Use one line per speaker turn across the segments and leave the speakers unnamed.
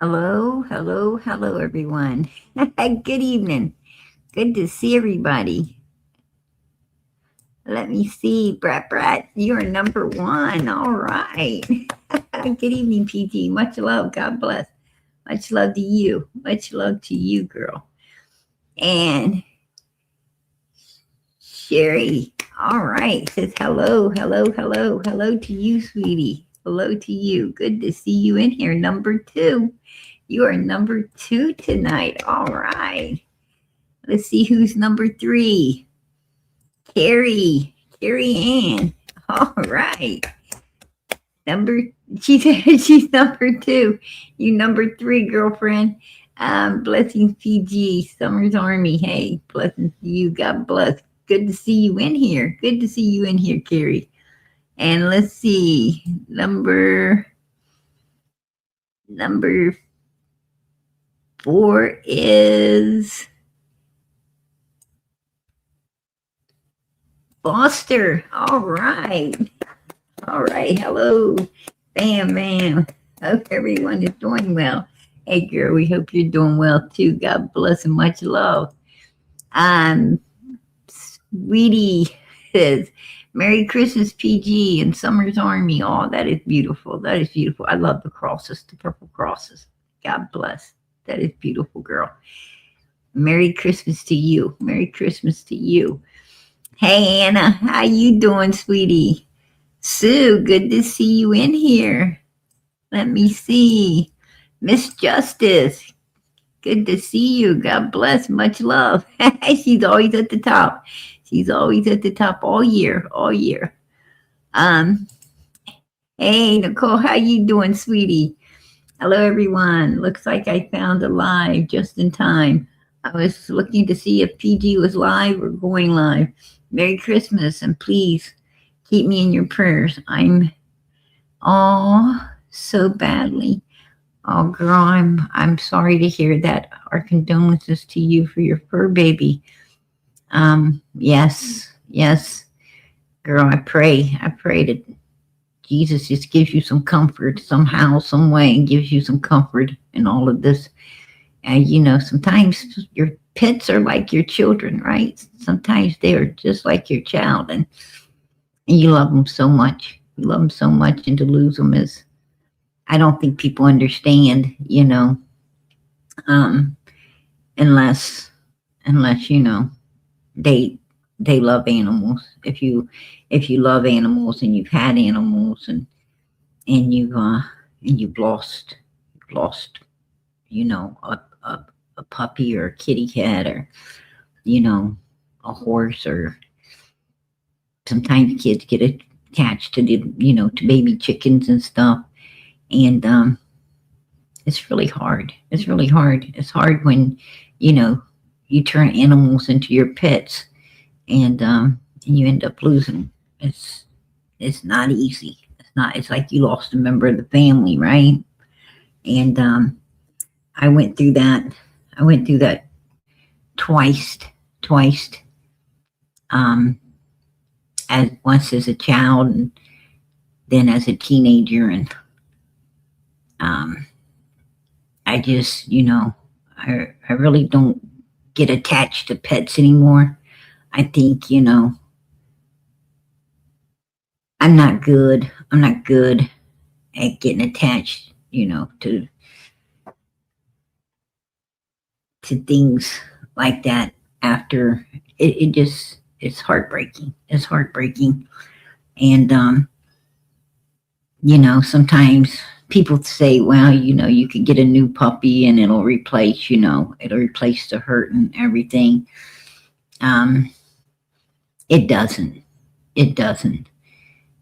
Hello, hello, hello, everyone. Good evening. Good to see everybody. Let me see, Brat. You're number one. All right. Good evening, PT. Much love. God bless. Much love to you. Much love to you, girl. And Sherry. All right. Says hello, hello, hello, hello to you, sweetie. Hello to you. Good to see you in here. Number two. You are number two tonight. All right. Let's see who's number three. Carrie Ann. All right. Number she said she's number two. You number three, girlfriend. Blessings PG, Summer's Army. Hey, blessings to you. God bless. Good to see you in here. Good to see you in here, Carrie. And let's see. Number four is Foster. All right. All right. Hello. Bam. Hope everyone is doing well. Hey, girl, we hope you're doing well too. God bless and much love. Um, Sweetie says, Merry Christmas, PG and Summer's Army. Oh, that is beautiful. That is beautiful. I love the crosses, the purple crosses. God bless. That is beautiful, girl. Merry Christmas to you. Merry Christmas to you. Hey, Anna, how you doing, sweetie? Sue, good to see you in here. Let me see. Miss Justice, good to see you. God bless. Much love. She's always at the top. She's always at the top all year, all year. Um, hey, Nicole, how you doing, sweetie? Hello, everyone. Looks like I found a live just in time. I was looking to see if PG was live or going live. Merry Christmas, and please keep me in your prayers. I'm so badly. Oh, girl, I'm sorry to hear that. Our condolences to you for your fur baby. Yes, girl. I pray that Jesus just gives you some comfort somehow, some way, and gives you some comfort in all of this. And sometimes your pets are like your children, right? Sometimes they are just like your child, and you love them so much. You love them so much, and to lose them is, I don't think people understand, um, unless they they love animals. If you love animals and you've had animals and you've lost a a puppy or a kitty cat or you know a horse, or sometimes kids get attached to to baby chickens and stuff, and it's really hard. It's hard when you know you turn animals into your pets, and you end up losing. It's not easy. It's not. It's like you lost a member of the family, right? And I went through that. I went through that twice. Twice. Um, as once as a child, and then as a teenager, and um, I just, I really don't get attached to pets anymore. I think, I'm not good. I'm not good at getting attached, to things like that. After it just it's heartbreaking. It's heartbreaking, and sometimes people say, well, you could get a new puppy and it'll replace the hurt and everything. Um, it doesn't. It doesn't.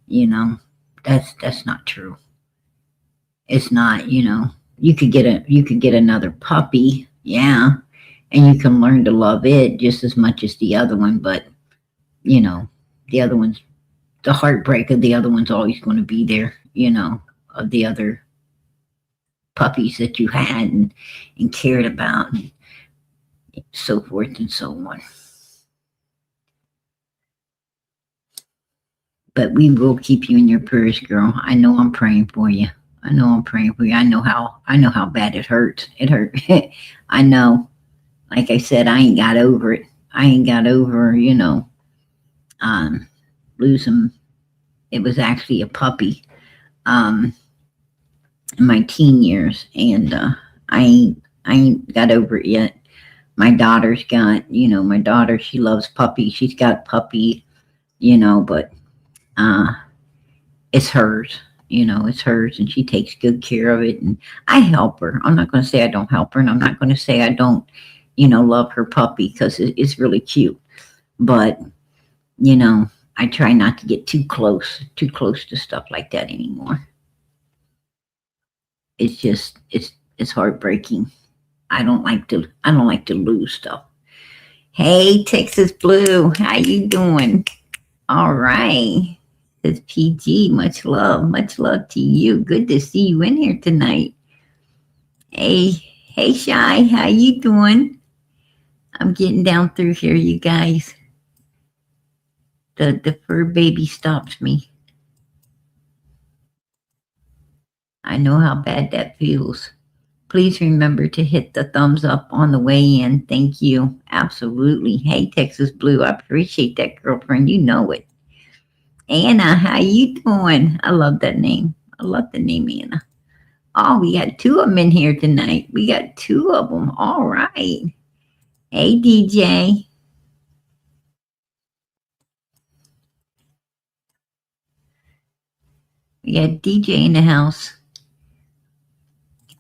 You know, that's not true. It's not. You could get another puppy, yeah, and you can learn to love it just as much as the other one. But you know, the other one's the heartbreak of the other one's always going to be there. Of the other puppies that you had and cared about, and so forth and so on. But we will keep you in your prayers, girl. I know I'm praying for you. I know I'm praying for you. I know how bad it hurts. It hurt. I know. Like I said, I ain't got over it. I ain't got over, um, losing. It was actually a puppy, um, in my teen years, and I ain't got over it yet. My daughter's got, my daughter. She loves puppies. She's got puppy, but uh, it's hers. It's hers, and she takes good care of it. And I help her. I'm not going to say I don't help her, and I'm not going to say I don't, love her puppy because it's really cute. But I try not to get too close to stuff like that anymore. It's just it's heartbreaking. I don't like to lose stuff. Hey, Texas Blue, how you doing? All right. It's PG. Much love to you. Good to see you in here tonight. Hey, Shy, how you doing? I'm getting down through here, you guys. The fur baby stops me. I know how bad that feels. Please remember to hit the thumbs up on the way in. Thank you. Absolutely. Hey, Texas Blue, I appreciate that, girlfriend. You know it. Anna, how you doing? I love that name. I love the name Anna. Oh, we got two of them in here tonight. We got two of them. All right. Hey, DJ. We got DJ in the house.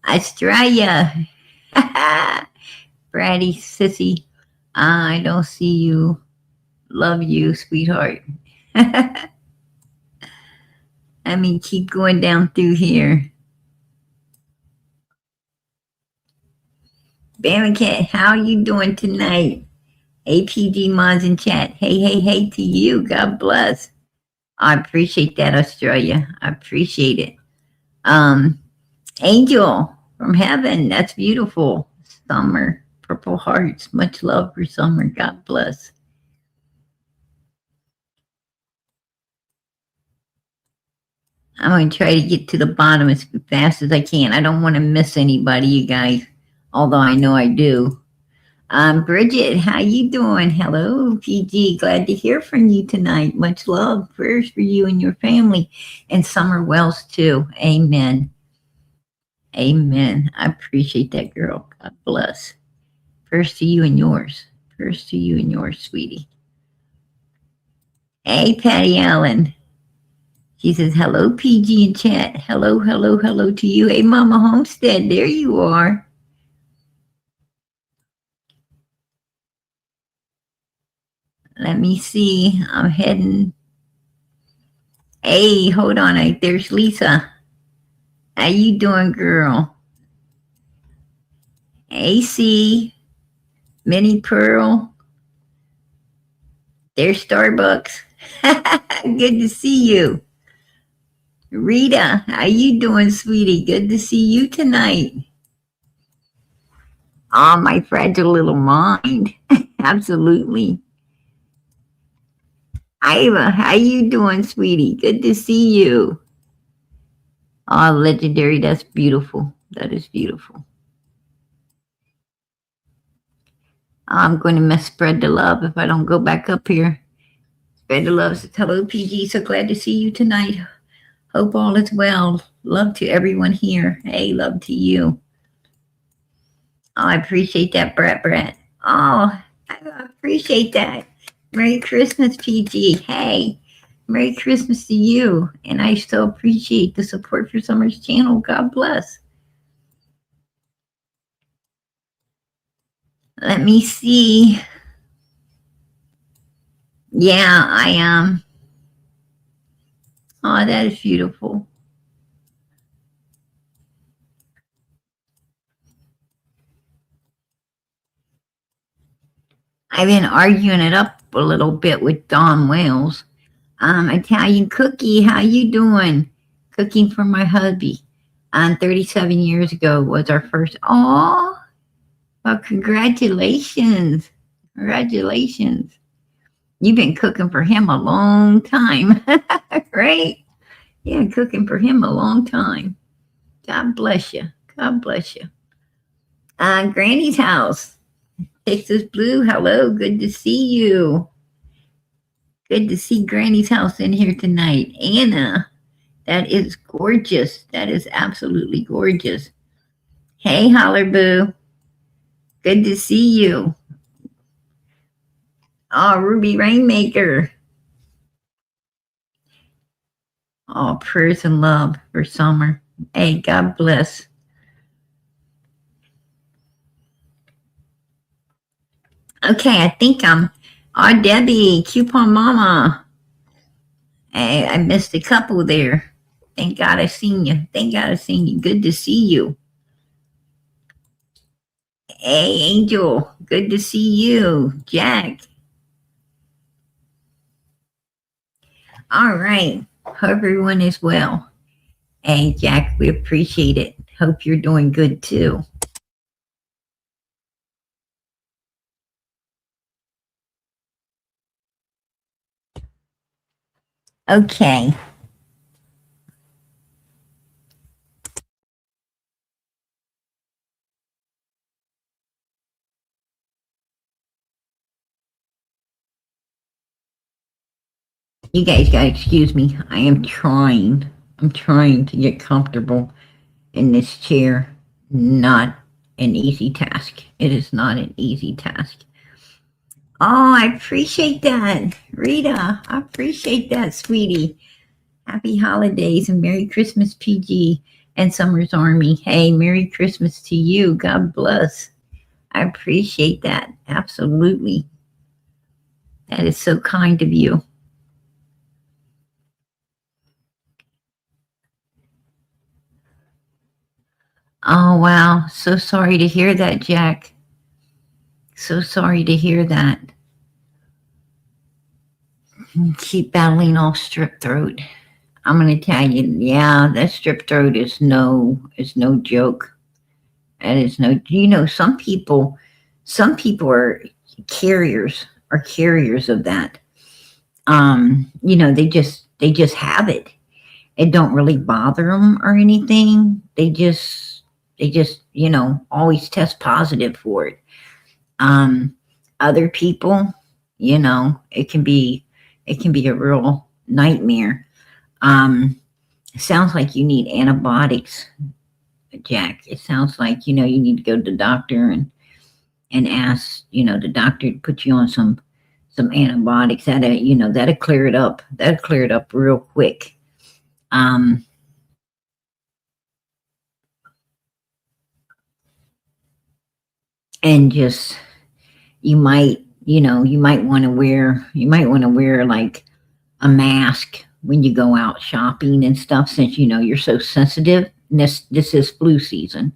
Australia. Bratty, sissy. I don't see you. Love you, sweetheart. I mean, keep going down through here. Bam Cat, how you doing tonight? APG mods in chat. Hey to you. God bless. I appreciate that, Australia. I appreciate it. Angel from heaven. That's beautiful. Summer. Purple hearts. Much love for Summer. God bless. I'm going to try to get to the bottom as fast as I can. I don't want to miss anybody, you guys, although I know I do. Bridget, how you doing? Hello, PG. Glad to hear from you tonight. Much love. Prayers for you and your family. And Summer Wells, too. Amen. Amen. I appreciate that, girl. God bless. First to you and yours. First to you and yours, sweetie. Hey, Patty Allen. She says, hello, PG in chat. Hello to you. Hey, Mama Homestead. There you are. Let me see. I'm heading. Hey, hold on. There's Lisa. How you doing, girl? AC, Minnie Pearl. There's Starbucks. Good to see you. Rita, how you doing, sweetie? Good to see you tonight. Oh, my fragile little mind. Absolutely. Iva, how you doing, sweetie? Good to see you. Oh, legendary. That's beautiful. That is beautiful. I'm going to spread the love if I don't go back up here. Spread the love. Says, hello, PG. So glad to see you tonight. Hope all is well. Love to everyone here. Hey, love to you. Oh, I appreciate that, Brat. Oh, I appreciate that. Merry Christmas, PG. Hey, Merry Christmas to you. And I still appreciate the support for Summer's channel. God bless. Let me see. Yeah, I am. Oh, that is beautiful. I've been arguing it up a little bit with Don Wales. Italian Cookie, how you doing? Cooking for my hubby. 37 years ago was our first. Oh, well, congratulations. Congratulations. You've been cooking for him a long time, right? Yeah, cooking for him a long time. God bless you. God bless you. Granny's house. Texas Blue, hello. Good to see you. Good to see Granny's house in here tonight. Anna, that is gorgeous. That is absolutely gorgeous. Hey, Holler Boo. Good to see you. Oh, Ruby Rainmaker. Oh, prayers and love for summer. Hey, God bless. Okay, I think I'm. Oh, Debbie, Coupon Mama. Hey, I missed a couple there. Thank God I seen you. Thank God I seen you. Good to see you. Hey, Angel. Good to see you. Jack. All right. Hope everyone is well. Hey, Jack, we appreciate it. Hope you're doing good too. Okay. You guys gotta excuse me. I'm trying to get comfortable in this chair. Not an easy task. It is not an easy task. Oh, I appreciate that, Rita. I appreciate that, sweetie. Happy holidays and Merry Christmas, PG and Summer's Army. Hey, Merry Christmas to you. God bless. I appreciate that. Absolutely. That is so kind of you. Oh, wow. So sorry to hear that, Jack. So sorry to hear that. Keep battling off strep throat. I'm going to tell you, yeah, that strep throat is no joke. That is no, some people are carriers of that. They just have it. It don't really bother them or anything. They just, always test positive for it. Other people, it can be a real nightmare. It sounds like you need antibiotics, Jack. It sounds like, you need to go to the doctor and ask, the doctor to put you on some antibiotics. That'll clear it up. That'll clear it up real quick. Um, and just you might want to wear like a mask when you go out shopping and stuff, since you're so sensitive. And this is flu season.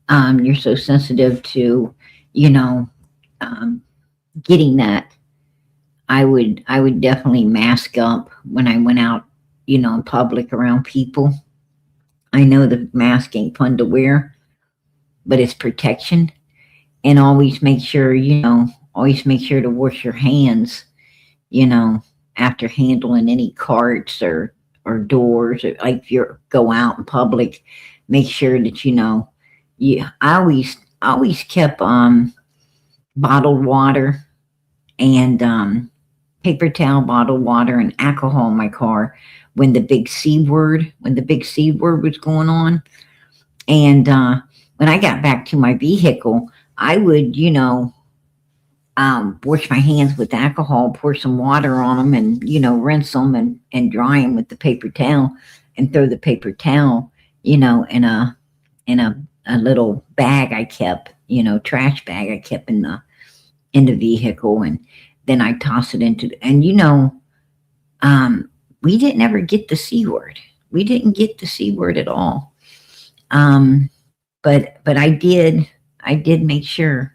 You're so sensitive to, you know, um, getting that. I would definitely mask up when I went out, in public around people. I know the mask ain't fun to wear, but it's protection. And always make sure to wash your hands, you know, after handling any carts or doors, or like if you go out in public, make sure that I always kept bottled water and paper towel, bottled water, and alcohol in my car when the big C word was going on. And when I got back to my vehicle, I would, wash my hands with alcohol, pour some water on them, and rinse them and dry them with the paper towel, and throw the paper towel, in a little bag I kept, trash bag I kept in the vehicle, and then I toss it into and we didn't ever get the C word. We didn't get the C word at all. Um, but I did make sure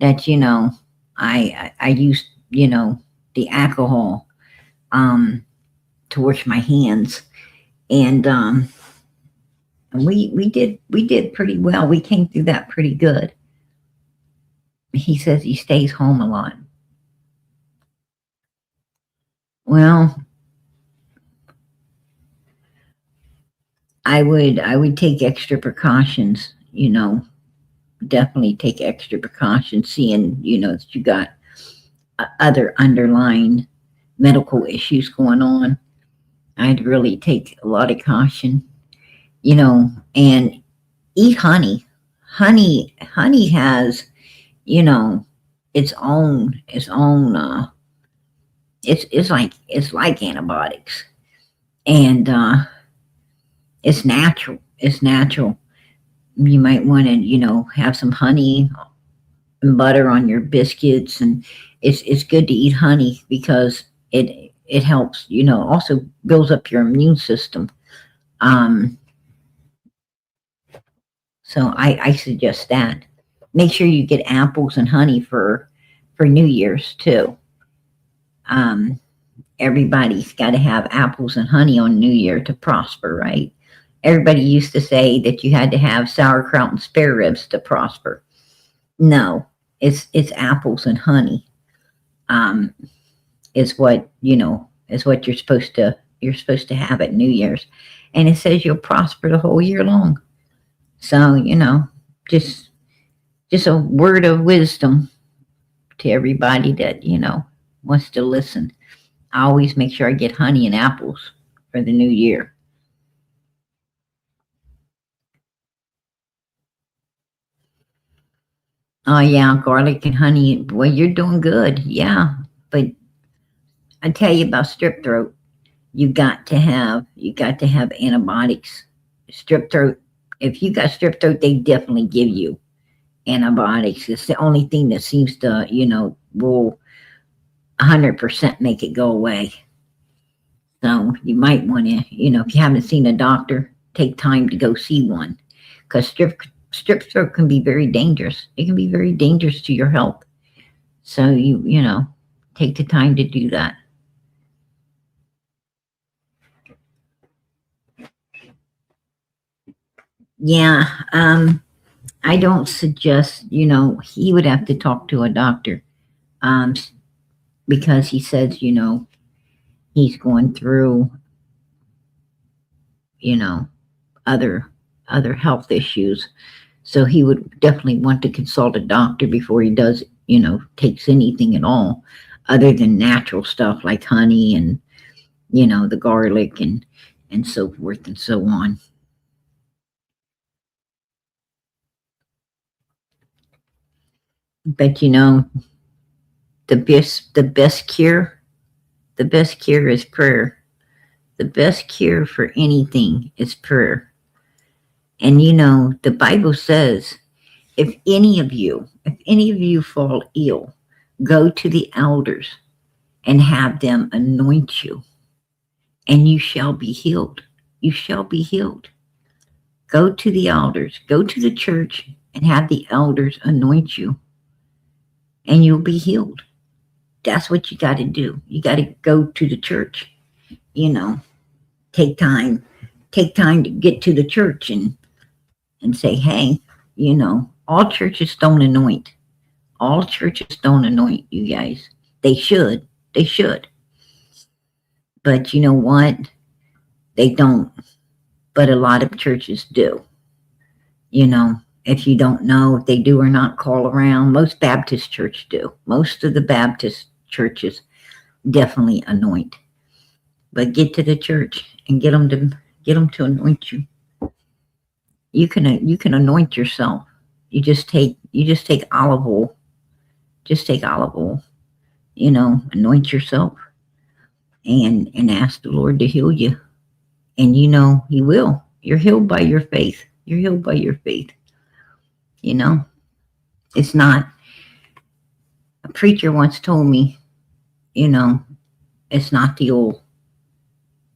that I used the alcohol to wash my hands, and we did pretty well. We came through that pretty good. He says he stays home a lot. Well, I would take extra precautions, definitely take extra precautions, seeing, that you got other underlying medical issues going on. I'd really take a lot of caution, and eat honey. Honey has, you know, its own it's like antibiotics. And it's natural. It's natural. You might want to, have some honey and butter on your biscuits, and it's good to eat honey because it helps, also builds up your immune system. Um, so I suggest that. Make sure you get apples and honey for New Year's too. Um, Everybody's got to have apples and honey on New Year to prosper, right? Everybody used to say that you had to have sauerkraut and spare ribs to prosper. No, it's apples and honey. Um, is what you're supposed to have at New Year's, and it says you'll prosper the whole year long. So just just a word of wisdom to everybody that wants to listen. I always make sure I get honey and apples for the new year. Oh yeah, garlic and honey. Boy, you're doing good. Yeah, but I tell you about strep throat. You got to have antibiotics. Strep throat. If you got strep throat, they definitely give you antibiotics. It's the only thing that seems to will 100% make it go away. So you might want to, if you haven't seen a doctor, take time to go see one, because strep throat can be very dangerous. It can be very dangerous to your health. So you take the time to do that. Yeah, I don't suggest. He would have to talk to a doctor, um, because he says he's going through you know other other health issues. So he would definitely want to consult a doctor before he does, takes anything at all other than natural stuff like honey and, the garlic and so forth and so on. But the best cure is prayer. The best cure for anything is prayer. And the Bible says, if any of you fall ill, go to the elders and have them anoint you, and you shall be healed. You shall be healed. Go to the elders, go to the church, and have the elders anoint you, and you'll be healed. That's what you got to do. You got to go to the church. You know, take time, take time to get to the church and say, hey, all churches don't anoint. All churches don't anoint you guys. They should. They should. But you know what? They don't. But a lot of churches do. If you don't know if they do or not, call around. Most Baptist church do. Most of the Baptist churches definitely anoint. But get to the church and get them to anoint you. You can anoint yourself. You just take olive oil. Just take olive oil. Anoint yourself and ask the Lord to heal you. And He will. You're healed by your faith. You're healed by your faith. You know, it's not. A preacher once told me, you know, it's not the oil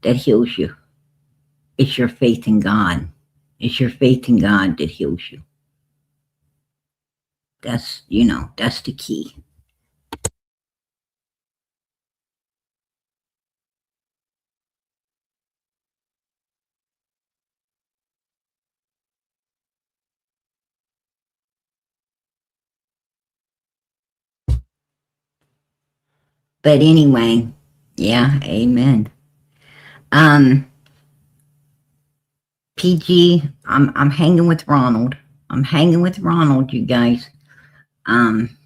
that heals you. It's your faith in God. It's your faith in God that heals you. That's the key. But anyway, yeah, amen. Um, PG, I'm hanging with Ronald. I'm hanging with Ronald, you guys. Um,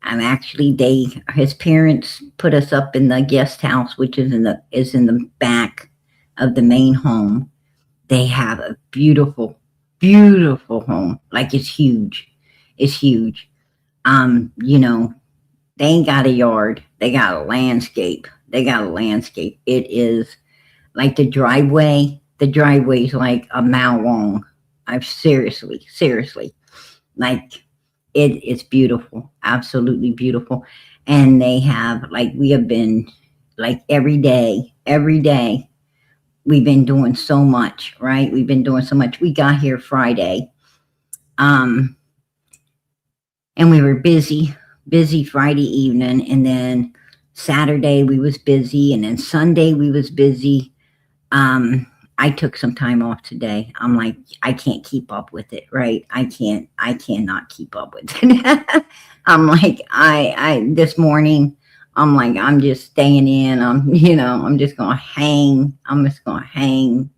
I'm actually his parents put us up in the guest house, which is in the back of the main home. They have a beautiful, beautiful home. Like it's huge. It's huge. You know, they ain't got a yard. They got a landscape. They got a landscape. It is like the driveway. The driveway's like a mile long. I've seriously, like it is beautiful, absolutely beautiful. And they have like we have been like every day we've been doing so much, right? We've been doing so much. We got here Friday, um, and we were busy Friday evening, and then Saturday we was busy, and then Sunday we was busy. Um, I took some time off today. I'm like, I can't keep up with it, right? I cannot keep up with it. I'm like, this morning, I'm like, I'm just staying in. I'm just gonna hang. I'm just gonna hang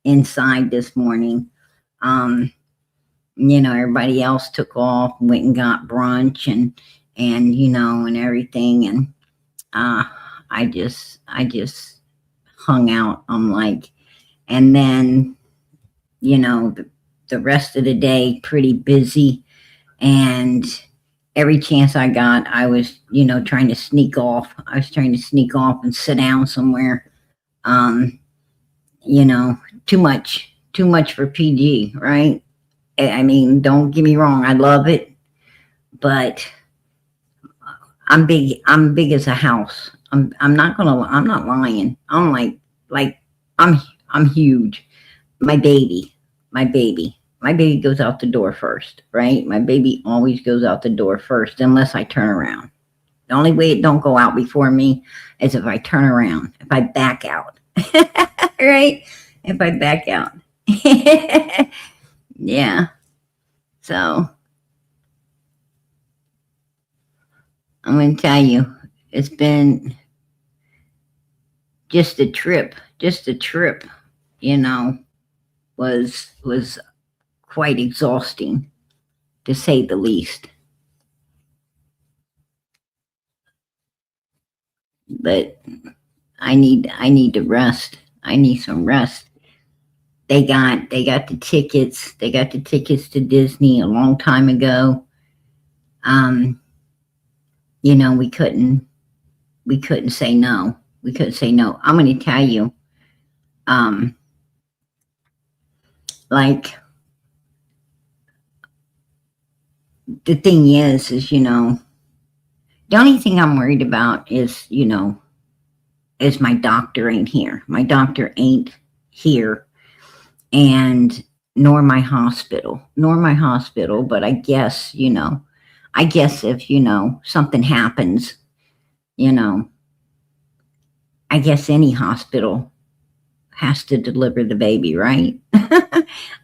inside this morning. Um, everybody else took off, went and got brunch and everything. And uh, I just hung out. I'm like, and then, the rest of the day, pretty busy. And every chance I got, I was, trying to sneak off. I was trying to sneak off and sit down somewhere. Um, you know, too much for PG, right? I mean, don't get me wrong, I love it, but I'm big as a house. I'm not lying. I'm like I'm I'm huge. My baby, my baby goes out the door first, right? My baby always goes out the door first unless I turn around. The only way it don't go out before me is if I turn around, if I back out. Right? If I back out. Yeah. So I'm going to tell you, it's been just a trip, you know, was quite exhausting to say the least. But I need to rest. I need some rest. They got the tickets. They got the tickets to Disney a long time ago. Um, we couldn't say no. We couldn't say no. I'm going to tell you, um, like the thing is the only thing I'm worried about is my doctor ain't here. My doctor ain't here, and nor my hospital. But I guess if something happens, you know, I guess any hospital has to deliver the baby, right?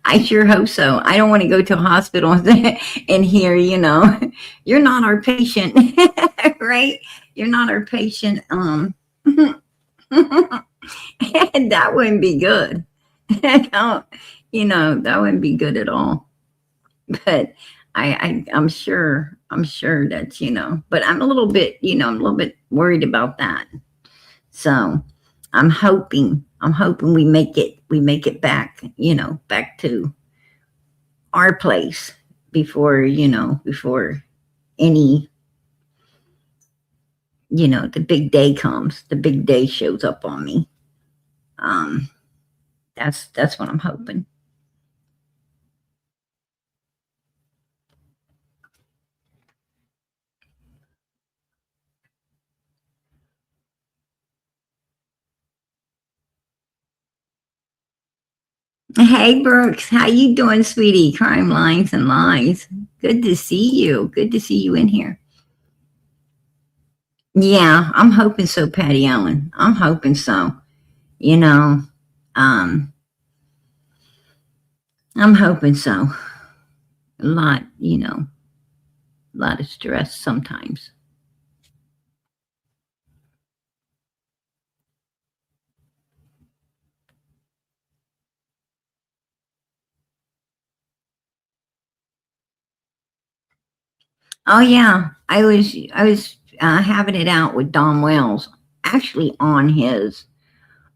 I sure hope so. I don't want to go to a hospital and hear, you're not our patient, right? You're not our patient. That wouldn't be good. That wouldn't be good at all. But I'm sure that but I'm a little bit worried about that. So I'm hoping we make it back, back to our place before any, the big day comes, the big day shows up on me. Um, that's what I'm hoping. Hey Brooks, how you doing, sweetie? Crime Lines and Lies. Good to see you. Good to see you in here. Yeah, I'm hoping so, Patty Allen. I'm hoping so. You know, um, I'm hoping so. A lot, a lot of stress sometimes. Oh yeah, I was having it out with Don Wells, actually on his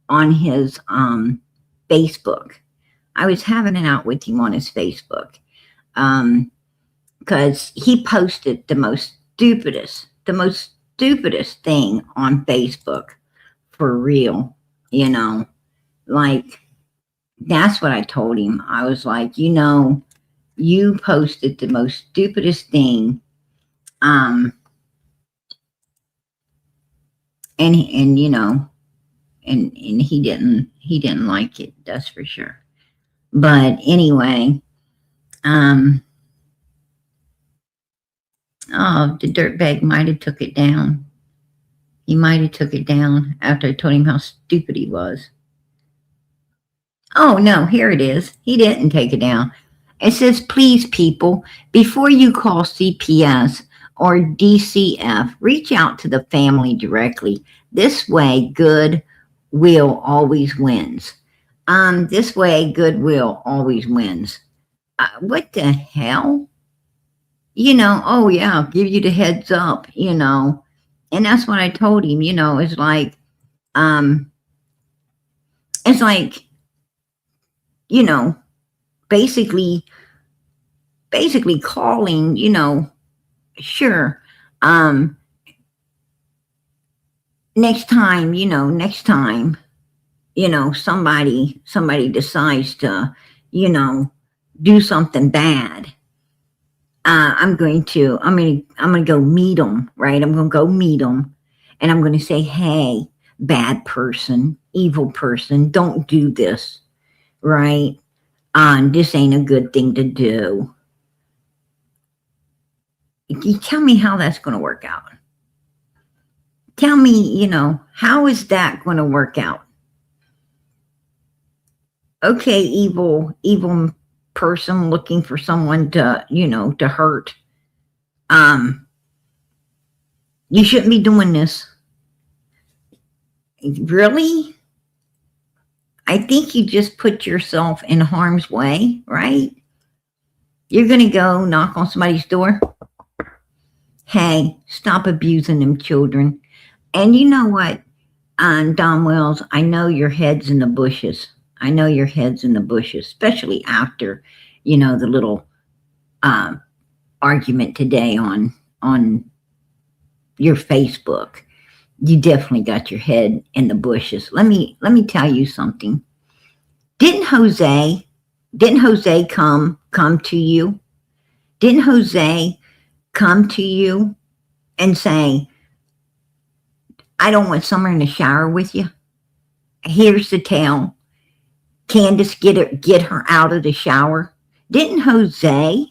Facebook. I was having it out with him on his Facebook. Um, because he posted the most stupidest thing on Facebook for real, you know. Like that's what I told him. I was like, you posted the most stupidest thing, um, and and he didn't like it. That's for sure. But anyway, um, oh, the dirtbag might have took it down. He might have took it down after I told him how stupid he was. Oh no, here it is. He didn't take it down. It says, please, people, before you call CPS or DCF, reach out to the family directly. This way, goodwill always wins. This way, goodwill always wins. What the hell? Oh yeah, I'll give you the heads up. And that's what I told him. Um, it's like, you know, basically, basically calling, sure. Um, next time, somebody decides to, you know, do something bad. I'm gonna go meet them, right? I'm gonna go meet them, and I'm gonna say, hey, bad person, evil person, don't do this, right? This ain't a good thing to do. You tell me how that's gonna work out. Tell me, how is that going to work out? Okay, evil person looking for someone to hurt. Um, you shouldn't be doing this. Really? I think you just put yourself in harm's way, right? You're going to go knock on somebody's door. Hey, stop abusing them children. And you know what, Don Wells, I know your head's in the bushes. I know your head's in the bushes, especially after, the little uh, argument today on your Facebook. You definitely got your head in the bushes. Let me tell you something. Didn't Jose come to you? Didn't Jose come to you and say, I don't want Summer in the shower with you? Here's the tale. Candace, get her out of the shower. Didn't Jose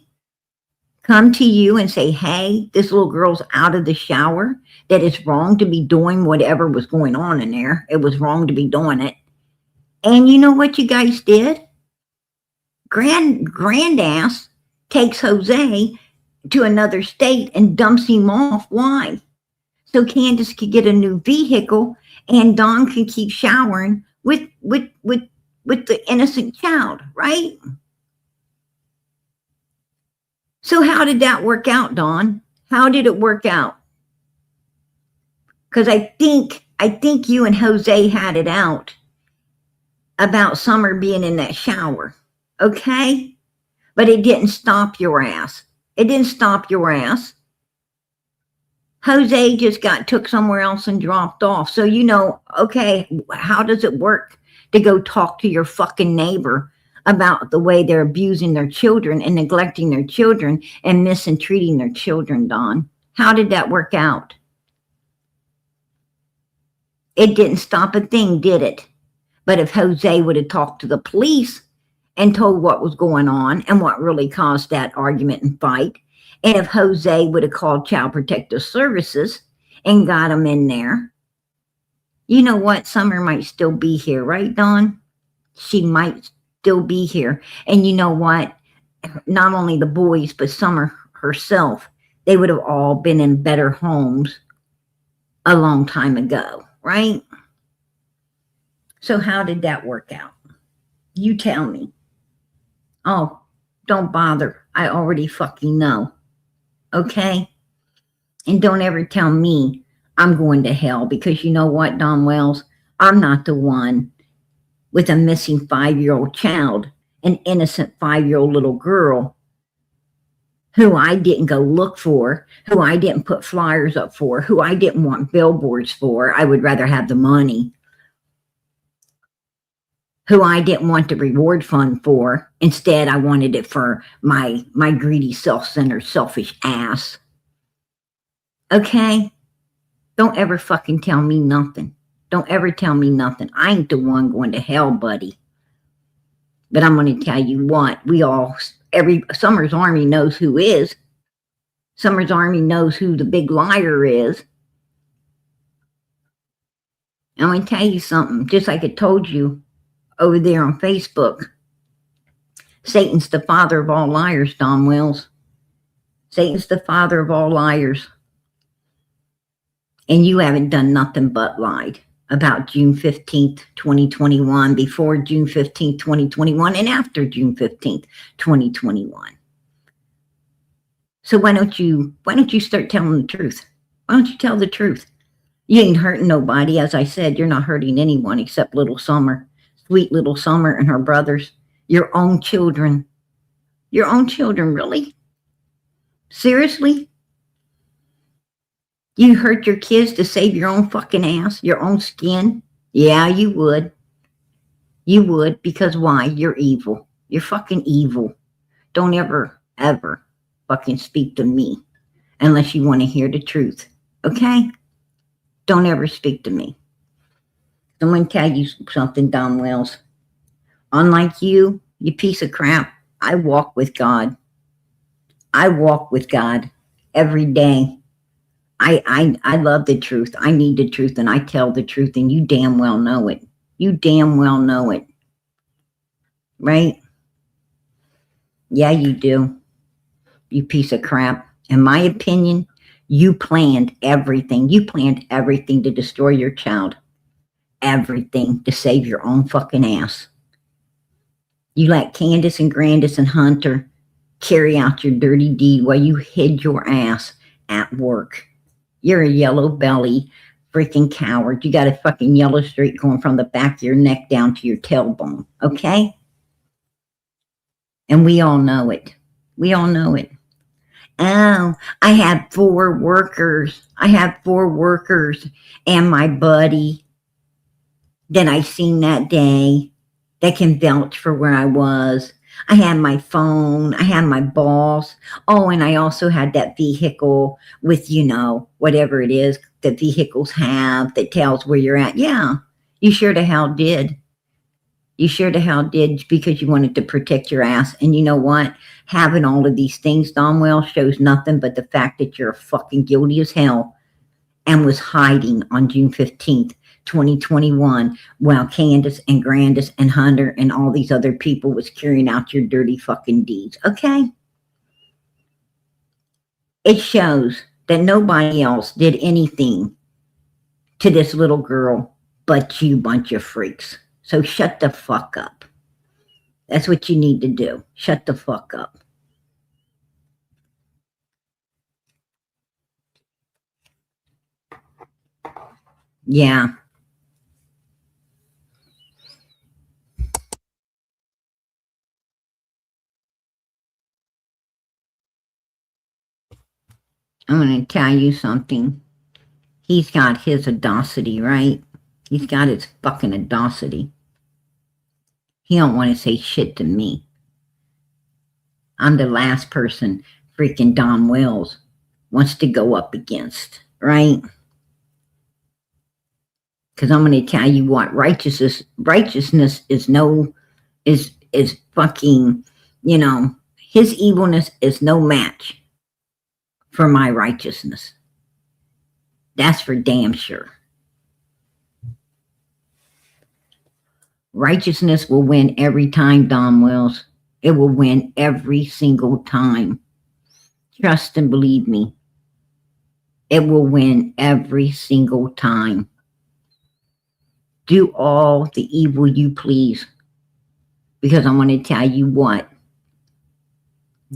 come to you and say, hey, this little girl's out of the shower, that it's wrong to be doing whatever was going on in there? It was wrong to be doing it. And you know what you guys did? Grandass takes Jose to another state and dumps him off. Why? So Candace could get a new vehicle and Don can keep showering with the innocent child, right? So how did that work out, Don? How did it work out? Because I think you and Jose had it out about Summer being in that shower, okay? But it didn't stop your ass. It didn't stop your ass. Jose just got took somewhere else and dropped off. So okay, how does it work to go talk to your fucking neighbor about the way they're abusing their children and neglecting their children and mistreating their children, Don? How did that work out? It didn't stop a thing, did it? But if Jose would have talked to the police and told what was going on and what really caused that argument and fight, and if Jose would have called Child Protective Services and got them in there, you know what? Summer might still be here, right, Don? She might still be here. And you know what? Not only the boys, but Summer herself, they would have all been in better homes a long time ago, right? So how did that work out? You tell me. Oh, don't bother. I already fucking know. Okay? And don't ever tell me I'm going to hell, because you know what, Don Wells? I'm not the one with a missing 5-year-old child, an innocent 5-year-old little girl who I didn't go look for, who I didn't put flyers up for, who I didn't want billboards for. I would rather have the money. Who I didn't want the reward fund for. Instead, I wanted it for my greedy, self-centered, selfish ass. Okay? Don't ever fucking tell me nothing. Don't ever tell me nothing. I ain't the one going to hell, buddy. But I'm going to tell you what, every Summer's Army knows who is. Summer's Army knows who the big liar is. I'm going to tell you something, just like I told you over there on Facebook. Satan's the father of all liars, Don Wells. Satan's the father of all liars. And you haven't done nothing but lied about June 15th, 2021, before June 15th, 2021, and after June 15th, 2021. So why don't you start telling the truth? Why don't you tell the truth? You ain't hurting nobody. As I said, you're not hurting anyone except little Summer, sweet little Summer and her brothers, your own children. Your own children, really? Seriously? You hurt your kids to save your own fucking ass, your own skin? Yeah, you would. You would, because why? You're evil. You're fucking evil. Don't ever, ever fucking speak to me unless you want to hear the truth. Okay? Don't ever speak to me. I'm going to tell you something, Don Wells. Unlike you piece of crap, I walk with God. I walk with God every day. I love the truth. I need the truth, and I tell the truth, and you damn well know it. You damn well know it. Right? Yeah, you do. You piece of crap. In my opinion, you planned everything. You planned everything to destroy your child. Everything to save your own fucking ass. You let Candace and Grandis and Hunter carry out your dirty deed while you hid your ass at work. You're a yellow belly freaking coward. You got a fucking yellow streak going from the back of your neck down to your tailbone. Okay? And we all know it. We all know it. Oh, I have 4 workers. I have 4 workers and my buddy that I seen that day that can vouch for where I was. I had my phone. I had my boss. Oh, and I also had that vehicle with, whatever it is that vehicles have that tells where you're at. Yeah, you sure the hell did. You sure the hell did, because you wanted to protect your ass. And you know what? Having all of these things, Don Wells, shows nothing but the fact that you're fucking guilty as hell and was hiding on June 15th, 2021, while Candace and Grandis and Hunter and all these other people was carrying out your dirty fucking deeds. Okay? It shows that nobody else did anything to this little girl but you bunch of freaks. So shut the fuck up. That's what you need to do. Shut the fuck up. Yeah. I'm going to tell you something. He's got his audacity, right? He's got his fucking audacity. He don't want to say shit to me. I'm the last person freaking Don Wells wants to go up against, right? Because I'm going to tell you what, righteousness is fucking, his evilness is no match for my righteousness. That's for damn sure. Righteousness will win every time, Don Wells. It will win every single time. Trust and believe me. It will win every single time. Do all the evil you please. Because I'm going to tell you what.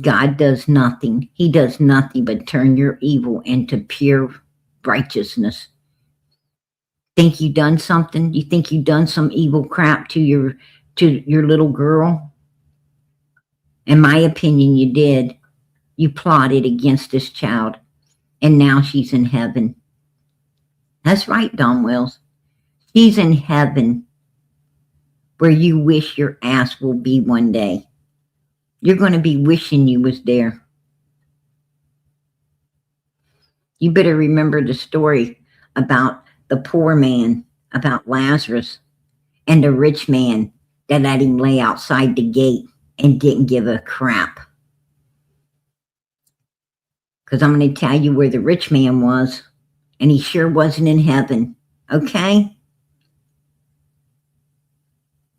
God does nothing. He does nothing but turn your evil into pure righteousness. Think you done something? You think you done some evil crap to your little girl? In my opinion, you did. You plotted against this child, and now she's in heaven. That's right, Don Wells. She's in heaven, where you wish your ass will be one day. You're going to be wishing you was there. You better remember the story about the poor man, about Lazarus, and the rich man that let him lay outside the gate and didn't give a crap. Because I'm going to tell you where the rich man was, and he sure wasn't in heaven, okay?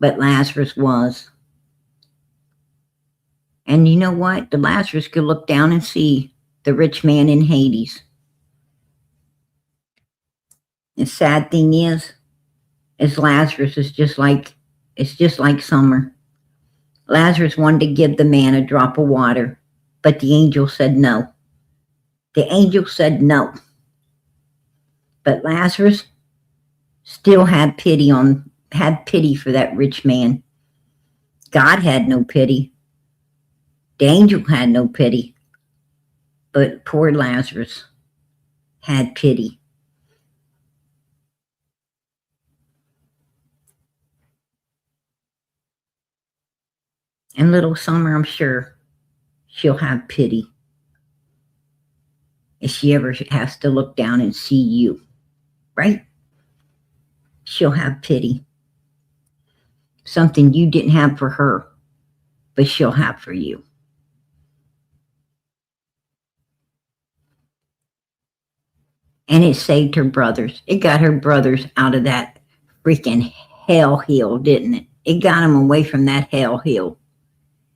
But Lazarus was. And you know what? The Lazarus could look down and see the rich man in Hades. The sad thing is Lazarus is just like, it's just like Summer. Lazarus wanted to give the man a drop of water, but the angel said no. The angel said no. But Lazarus still had pity for that rich man. God had no pity. The angel had no pity. But poor Lazarus had pity. And little Summer, I'm sure she'll have pity if she ever has to look down and see you, right? She'll have pity. Something you didn't have for her, but she'll have for you. And it saved her brothers. It got her brothers out of that freaking hell hill, didn't it? It got them away from that hell hill.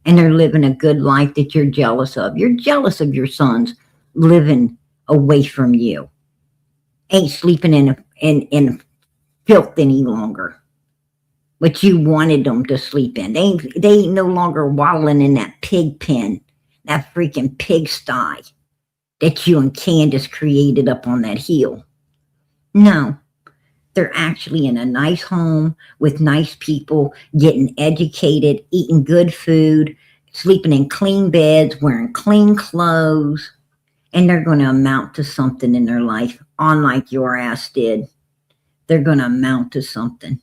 And they're living a good life that you're jealous of. You're jealous of your sons living away from you. Ain't sleeping in filth any longer. What you wanted them to sleep in. They ain't no longer wallowing in that pig pen, that freaking pigsty that you and Candace created up on that hill. No, they're actually in a nice home with nice people, getting educated, eating good food, sleeping in clean beds, wearing clean clothes, and they're going to amount to something in their life, unlike your ass did. They're going to amount to something.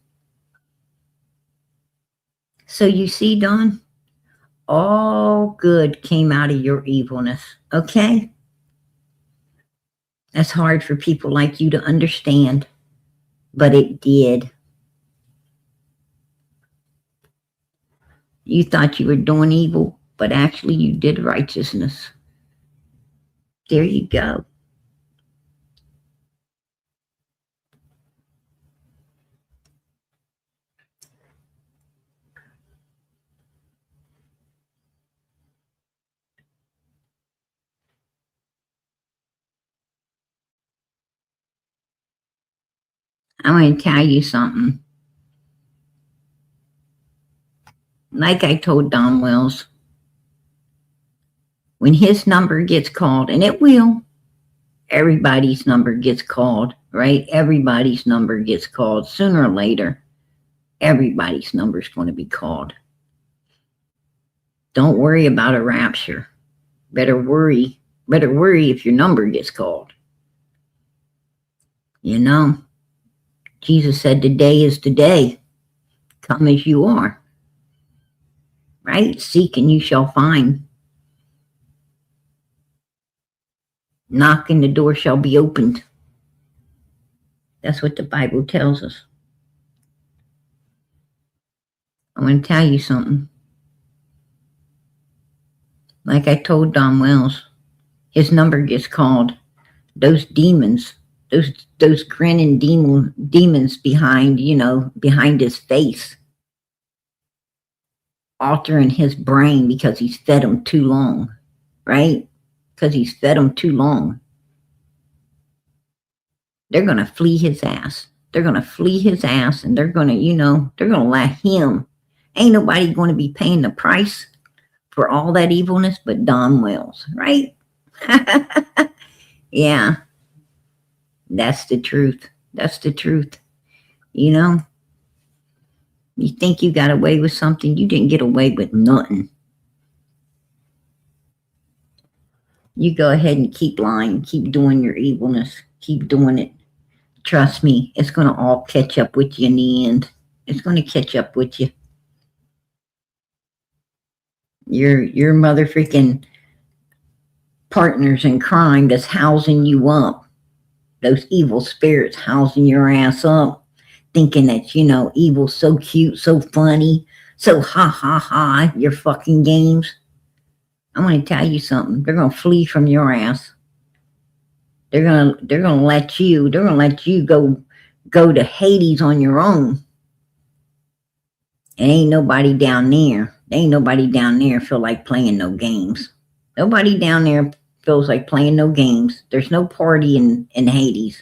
So you see, Don, all good came out of your evilness, okay? That's hard for people like you to understand, but it did. You thought you were doing evil, but actually you did righteousness. There you go. I'm going to tell you something. Like I told Don Wells, when his number gets called, and it will, everybody's number gets called, right? Everybody's number gets called sooner or later. Everybody's number is going to be called. Don't worry about a rapture. Better worry if your number gets called. You know, Jesus said today is the day. Come as you are. Right? Seek and you shall find. Knock and the door shall be opened. That's what the Bible tells us. I want to tell you something. Like I told Don Wells, his number gets called. Those demons, those grinning demons behind his face, altering his brain because he's fed them too long, right? Because he's fed them too long. They're going to flee his ass. They're going to flee his ass, and they're going to let him. Ain't nobody going to be paying the price for all that evilness but Don Wells, right? Yeah, that's the truth. That's the truth. You know, you think you got away with something, you didn't get away with nothing. You go ahead and keep lying, keep doing your evilness, keep doing it. Trust me, it's going to all catch up with you in the end. It's going to catch up with you. Your mother freaking partners in crime that's housing you up. Those evil spirits housing your ass up, thinking that, evil's so cute, so funny, so ha ha ha, your fucking games. I'm going to tell you something. They're going to flee from your ass. They're going to let you go to Hades on your own. And ain't nobody down there. Ain't nobody down there feel like playing no games. Nobody down there feels like playing no games. There's no party in Hades.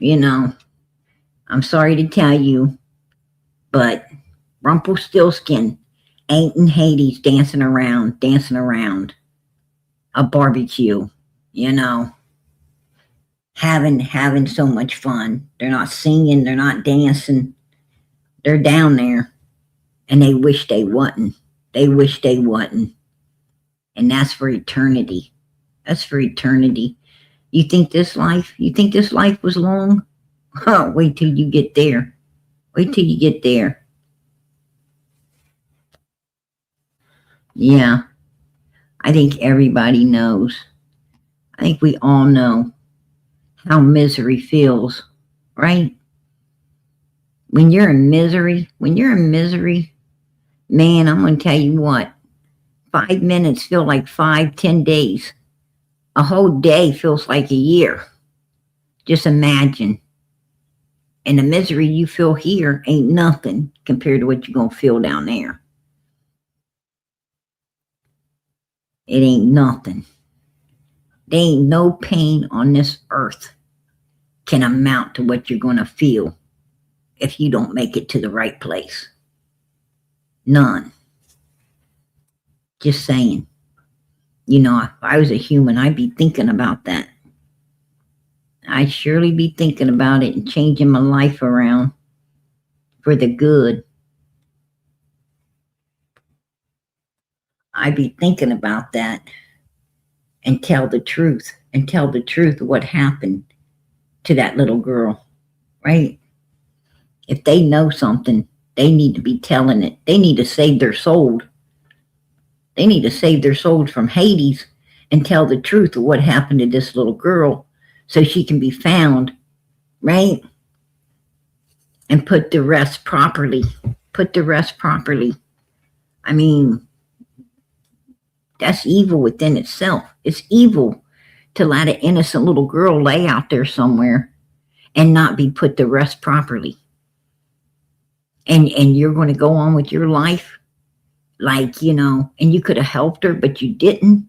I'm sorry to tell you, but Rumpelstiltskin ain't in Hades dancing around a barbecue, having so much fun. They're not singing, they're not dancing. They're down there, and they wish they wasn't. They wish they wasn't. And that's for eternity. That's for eternity. You think this life was long? Oh, wait till you get there. Wait till you get there. Yeah. I think everybody knows. I think we all know how misery feels, right? When you're in misery, man, I'm going to tell you what, 5 minutes feel like 5-10 days. A whole day feels like a year. Just imagine. And the misery you feel here ain't nothing compared to what you're going to feel down there. It ain't nothing. There ain't no pain on this earth can amount to what you're going to feel if you don't make it to the right place. None. Just saying. If I was a human, I'd be thinking about that. I'd surely be thinking about it and changing my life around for the good. I'd be thinking about that and tell the truth of what happened to that little girl, right? If they know something, they need to be telling it. They need to save their soul. They need to save their souls from Hades and tell the truth of what happened to this little girl so she can be found, right? And put to rest properly. I mean, that's evil within itself. It's evil to let an innocent little girl lay out there somewhere and not be put to rest properly. And you're going to go on with your life like, and you could have helped her, but you didn't.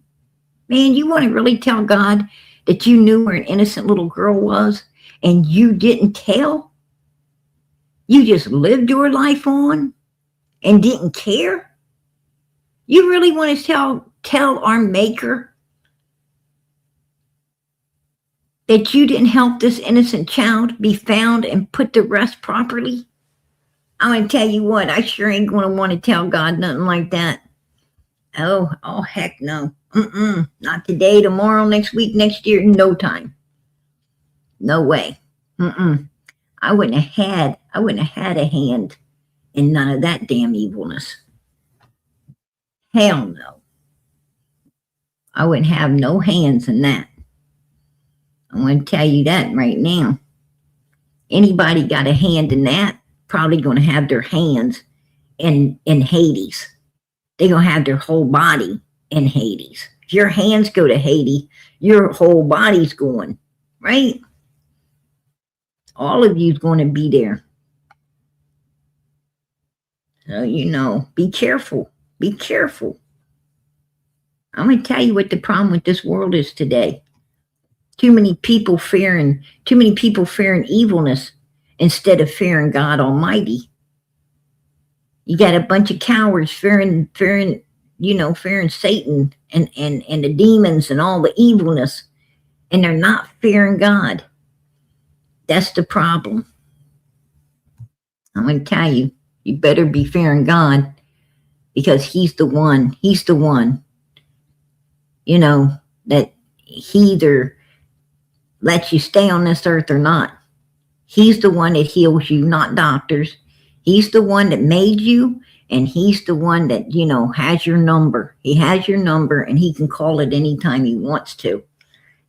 Man, you want to really tell God that you knew where an innocent little girl was and you didn't tell? You just lived your life on and didn't care? You really want to tell our Maker that you didn't help this innocent child be found and put to rest properly? I'm going to tell you what, I sure ain't going to want to tell God nothing like that. Oh, heck no. Not today, tomorrow, next week, next year, no time. No way. I wouldn't have had a hand in none of that damn evilness. Hell no. I wouldn't have no hands in that. I'm going to tell you that right now. Anybody got a hand in that, probably going to have their hands in Hades. They're going to have their whole body in Hades. If your hands go to Hades, your whole body's going, right? All of you's going to be there. So, be careful. Be careful. I'm going to tell you what the problem with this world is today. Too many people fearing evilness instead of fearing God Almighty. You got a bunch of cowards fearing, fearing Satan and the demons and all the evilness, and they're not fearing God. That's the problem. I'm going to tell you, you better be fearing God, because he's the one, that he either lets you stay on this earth or not. He's the one that heals you, not doctors. He's the one that made you, and he's the one that, has your number. He has your number, and he can call it anytime he wants to.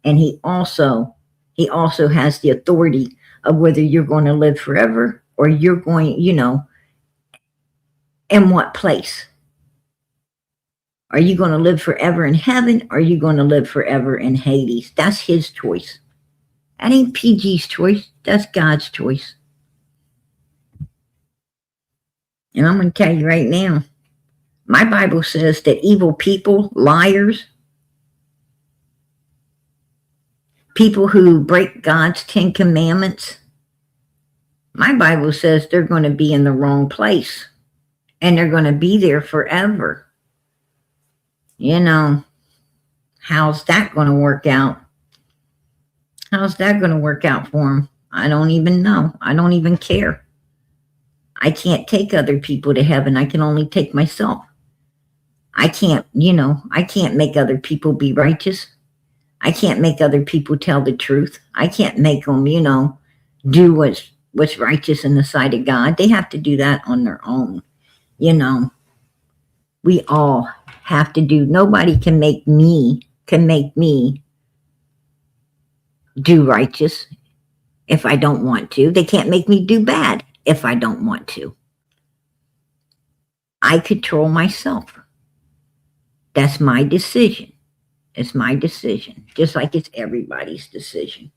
And he also has the authority of whether you're going to live forever or you're going, in what place. Are you going to live forever in heaven, or are you going to live forever in Hades? That's his choice. That ain't PG's choice. That's God's choice. And I'm going to tell you right now, my Bible says that evil people, liars, people who break God's 10 commandments, my Bible says they're going to be in the wrong place, and they're going to be there forever. How's that going to work out? How's that going to work out for them? I don't even know. I don't even care. I can't take other people to heaven. I can only take myself. I can't make other people be righteous. I can't make other people tell the truth. I can't make them, do what's righteous in the sight of God. They have to do that on their own. We all have to do. Nobody can make me do righteous if I don't want to. They can't make me do bad if I don't want to. I control myself. That's my decision. It's my decision, just like it's everybody's decision.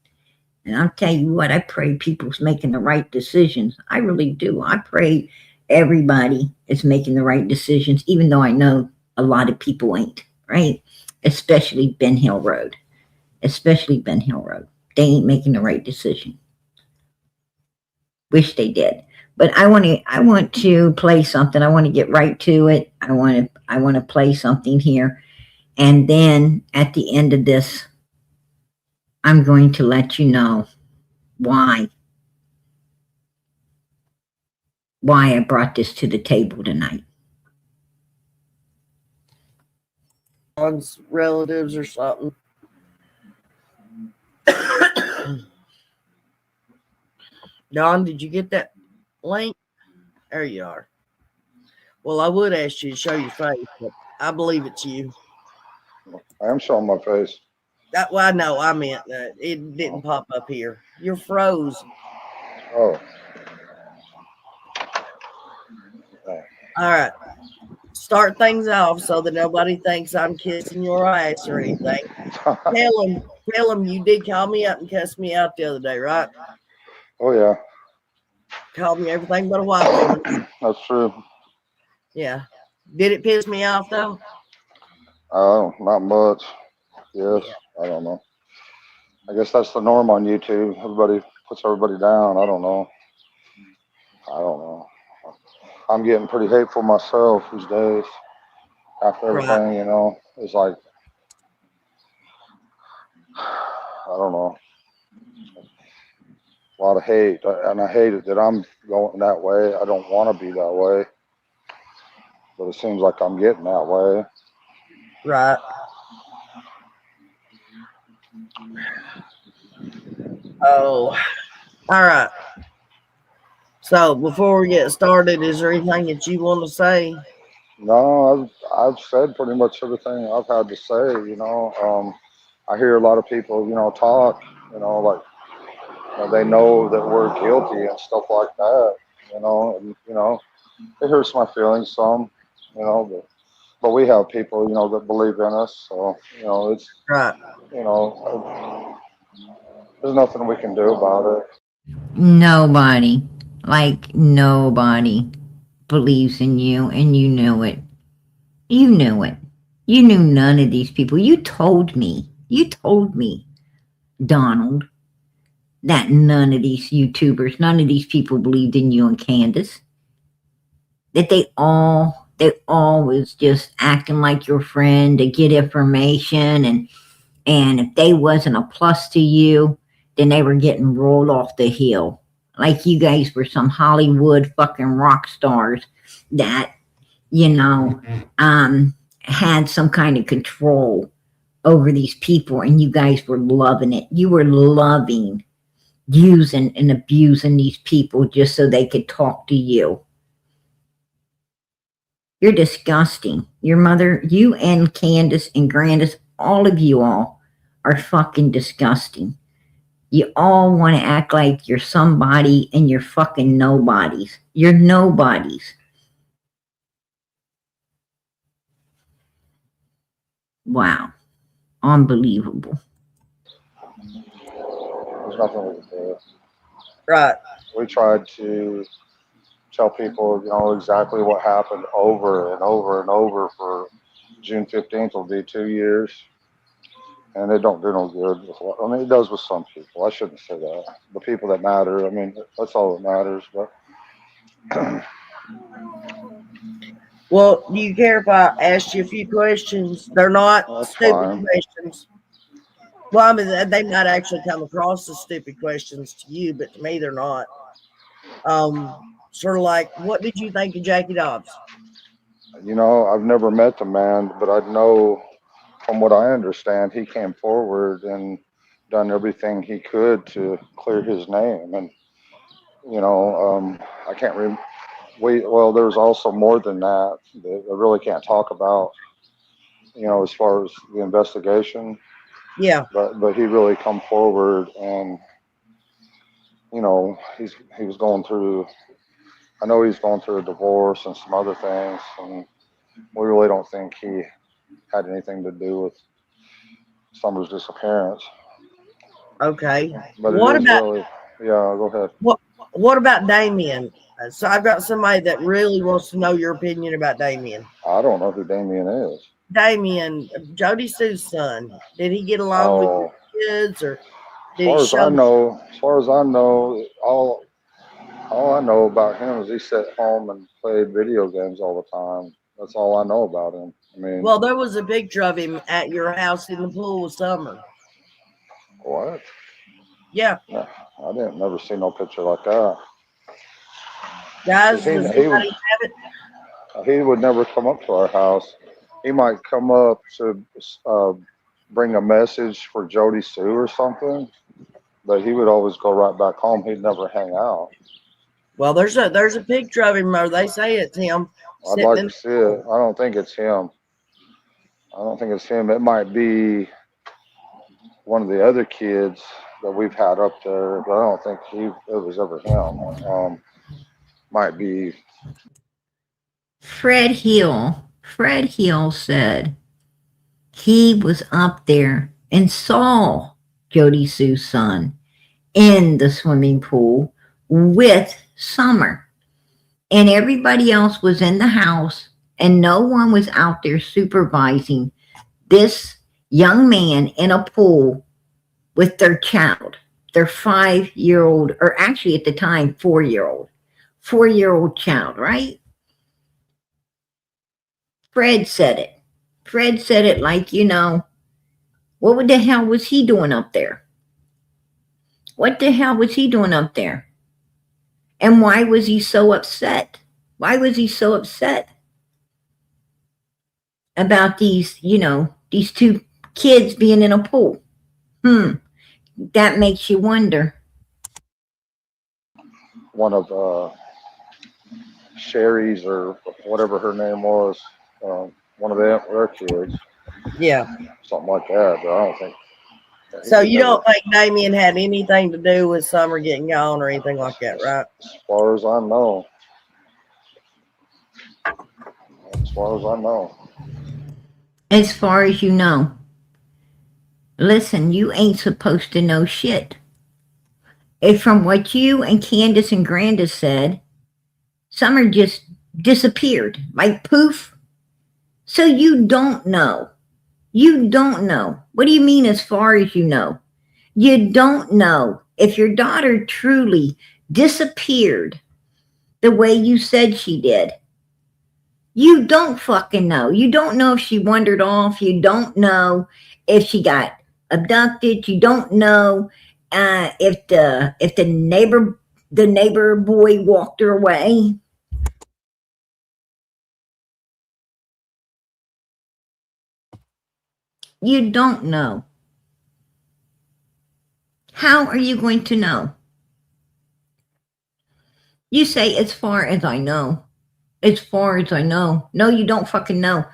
And I'll tell you what, I pray people's making the right decisions. I really do. I pray everybody is making the right decisions, even though I know a lot of people ain't, right? Especially Ben Hill Road. They ain't making the right decision. Wish they did. But I want to play something. I want to get right to it. I want to play something here. And then at the end of this, I'm going to let you know why I brought this to the table tonight.
Relatives or something. Don, did you get that link? There you are. Well, I would ask you to show your face, but I believe it's you.
I am showing my face.
Well, I know. I meant that it didn't pop up here. You're froze.
Oh.
All right. Start things off so that nobody thinks I'm kissing your ass or anything. Tell them you did call me up and cuss me out the other day, right?
Oh, yeah.
Called me everything but a white woman.
That's true.
Yeah. Did it piss me off, though?
Not much. Yes. Yeah. I don't know. I guess that's the norm on YouTube. Everybody puts everybody down. I don't know. I'm getting pretty hateful myself these days. After everything, right. It's like, I don't know. A lot of hate. And I hate it that I'm going that way. I don't want to be that way. But it seems like I'm getting that way.
Right. Oh, all right. So before we get started, is there anything that you want to say?
No, I've said pretty much everything I've had to say. I hear a lot of people, talk, they know that we're guilty and stuff like that. It hurts my feelings some, but we have people, that believe in us. So, it's
right.
There's nothing we can do about it.
Nobody believes in you, and you knew it. You knew it. You knew none of these people. You told me, Donald, that none of these YouTubers, none of these people believed in you and Candace. that they all was just acting like your friend to get information, and if they wasn't a plus to you, then they were getting rolled off the hill. Like you guys were some Hollywood fucking rock stars that, had some kind of control over these people, and you guys were loving it. You were loving using and abusing these people just so they could talk to you. You're disgusting. Your mother, you and Candace and Grandis, all of you all are fucking disgusting. You all want to act like you're somebody and you're fucking nobodies. You're nobodies. Wow. Unbelievable.
There's nothing we can do.
Right.
We tried to tell people, exactly what happened over and over and over for June 15th will be 2 years. And it don't do no good. It does with some people. I shouldn't say that. The people that matter, that's all that matters. But
Well, do you care if I ask you a few questions? They're not stupid
fine.
questions. Well, they might actually come across as stupid questions to you, but to me, they're not. Sort of like, what did you think of Jackie Dobbs?
I've never met the man, but I know from what I understand, he came forward and done everything he could to clear his name. And, I can't remember. Well, there's also more than that I really can't talk about, as far as the investigation.
Yeah.
But he really come forward and, he was going through, I know he's going through a divorce and some other things. And we really don't think he had anything to do with Summer's disappearance.
Okay.
But
what about?
Really, yeah, go ahead.
What about Damien? So I've got somebody that really wants to know your opinion about Damien.
I don't know who Damien is.
Damien, Jody Sue's son. Did he get along with your kids, or did
as far as I know, all I know about him is he sat home and played video games all the time. That's all I know about him.
Well, there was a picture of him at your house in the pool with Summer.
What?
Yeah.
No, I didn't never see no picture like that.
Guys, does anybody have it?
He would never come up to our house. He might come up to bring a message for Jody Sue or something, but he would always go right back home. He'd never hang out.
Well, there's a picture of him, or they say it's him.
I'd like to see it. I don't think it's him. It might be one of the other kids that we've had up there, but I don't think it was ever him. Might be
Fred Hill. Fred Hill said he was up there and saw Jody Sue's son in the swimming pool with Summer. And everybody else was in the house, and no one was out there supervising this young man in a pool with their child, their 5-year-old, or actually at the time, 4-year-old child, right? Fred said it. Fred said it like, what the hell was he doing up there? What the hell was he doing up there? And why was he so upset? Why was he so upset about these, these two kids being in a pool? That makes you wonder.
One of Sherry's, or whatever her name was, one of their kids.
Yeah.
Something like that, but I don't think.
So you don't think Damien had anything to do with Summer getting gone or anything like that, right?
As far as I know. As far as I know.
As far as you know. Listen, you ain't supposed to know shit. If from what you and Candace and Grandis said, Summer just disappeared, like poof. So you don't know. You don't know. What do you mean as far as you know? You don't know if your daughter truly disappeared the way you said she did. You don't fucking know. You don't know if she wandered off. You don't know if she got abducted. You don't know if the neighbor boy walked her away. You don't know. How are you going to know? You say, as far as I know. As far as I know. No, you don't fucking know.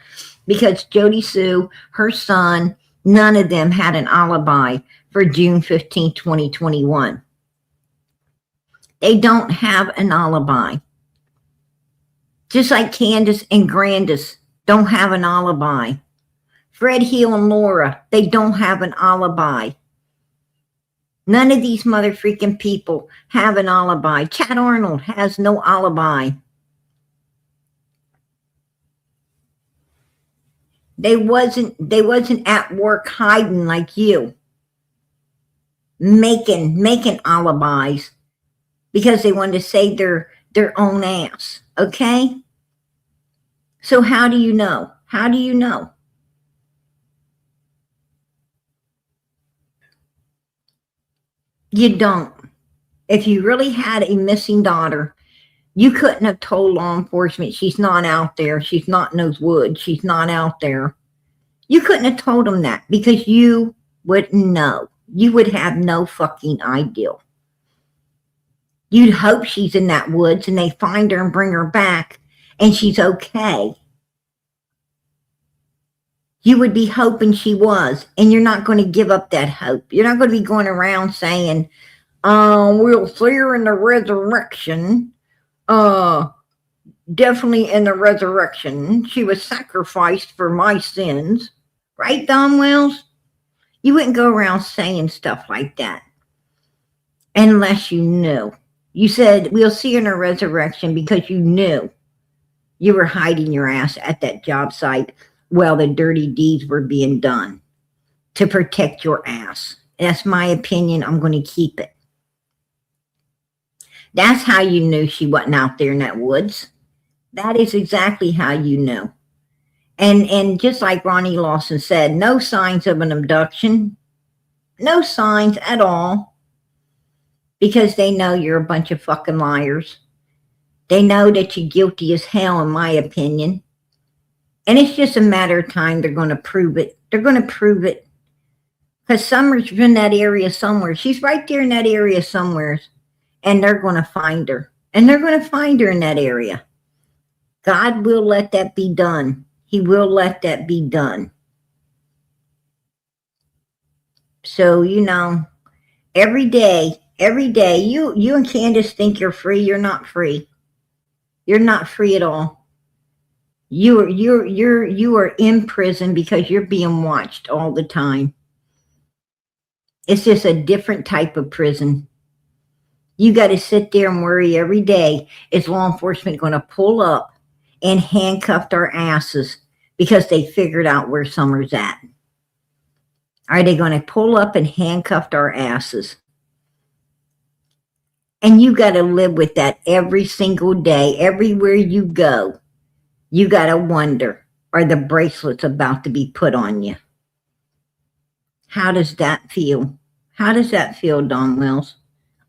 Because Jody Sue, her son, none of them had an alibi for June 15, 2021. They don't have an alibi. Just like Candace and Grandis don't have an alibi. Fred Hill and Laura, they don't have an alibi. None of these mother freaking people have an alibi. Chad Arnold has no alibi. They wasn't at work hiding like you, making alibis because they wanted to save their own ass. Okay? So how do you know? How do you know? You don't. If you really had a missing daughter, you couldn't have told law enforcement she's not out there. She's not in those woods. She's not out there. You couldn't have told them that because you wouldn't know. You would have no fucking idea. You'd hope she's in that woods and they find her and bring her back and she's okay. You would be hoping she was, and you're not going to give up that hope. You're not going to be going around saying, we'll see her in the resurrection. Definitely in the resurrection. She was sacrificed for my sins. Right, Don Wells? You wouldn't go around saying stuff like that unless you knew. You said, we'll see her in the resurrection because you knew you were hiding your ass at that job site while the dirty deeds were being done to protect your ass. That's my opinion. I'm going to keep it. That's how you knew she wasn't out there in that woods. That is exactly how you knew. And just like Ronnie Lawson said, no signs of an abduction. No signs at all. Because they know you're a bunch of fucking liars. They know that you're guilty as hell, in my opinion. And it's just a matter of time they're going to prove it. They're going to prove it. Because Summer's in that area somewhere. She's right there in that area somewhere. And they're going to find her. And they're going to find her in that area. God will let that be done. He will let that be done. So, every day, you and Candace think you're free. You're not free. You're not free at all. You are in prison because you're being watched all the time. It's just a different type of prison. You got to sit there and worry every day. Is law enforcement going to pull up and handcuff our asses because they figured out where Summer's at? Are they going to pull up and handcuff our asses? And you got to live with that every single day, everywhere you go. You got to wonder, are the bracelets about to be put on you? How does that feel? How does that feel, Don Wells?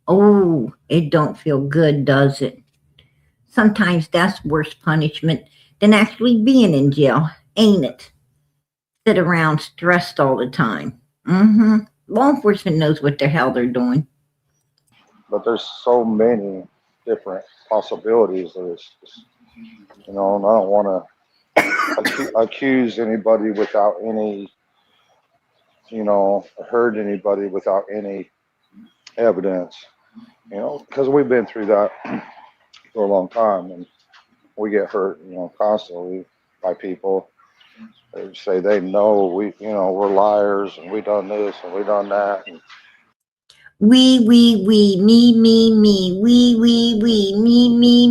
Oh, it don't feel good, does it? Sometimes that's worse punishment than actually being in jail, ain't it? Sit around stressed all the time. Law enforcement knows what the hell they're doing.
But there's so many different possibilities. And I don't want to accuse anybody without any, hurt anybody without any evidence, because we've been through that for a long time, and we get hurt, constantly by people. They say they know we're liars and we done this and we done that. And
we, me,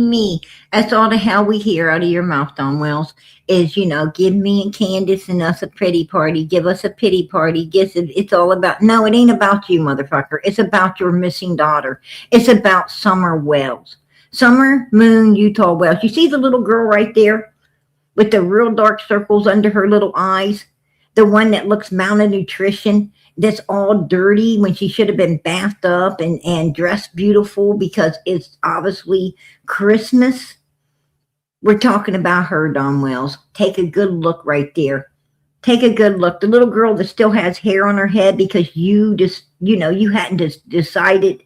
me. That's all the hell we hear out of your mouth, Don Wells, is, give me and Candace and us a pity party. Give us a pity party. It's all about, no, it ain't about you, motherfucker. It's about your missing daughter. It's about Summer Wells. Summer Moon Utah Wells. You see the little girl right there? with the real dark circles under her little eyes, the one that looks malnutrition, that's all dirty when she should have been bathed up and dressed beautiful because it's obviously Christmas. We're talking about her, Don Wells. Take a good look right there. Take a good look. The little girl that still has hair on her head because you just, you hadn't just decided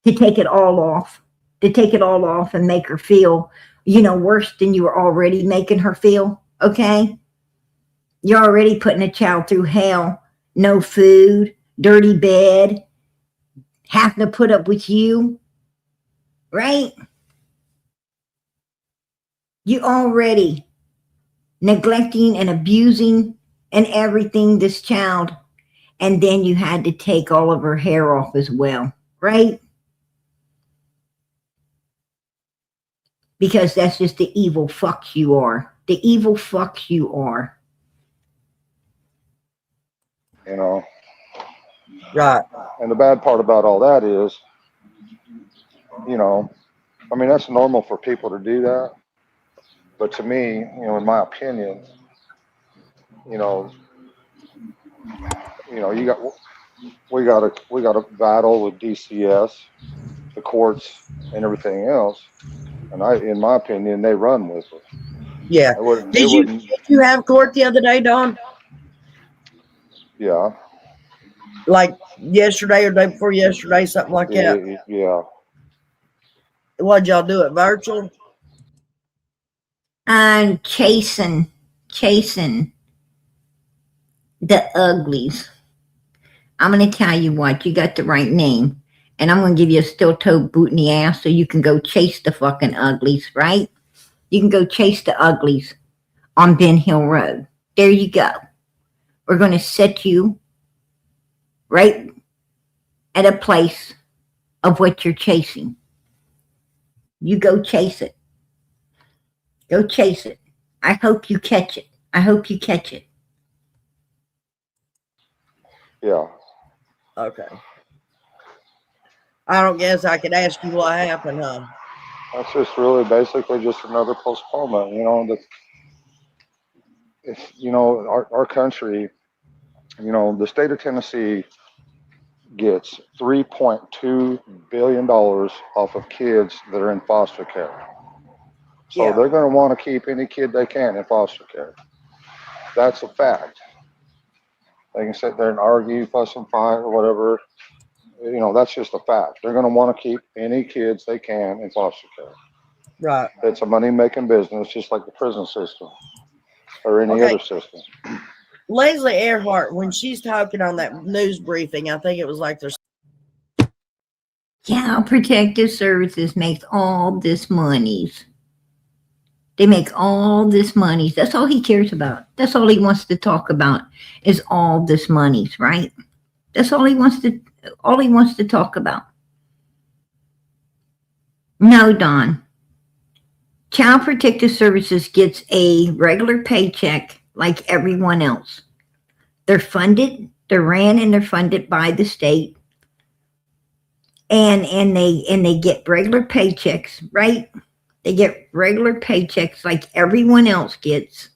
to take it all off, and make her feel, worse than you were already making her feel. Okay. You're already putting a child through hell. No food, dirty bed, having to put up with you. Right? You already neglecting and abusing and everything this child, and then you had to take all of her hair off as well, right? Because that's just the evil fucks you are. The evil fucks you are.
Right.
And the bad part about all that is, that's normal for people to do that. But to me, in my opinion, we got to battle with DCS, the courts, and everything else. And in my opinion, they run with it.
Yeah. Did you have court the other day, Don?
Yeah.
Like yesterday or day before yesterday, something like that.
Yeah.
What'd y'all do it virtual?
I'm chasing the uglies. I'm going to tell you what, you got the right name. And I'm going to give you a steel-toe boot in the ass so you can go chase the fucking uglies, right? You can go chase the uglies on Ben Hill Road. There you go. We're going to set you right at a place of what you're chasing. You go chase it. Go chase it. I hope you catch it.
Yeah.
Okay. I don't guess I could ask you what happened, huh?
That's just really basically just another postponement. Our country, the state of Tennessee gets $3.2 billion off of kids that are in foster care. So they're going to want to keep any kid they can in foster care. That's a fact. They can sit there and argue, fuss and fight or whatever. That's just a fact. They're going to want to keep any kids they can in foster care.
Right.
It's a money-making business, just like the prison system or any other system.
Leslie Earhart, when she's talking on that news briefing, I think it was like there's
Child Protective Services makes all this monies. They make all this money. That's all he cares about. That's all he wants to talk about is all this monies, right? That's all he wants to talk about. No, Don. Child Protective Services gets a regular paycheck like everyone else. They're funded, they're ran and they're funded by the state. And they get regular paychecks, right? They get regular paychecks like everyone else gets.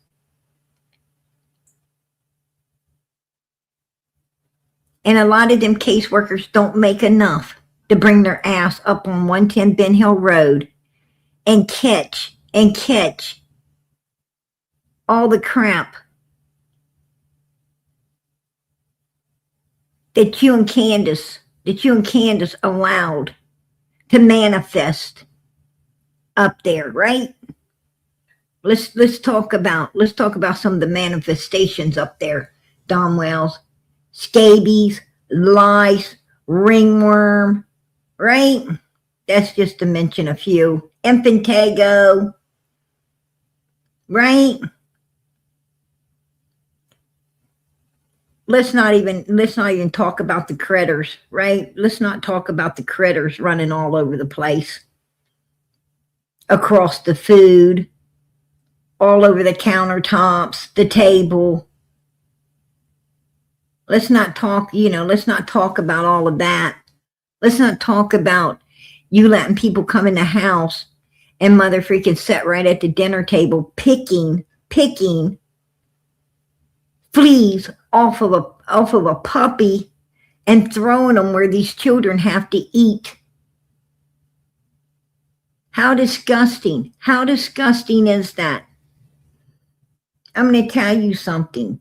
And a lot of them caseworkers don't make enough to bring their ass up on 110 Ben Hill Road and catch all the crap that you and Candace allowed to manifest up there, right? Let's talk about some of the manifestations up there, Don Wells. Scabies, lice, ringworm, right? That's just to mention a few. Impetigo, right? Let's not even talk about the critters, right? Let's not talk about the critters running all over the place, across the food, all over the countertops, the table. Let's not talk about all of that. Let's not talk about you letting people come in the house and mother freaking sat right at the dinner table picking fleas off of a puppy and throwing them where these children have to eat. How disgusting. How disgusting is that? I'm going to tell you something.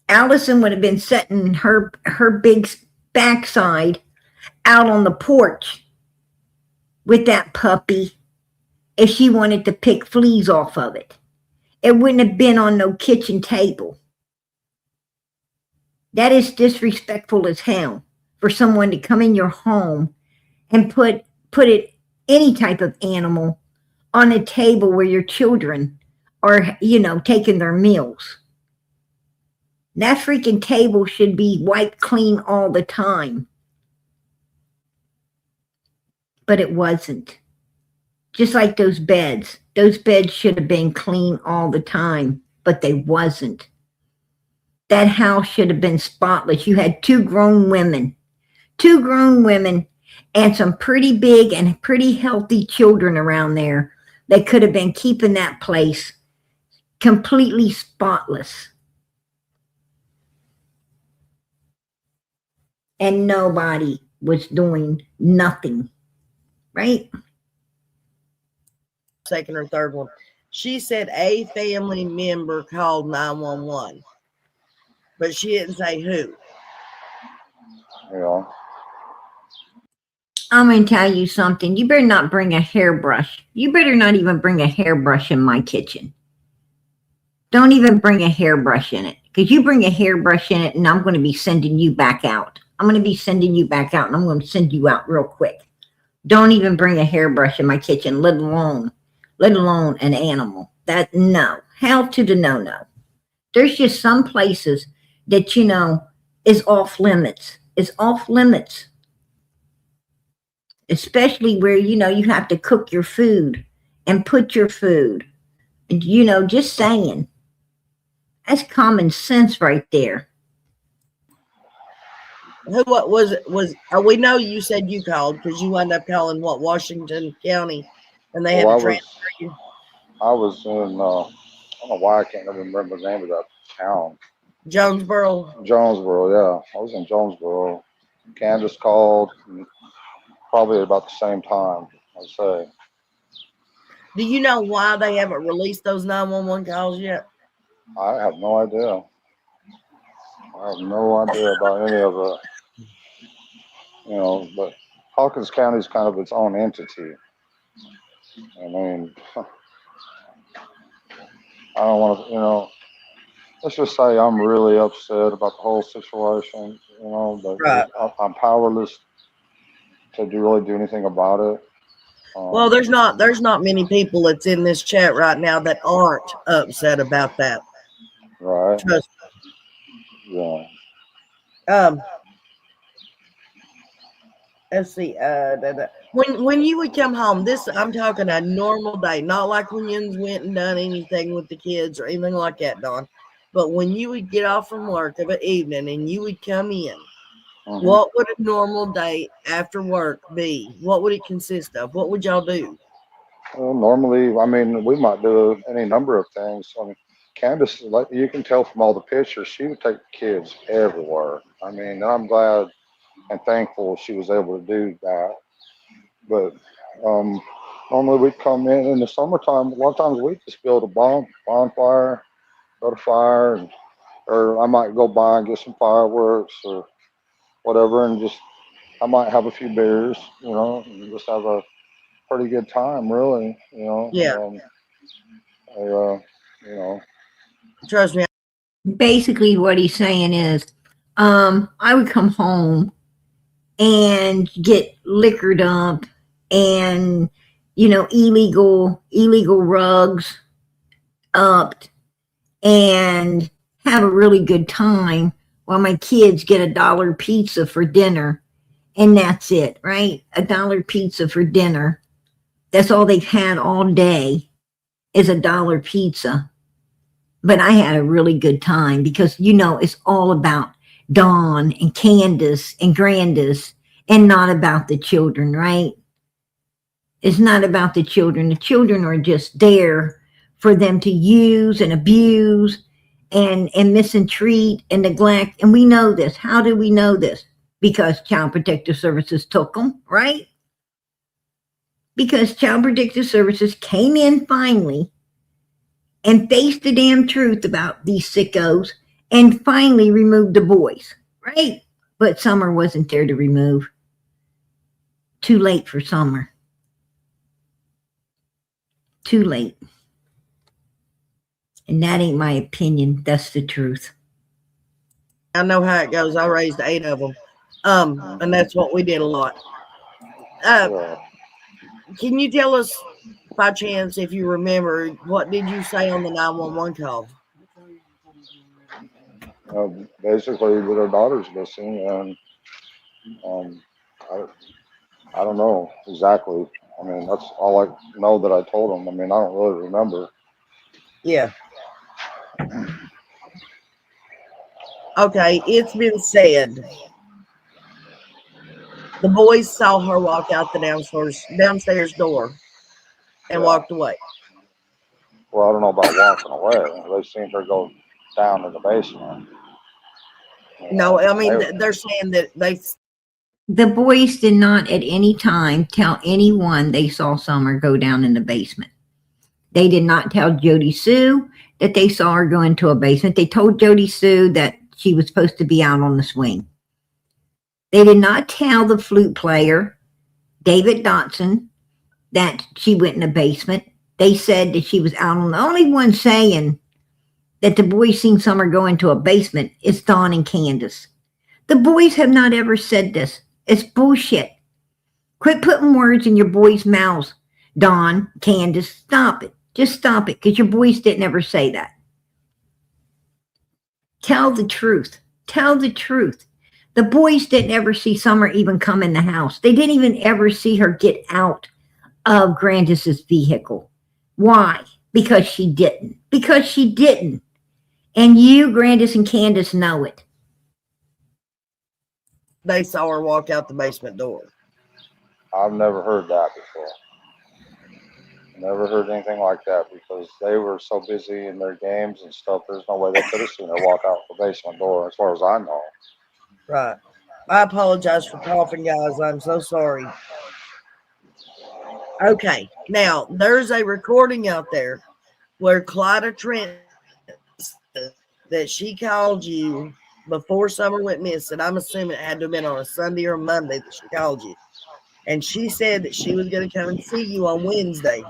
Allison would have been setting her big backside out on the porch with that puppy if she wanted to pick fleas off of it. It wouldn't have been on no kitchen table. That is disrespectful as hell for someone to come in your home and put it, any type of animal, on a table where your children are, taking their meals. That freaking table should be wiped clean all the time. But it wasn't. Just like those beds. Those beds should have been clean all the time, but they wasn't. That house should have been spotless. You had two grown women and some pretty big and pretty healthy children around there that could have been keeping that place completely spotless. And nobody was doing nothing, right?
Second or third one. She said a family member called 911, but she didn't say who.
Yeah.
I'm going to tell you something. You better not bring a hairbrush. You better not even bring a hairbrush in my kitchen. Don't even bring a hairbrush in it, because you bring a hairbrush in it and I'm going to be sending you back out. I'm going to be sending you back out, and I'm going to send you out real quick. Don't even bring a hairbrush in my kitchen, let alone an animal. No. Hell to the no. There's just some places that, is off limits. It's off limits. Especially where, you have to cook your food and put your food. Just saying. That's common sense right there.
What was it? We know you said you called because you wound up calling Washington County, and they had to transfer you.
I was in, I don't know why I can't even remember the name of that town.
Jonesboro,
yeah. I was in Jonesboro. Candace called probably about the same time, I'd say.
Do you know why they haven't released those 911 calls yet?
I have no idea. I have no idea about any of it. But Hawkins County is kind of its own entity. I mean, I don't want to, let's just say I'm really upset about the whole situation, but
right.
I'm powerless to really do anything about it.
Well, there's not many people that's in this chat right now that aren't upset about that.
Right.
Trust
me.
Yeah. Let's see. When you would come home, I'm talking a normal day, not like when you went and done anything with the kids or anything like that, Don. But when you would get off from work of an evening and you would come in, what would a normal day after work be? What would it consist of? What would y'all do?
Well, normally, we might do any number of things. Candace, like you can tell from all the pictures, she would take the kids everywhere. And I'm glad and thankful she was able to do that. But normally we'd come in the summertime. A lot of times we just build a bonfire, go to fire, or I might go by and get some fireworks or whatever, and I might have a few beers, and just have a pretty good time, really,
Yeah. Trust me.
Basically, what he's saying is, I would come home and get liquored up and, illegal rugs up and have a really good time while my kids get $1 pizza for dinner. And that's it, right? $1 pizza for dinner. That's all they've had all day is $1 pizza. But I had a really good time because, it's all about Dawn and Candace and Grandis and not about the children, right? It's not about the children. The children are just there for them to use and abuse and mistreat and neglect. And we know this. How do we know this? Because Child Protective Services took them, right? Because Child Protective Services came in finally and faced the damn truth about these sickos and finally removed the boys, right? But Summer wasn't there to remove. Too late for Summer. Too late. And that ain't my opinion. That's the truth.
I know how it goes. I raised 8 of them. And that's what we did a lot. Can you tell us, by chance, if you remember, what did you say on the 911 call?
Basically, that our daughter's missing, and I don't know exactly. I mean, that's all I know that I told them. I mean, I don't really remember.
Yeah. Okay, it's been said the boys saw her walk out the downstairs door and walked away.
Well, I don't know about walking away. They've seen her go down in the basement.
No, I mean, they're saying that
the boys did not at any time tell anyone they saw Summer go down in the basement. They did not tell Jody Sue that they saw her go into a basement. They told Jody Sue that she was supposed to be out on the swing. They did not tell the flute player, David Dotson, that she went in the basement. They said that she was out on the only one saying that the boys seen Summer go into a basement is Dawn and Candace. The boys have not ever said this. It's bullshit. Quit putting words in your boys' mouths, Dawn, Candace. Stop it. Just stop it, because your boys didn't ever say that. Tell the truth. Tell the truth. The boys didn't ever see Summer even come in the house. They didn't even ever see her get out of Grandis's vehicle. Why? Because she didn't. Because she didn't. And you, Grandis, and Candace know it.
They saw her walk out the basement door.
I've never heard that before. Never heard anything like that, because they were so busy in their games and stuff. There's no way they could have seen her walk out the basement door, as far as I know.
Right. I apologize for coughing, guys. I'm so sorry. Okay. Now, there's a recording out there where Clyda Trent said that she called you before Summer went missing. I'm assuming it had to have been on a Sunday or Monday that she called you. And she said that she was going to come and see you on Wednesday.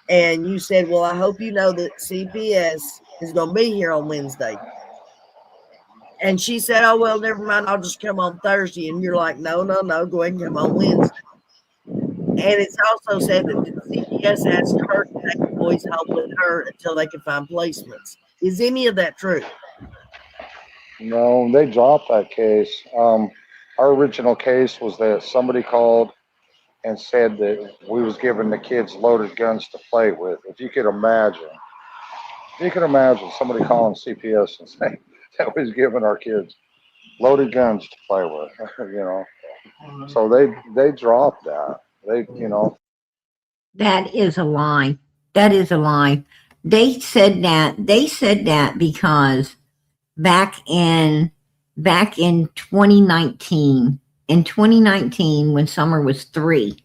And you said, well, I hope you know that CPS is going to be here on Wednesday. And she said, oh, well, never mind. I'll just come on Thursday. And you're like, no, go ahead and come on Wednesday. And it's also said that the CPS asked her to take the boys' help with her until they could find placements. Is any of that true?
No, they dropped that case. Our original case was that somebody called and said that we was giving the kids loaded guns to play with. If you could imagine somebody calling CPS and saying that we was giving our kids loaded guns to play with, you know. So they dropped that.
That is a lie. That is a lie. They said that because back in 2019, when Summer was 3,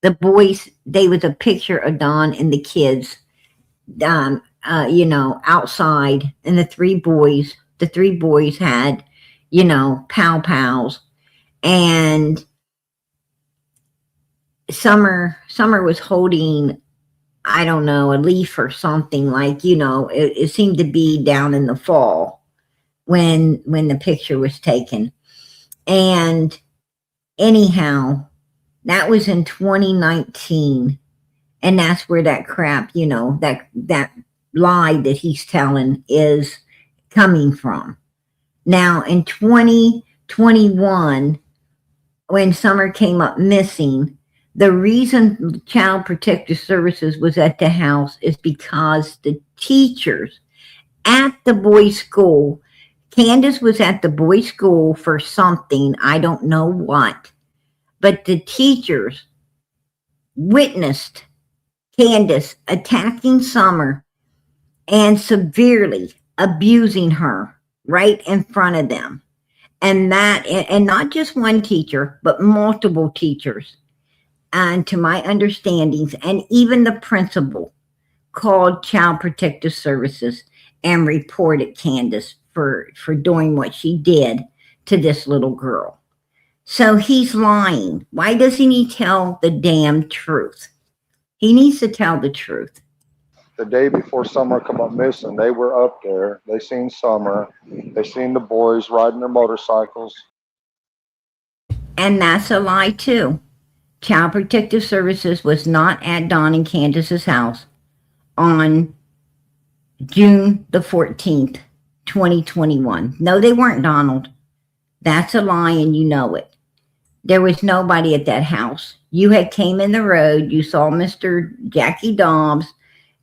the boys, there was a picture of Dawn and the kids, outside, and the three boys had, pow pows, and Summer was holding, I don't know, a leaf or something, like, it seemed to be down in the fall when the picture was taken. And anyhow, that was in 2019. And that's where that crap, that lie that he's telling is coming from. Now, in 2021, when Summer came up missing, the reason Child Protective Services was at the house is because the teachers at the boys' school, Candace was at the boys' school for something, I don't know what, but the teachers witnessed Candace attacking Summer and severely abusing her right in front of them. And not just one teacher, but multiple teachers. And to my understandings, and even the principal called Child Protective Services and reported Candace for doing what she did to this little girl. So he's lying. Why doesn't he tell the damn truth? He needs to tell the truth.
The day before Summer come up missing, they were up there. They seen Summer. They seen the boys riding their motorcycles.
And that's a lie too. Child Protective Services was not at Dawn and Candace's house on June the 14th, 2021. No, they weren't, Donald. That's a lie, and you know it. There was nobody at that house. You had came in the road. You saw Mr. Jackie Dobbs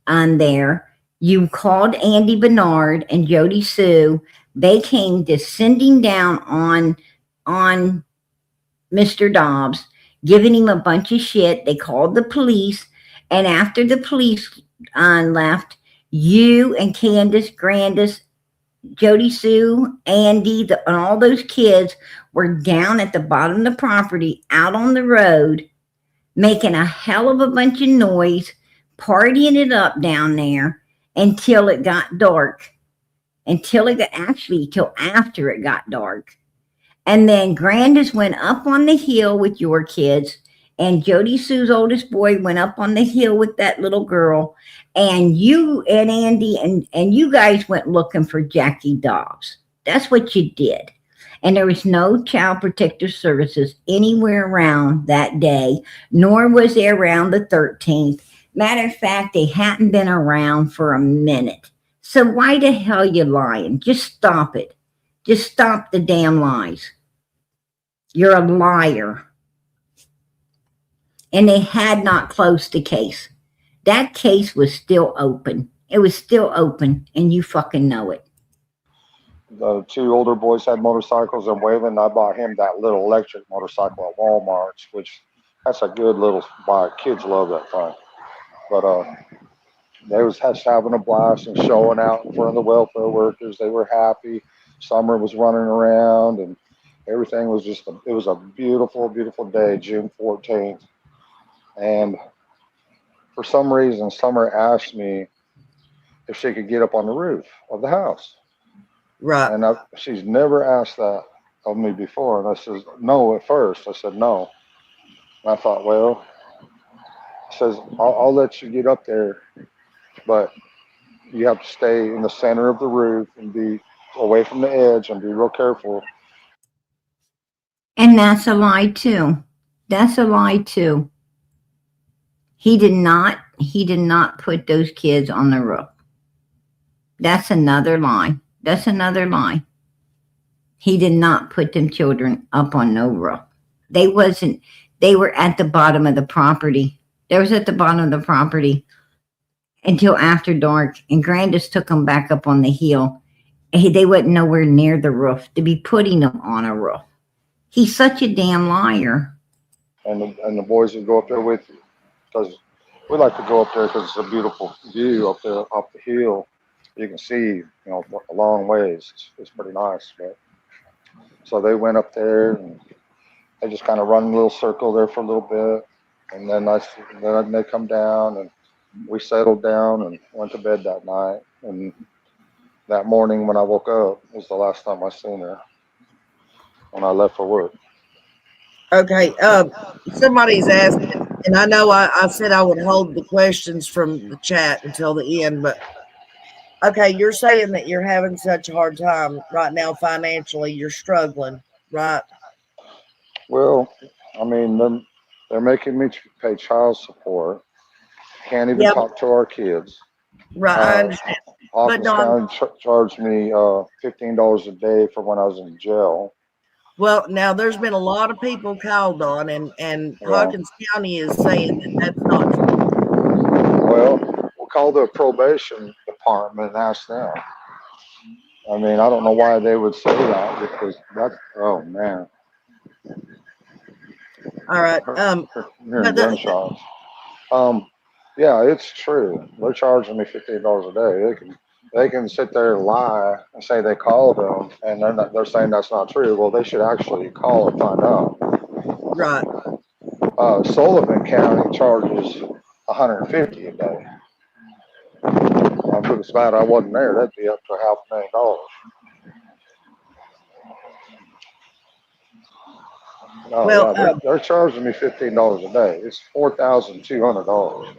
on there. You called Andy Bernard and Jody Sue. They came descending down on Mr. Dobbs, giving him a bunch of shit. They called the police. And after the police left, you and Candace, Grandis, Jody Sue, Andy, and all those kids were down at the bottom of the property, out on the road, making a hell of a bunch of noise, partying it up down there until it got dark. Till after it got dark. And then Grandis went up on the hill with your kids, and Jody Sue's oldest boy went up on the hill with that little girl, and you and Andy and you guys went looking for Jackie Dobbs. That's what you did. And there was no Child Protective Services anywhere around that day, nor was there around the 13th. Matter of fact, they hadn't been around for a minute. So why the hell you lying? Just stop it. Just stop the damn lies. You're a liar. And they had not closed the case. That case was still open. It was still open, and you fucking know it.
The two older boys had motorcycles, and Waylon, I bought him that little electric motorcycle at Walmart, which that's a good little bike. Kids love that thing. But they was having a blast and showing out in front of the welfare workers. They were happy. Summer was running around, and everything was it was a beautiful, beautiful day, June 14th. And for some reason, Summer asked me if she could get up on the roof of the house.
Right.
And she's never asked that of me before. And I said, no, at first. I said, no. And I thought, well, says, I'll let you get up there, but you have to stay in the center of the roof and be away from the edge and be real careful.
And that's a lie too. That's a lie too. He did not put those kids on the roof. That's another lie. That's another lie. He did not put them children up on no roof. They were at the bottom of the property. They was at the bottom of the property until after dark, and Grandis took them back up on the hill. They wasn't nowhere near the roof to be putting them on a roof. He's such a damn liar.
And the boys would go up there with you, because we like to go up there because it's a beautiful view up there, up the hill. You can see, a long ways. It's pretty nice. But so they went up there, and they just kind of run a little circle there for a little bit, and then they come down, and we settled down and went to bed that night. And that morning when I woke up was the last time I seen her when I left for work.
Okay. Somebody's asking, and I know I said I would hold the questions from the chat until the end, but okay, you're saying that you're having such a hard time right now financially. You're struggling, right?
Well, I mean, they're making me pay child support. Can't even talk to our kids.
Right, I understand.
Office County charged me $15 a day for when I was in jail.
Well, now there's been a lot of people called on, and Hawkins County is saying that that's not true.
Well, we'll call the probation department and ask them. I mean, I don't know why they would say that, because that's, oh man.
All right.
Hearing gunshots. Yeah, it's true. They're charging me $15 a day. They can sit there and lie and say they called them, and they're saying that's not true. Well, they should actually call and find out.
Right.
Sullivan County charges $150 a day. If it was bad I wasn't there, that'd be up to $500,000. No,
Well,
yeah, they're charging me $15 a day. It's $4,200. I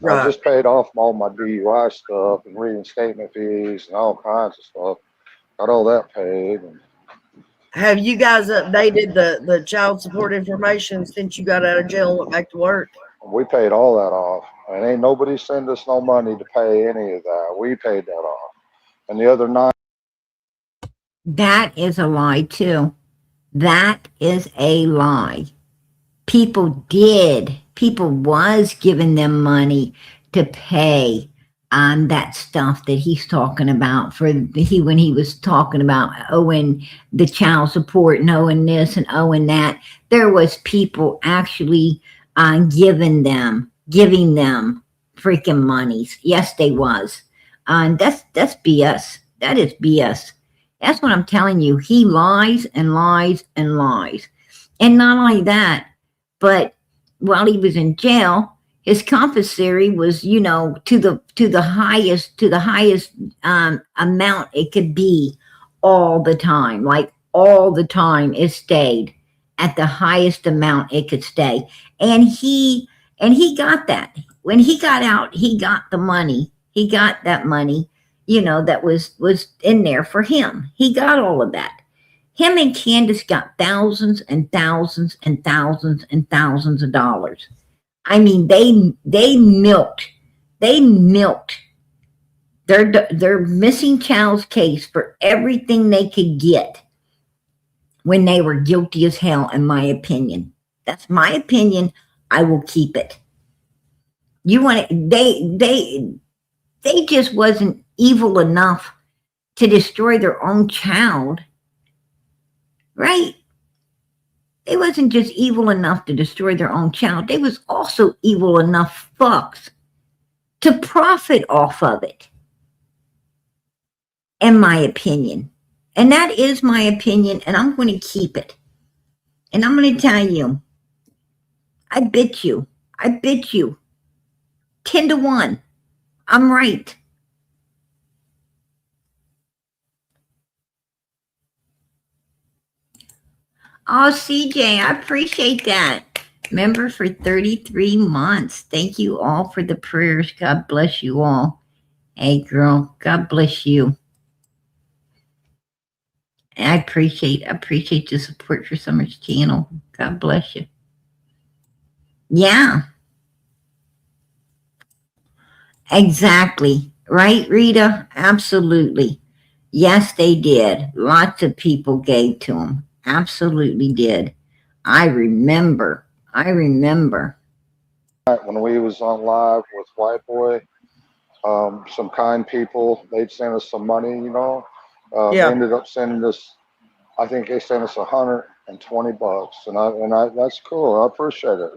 right.
just paid off all my DUI stuff and reinstatement fees and all kinds of stuff. Got all that paid.
Have you guys updated the child support information since you got out of jail and went back to work?
We paid all that off. And ain't nobody send us no money to pay any of that. We paid that off. And the other night.
That is a lie too. That is a lie. People was giving them money to pay on that stuff that he's talking about when he was talking about owing the child support and owing this and owing that. There was people actually giving them freaking monies. Yes, they was. That's BS. That is BS. That's what I'm telling you. He lies and lies and lies. And not only that, but while he was in jail, his compensatory was, to the highest amount it could be all the time. Like all the time it stayed at the highest amount it could stay. And he got that. When he got out, he got the money. He got that money, that was in there for him. He got all of that. Him and Candace got thousands and thousands and thousands and thousands of dollars. I mean, they milked their missing child's case for everything they could get when they were guilty as hell, in my opinion. That's my opinion. I will keep it. They just wasn't evil enough to destroy their own child. Right? They wasn't just evil enough to destroy their own child. They was also evil enough fucks to profit off of it. In my opinion. And that is my opinion, and I'm going to keep it. And I'm going to tell you, I bet you 10-1. I'm right. Oh, CJ, I appreciate that. Member for 33 months. Thank you all for the prayers. God bless you all. Hey, girl, God bless you. And I appreciate the support for Summer's channel. God bless you. Yeah. Exactly. Right, Rita? Absolutely. Yes, they did. Lots of people gave to them. Absolutely did. I remember.
When we was on live with White Boy, some kind people, they'd send us some money, ended up sending us, I think they sent us $120. And that's cool. I appreciate it.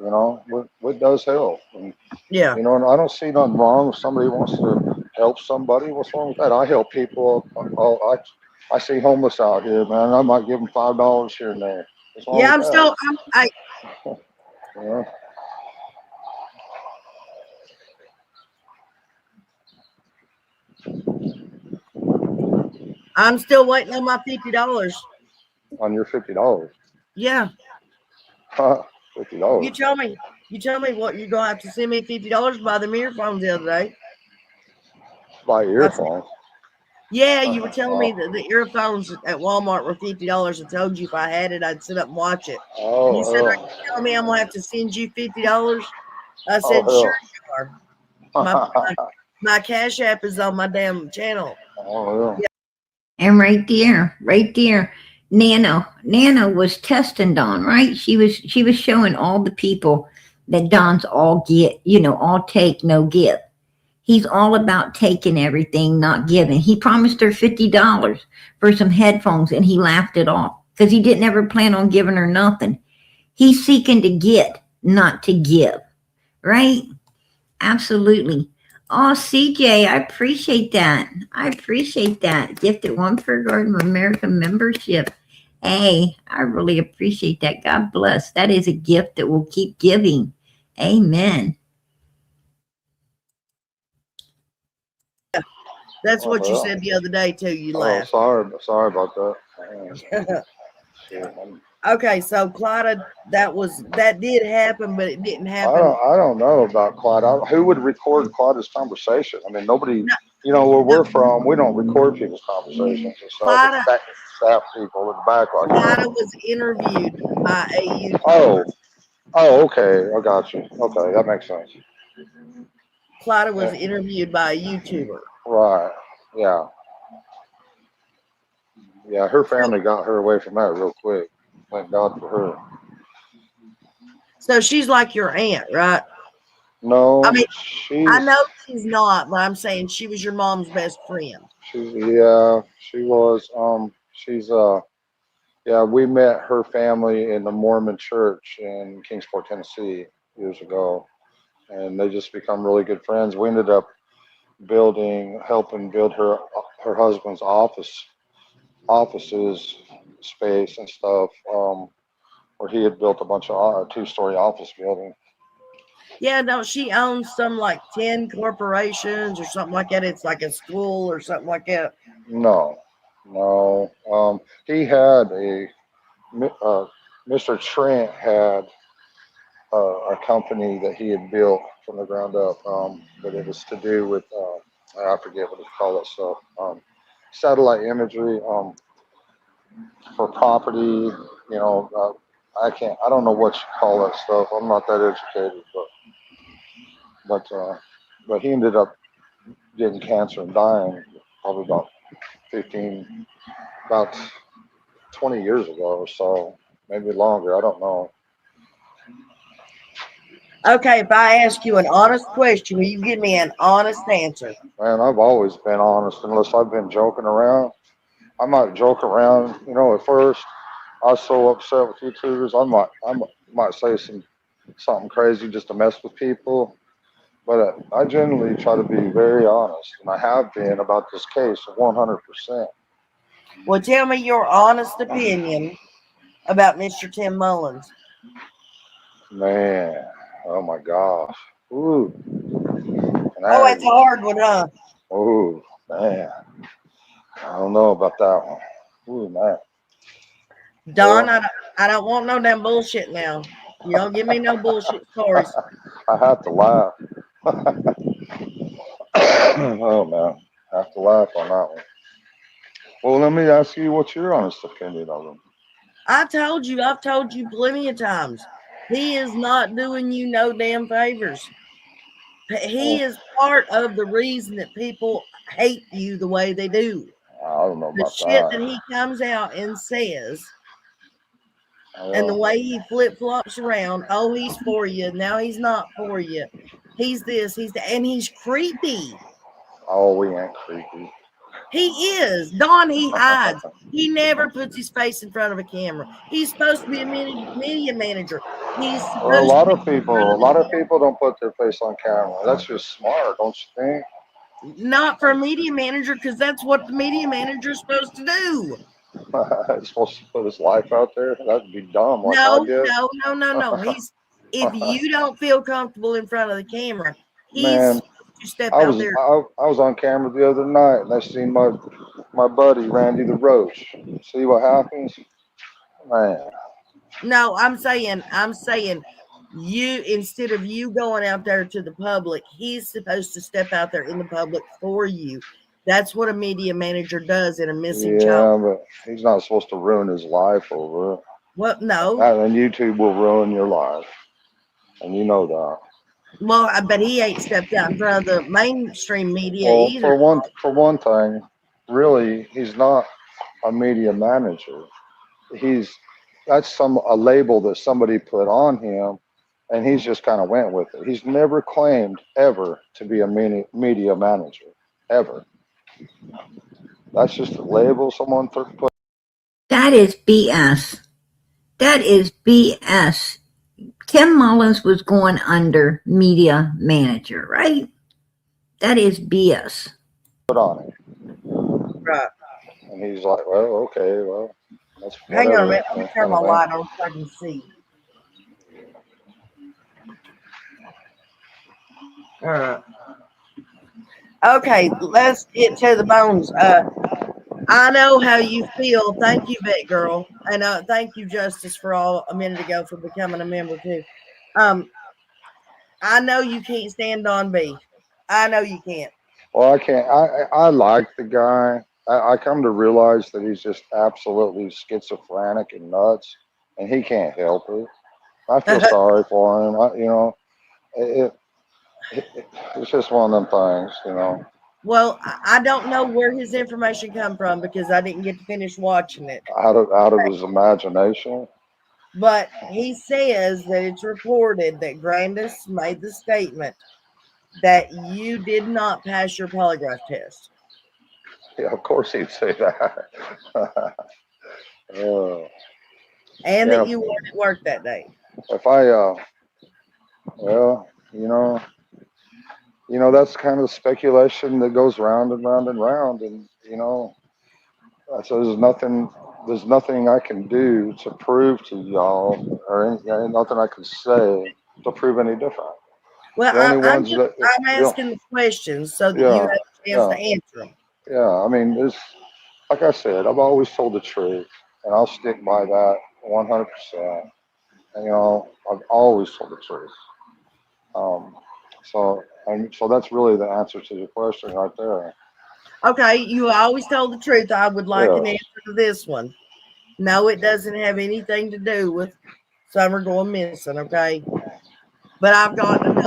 It does help. And, and I don't see nothing wrong if somebody wants to help somebody. What's wrong with that? I help people. I see homeless out here, man. I might give them $5 here and there.
Yeah, I'm still waiting on my $50.
On your $50?
Yeah.
$50.
You tell me what you're gonna have to send me $50 to buy them earphones the other day.
Buy earphones?
Yeah, you were telling me that the earphones at Walmart were $50. I told you if I had it, I'd sit up and watch it. And you said, "Are you telling me I'm gonna have to send you $50?" I said, "Sure you are." My Cash App is on my damn channel.
Oh, yeah.
And right there, Nano was testing Don, right? She was showing all the people that Don's all get, all take, no give. He's all about taking everything, not giving. He promised her $50 for some headphones, and he laughed it off because he didn't ever plan on giving her nothing. He's seeking to get, not to give, right? Absolutely. Oh, CJ, I appreciate that. I appreciate that. Gifted one for Garden of America membership. Hey, I really appreciate that. God bless. That is a gift that will keep giving. Amen.
That's what you said the other day too. You
Oh,
laughed.
sorry about that.
Okay, so Clyda, that did happen, but it didn't happen.
I don't know about Clyde. Who would record Clyde's conversation? I mean, nobody. You know where we're from, we don't record people's conversations and stuff. Staff people in the back like
Clyda was interviewed by a YouTuber.
Oh, okay. I got you. Okay, that makes sense.
Clyda was interviewed by a YouTuber.
Right. Yeah. Yeah, her family got her away from that real quick. Thank God for her.
So she's like your aunt, right?
No,
I mean, I know she's not, but I'm saying she was your mom's best friend.
She was. We met her family in the Mormon church in Kingsport, Tennessee years ago, and they just become really good friends. We ended up helping build her husband's offices space and stuff, where he had built a bunch of two-story office building.
Yeah, no, she owns some like 10 corporations or something like that. It's like a school or something like that.
No. He had Mr. Trent had a company that he had built from the ground up, but it was to do with I forget what they call that stuff, satellite imagery for property. You know, I don't know what you call that stuff. I'm not that educated, but he ended up getting cancer and dying probably about 20 years ago or so, maybe longer. I don't know.
Okay, if I ask you an honest question, will you give me an honest answer?
Man, I've always been honest, unless I've been joking around. I might joke around, at first. I was so upset with YouTubers, I might say something crazy just to mess with people. But I generally try to be very honest, and I have been about this case 100%.
Well, tell me your honest opinion about Mr. Tim Mullins.
Man, oh my gosh. Ooh.
Oh, it's a hard one, huh?
Oh, man. I don't know about that one. Ooh, man.
Don, I don't want no damn bullshit now. You don't give me no bullshit stories.
I have to laugh. Oh, man. I have to laugh on that one. Well, let me ask you what's your honest opinion of him.
I've told you plenty of times. He is not doing you no damn favors. He is part of the reason that people hate you the way they do.
I don't know about
the shit that he comes out and says, and the way he flip-flops around. Oh, he's for you. Now he's not for you. He's this, he's that, and he's creepy.
Oh, we ain't creepy.
He is. Don, he hides. He never puts his face in front of a camera. He's supposed to be a media manager. He's
a lot of people don't put their face on camera. That's just smart, don't you think?
Not for a media manager, because that's what the media manager is supposed to do.
He's supposed to put his life out there. That'd be dumb. Like
no. If you don't feel comfortable in front of the camera, he's step out there.
I was on camera the other night, and I seen my buddy Randy the Roach. See what happens, man.
No, I'm saying you, instead of you going out there to the public, he's supposed to step out there in the public for you. That's what a media manager does in a missing child.
Yeah, but he's not supposed to ruin his life over it.
Well, no.
And YouTube will ruin your life, and you know that.
Well, but he ain't stepped out in front of the mainstream media either.
For one thing, really, he's not a media manager. That's a label that somebody put on him, and he's just kind of went with it. He's never claimed ever to be a media manager, ever. That's just a label someone put.
That is BS. That is BS. Tim Mullins was going under media manager, right? That is BS.
Put on it.
Right.
And he's like, well, okay, well, that's
Hang on a
whatever.
minute. Let me turn my light on so I can see. All right. Okay, let's get to the bones. I know how you feel. Thank you, Vet Girl. And thank you, Justice, for all a minute ago for becoming a member too. I know you can't stand Don B. I know you can't.
Well, I can't. I like the guy. I come to realize that he's just absolutely schizophrenic and nuts, and he can't help it. I feel sorry for him. It's just one of them things,
Well, I don't know where his information come from because I didn't get to finish watching it.
Out of his imagination.
But he says that it's reported that Grandis made the statement that you did not pass your polygraph test.
Yeah, of course he'd say that.
And that you weren't at work that day.
If I, that's kind of speculation that goes round and round and round, and so there's nothing I can do to prove to y'all, or nothing I can say to prove any different.
Well, I'm asking the questions so that you have a chance to answer them.
Yeah, I mean, like I said, I've always told the truth, and I'll stick by that 100%. And, I've always told the truth. So that's really the answer to your question right there.
Okay, you always told the truth. I would like an answer to this one. No, it doesn't have anything to do with Summer going missing, okay? But I've got to know.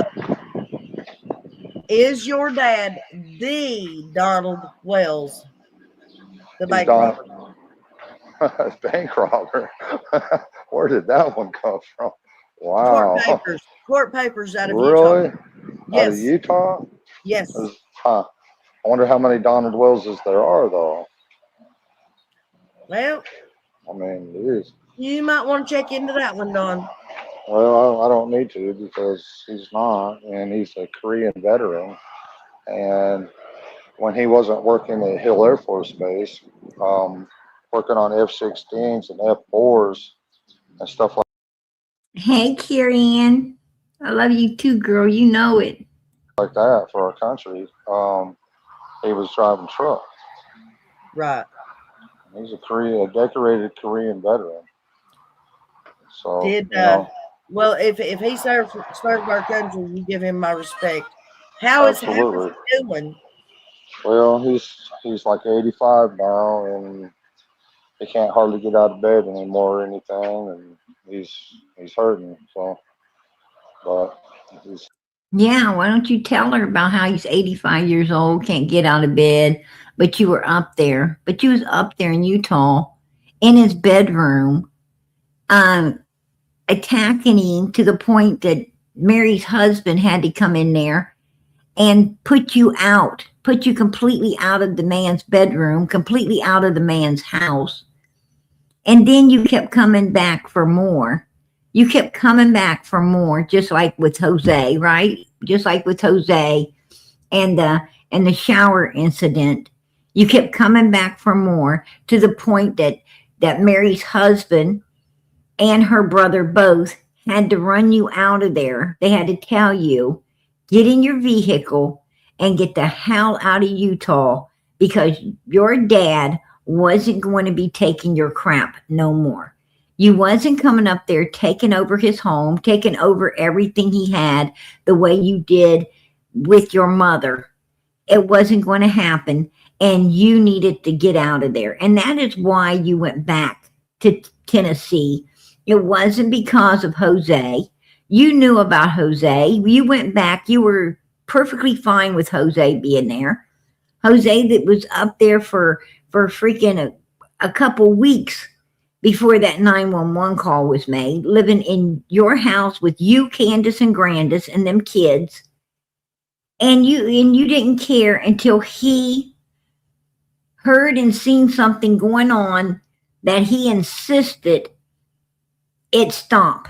Is your dad the Donald Wells, the bank robber?
Bank robber? Where did that one come from? Wow.
Court papers out of
really?
Utah. Yes.
Out of Utah?
Yes.
I wonder how many Donald Wellses there are, though.
Well,
I mean, it is.
You might want to check into that one, Don.
Well, I don't need to because he's not, and he's a Korean veteran. And when he wasn't working at Hill Air Force Base, working on F-16s and F-4s and stuff like that.
Hey, Carrie-Ann. I love you too, girl. You know it.
Like that for our country. He was driving trucks.
Right.
He's a decorated Korean veteran. So,
well, if he served our country, you give him my respect. How is he doing?
Well, he's like 85 now, and he can't hardly get out of bed anymore or anything, and he's hurting. So, but he's.
Yeah, why don't you tell her about how he's 85 years old, can't get out of bed, but you were up there. But you was up there in Utah in his bedroom, attacking him to the point that Mary's husband had to come in there and put you completely out of the man's bedroom, completely out of the man's house. And then you kept coming back for more. You kept coming back for more, just like with Jose, right? Just like with Jose and the shower incident. You kept coming back for more to the point that Mary's husband and her brother both had to run you out of there. They had to tell you, get in your vehicle and get the hell out of Utah because your dad wasn't going to be taking your crap no more. You wasn't coming up there taking over his home, taking over everything he had the way you did with your mother. It wasn't going to happen, and you needed to get out of there. And that is why you went back to Tennessee. It wasn't because of Jose. You knew about Jose. You went back. You were perfectly fine with Jose being there. Jose that was up there for freaking a couple weeks before that 911 call was made, living in your house with you, Candace and Grandis and them kids. And you didn't care until he heard and seen something going on that he insisted it stop.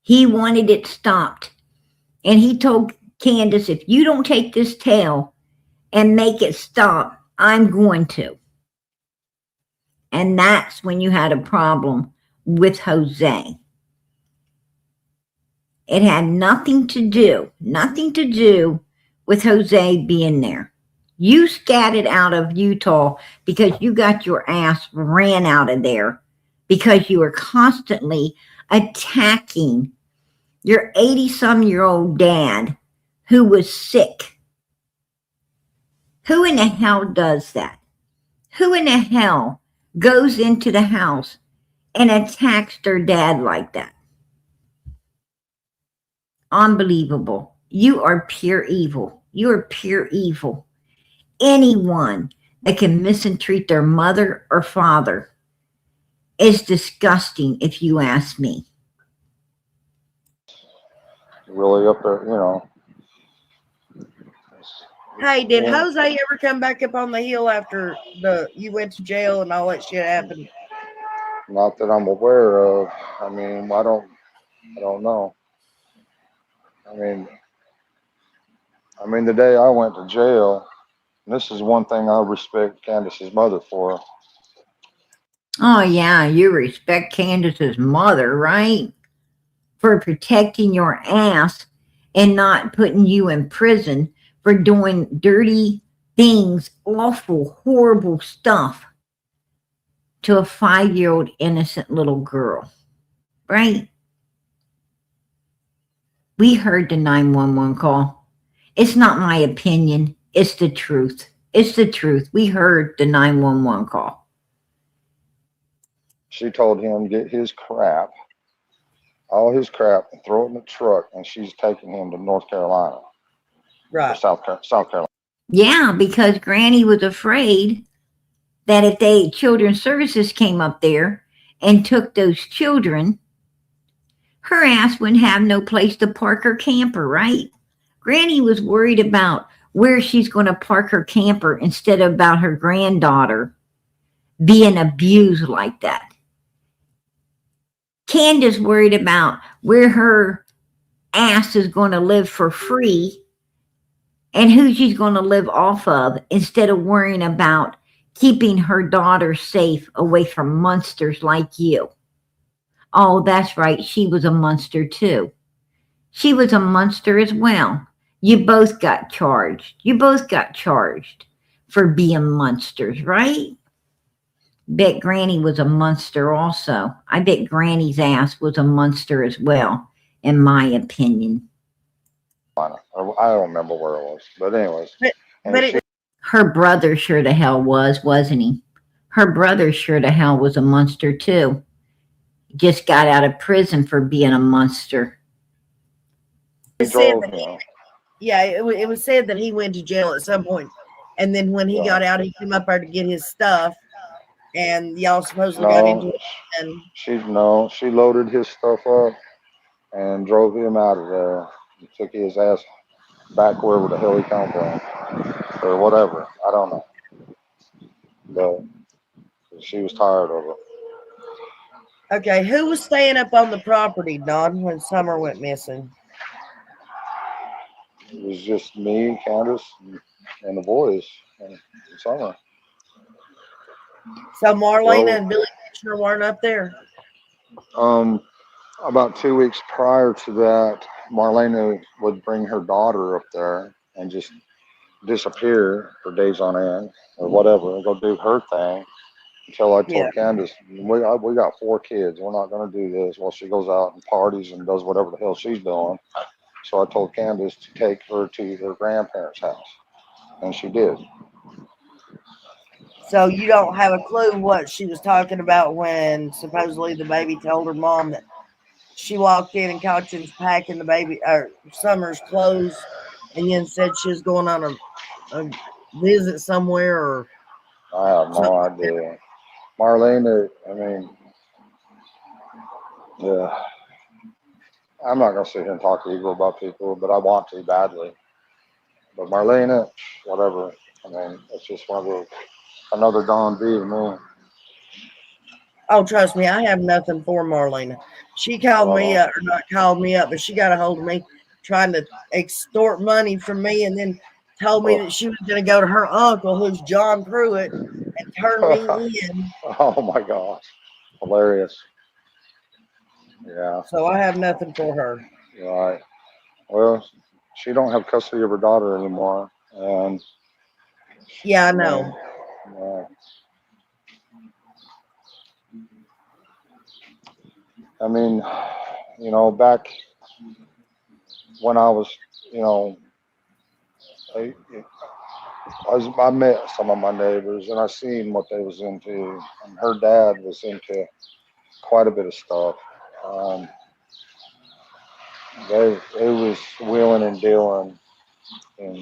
He wanted it stopped. And he told Candace, if you don't take this tail and make it stop, I'm going to. And that's when you had a problem with Jose. It had nothing to do with Jose being there. You scattered out of Utah because you got your ass ran out of there because you were constantly attacking your 80-some-year-old dad who was sick. Who in the hell does that? Who in the hell goes into the house and attacks their dad like that? Unbelievable. You are pure evil. You are pure evil. Anyone that can mistreat their mother or father is disgusting, if you ask me.
Really up there, you know.
Hey, did Jose ever come back up on the hill after you went to jail and all that shit happened?
Not that I'm aware of. I mean, I don't know. I mean, the day I went to jail, and this is one thing I respect Candace's mother for.
Oh, yeah, you respect Candace's mother, right? For protecting your ass and not putting you in prison for doing dirty things, awful, horrible stuff to a 5-year-old innocent little girl, right? We heard the 911 call. It's not my opinion. It's the truth. It's the truth. We heard the 911 call.
She told him get his crap, all his crap, and throw it in the truck, and she's taking him to North Carolina.
Right.
South Carolina.
Yeah, because Granny was afraid that if Children's Services came up there and took those children, her ass wouldn't have no place to park her camper, right? Granny was worried about where she's going to park her camper instead of about her granddaughter being abused like that. Candace worried about where her ass is going to live for free and who she's going to live off of instead of worrying about keeping her daughter safe away from monsters like you. Oh, that's right. She was a monster too. She was a monster as well. You both got charged. You both got charged for being monsters, right? Bet Granny was a monster also. I bet Granny's ass was a monster as well, in my opinion.
I don't remember where it was, but anyways.
Her brother sure to hell was, wasn't he? Her brother sure to hell was a monster too. Just got out of prison for being a monster.
It was said that he went to jail at some point, and then when he got out, he came up there to get his stuff, and y'all supposedly got into it. And
she loaded his stuff up and drove him out of there. He took his ass back wherever the hell he come from, or whatever. I don't know, but she was tired of it.
Okay, who was staying up on the property, Don, when Summer went missing?
It was just me, Candace, and the boys, and Summer.
So Marlena and Billy Kitchener weren't up there?
About 2 weeks prior to that, Marlena would bring her daughter up there and just disappear for days on end or whatever and go do her thing until I told Candace, we got 4 kids. We're not going to do this while she goes out and parties and does whatever the hell she's doing. So I told Candace to take her to her grandparents' house, and she did.
So you don't have a clue what she was talking about when supposedly the baby told her mom that she walked in and caught you packing the baby or Summer's clothes, and then said she was going on a visit somewhere. Or
I have no idea. Marlena, I mean, yeah. I'm not going to sit here and talk evil about people, but I want to badly. But Marlena, whatever. I mean, it's just one of those, another Don B to me.
Oh, trust me, I have nothing for Marlena. She called me up, or not called me up, but she got a hold of me trying to extort money from me, and then told me that she was going to go to her uncle, who's John Pruitt, and turn me in.
Oh my gosh, hilarious. Yeah.
So I have nothing for her.
Right. Well, she don't have custody of her daughter anymore, and
yeah, I know.
I mean, back when I was, I met some of my neighbors and I seen what they was into, and her dad was into quite a bit of stuff. It was wheeling and dealing and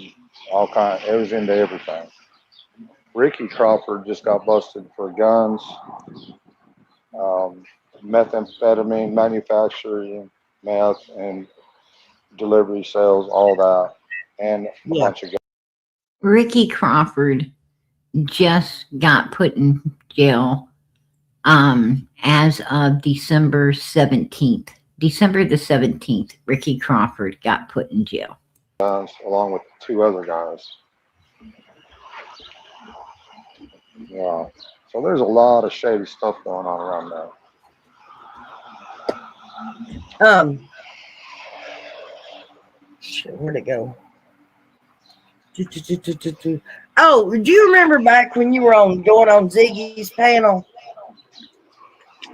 all kind. It was into everything. Ricky Crawford just got busted for guns, methamphetamine manufacturing, meth, and delivery sales, all that, and a bunch of guns.
Ricky Crawford just got put in jail as of December 17th. December the 17th, Ricky Crawford got put in jail.
Along with 2 other guys. Yeah. So there's a lot of shady stuff going on around there.
Shit, where'd it go? Oh, do you remember back when you were going on Ziggy's panel?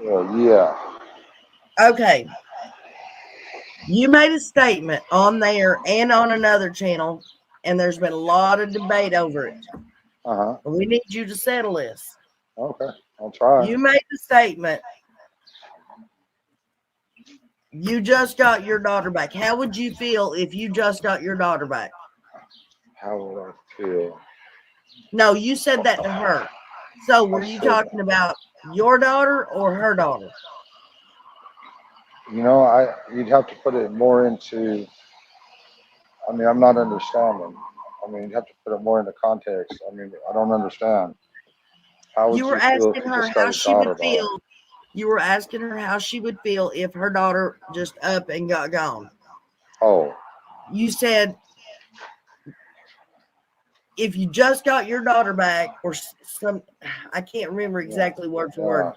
Yeah.
Okay. You made a statement on there and on another channel, and there's been a lot of debate over it. We need you to settle this.
Okay, I'll try.
You made the statement. You just got your daughter back. How would you feel if you just got your daughter back?
How would I feel?
No, you said that to her. So were you talking about your daughter or her daughter?
You'd have to put it more into, I'm not understanding. You'd have to put it more into context. I don't understand. How would
you were asking her how she would feel.
Back?
You were asking her how she would feel if her daughter just up and got gone.
Oh.
You said, if you just got your daughter back, or some, I can't remember exactly word for word.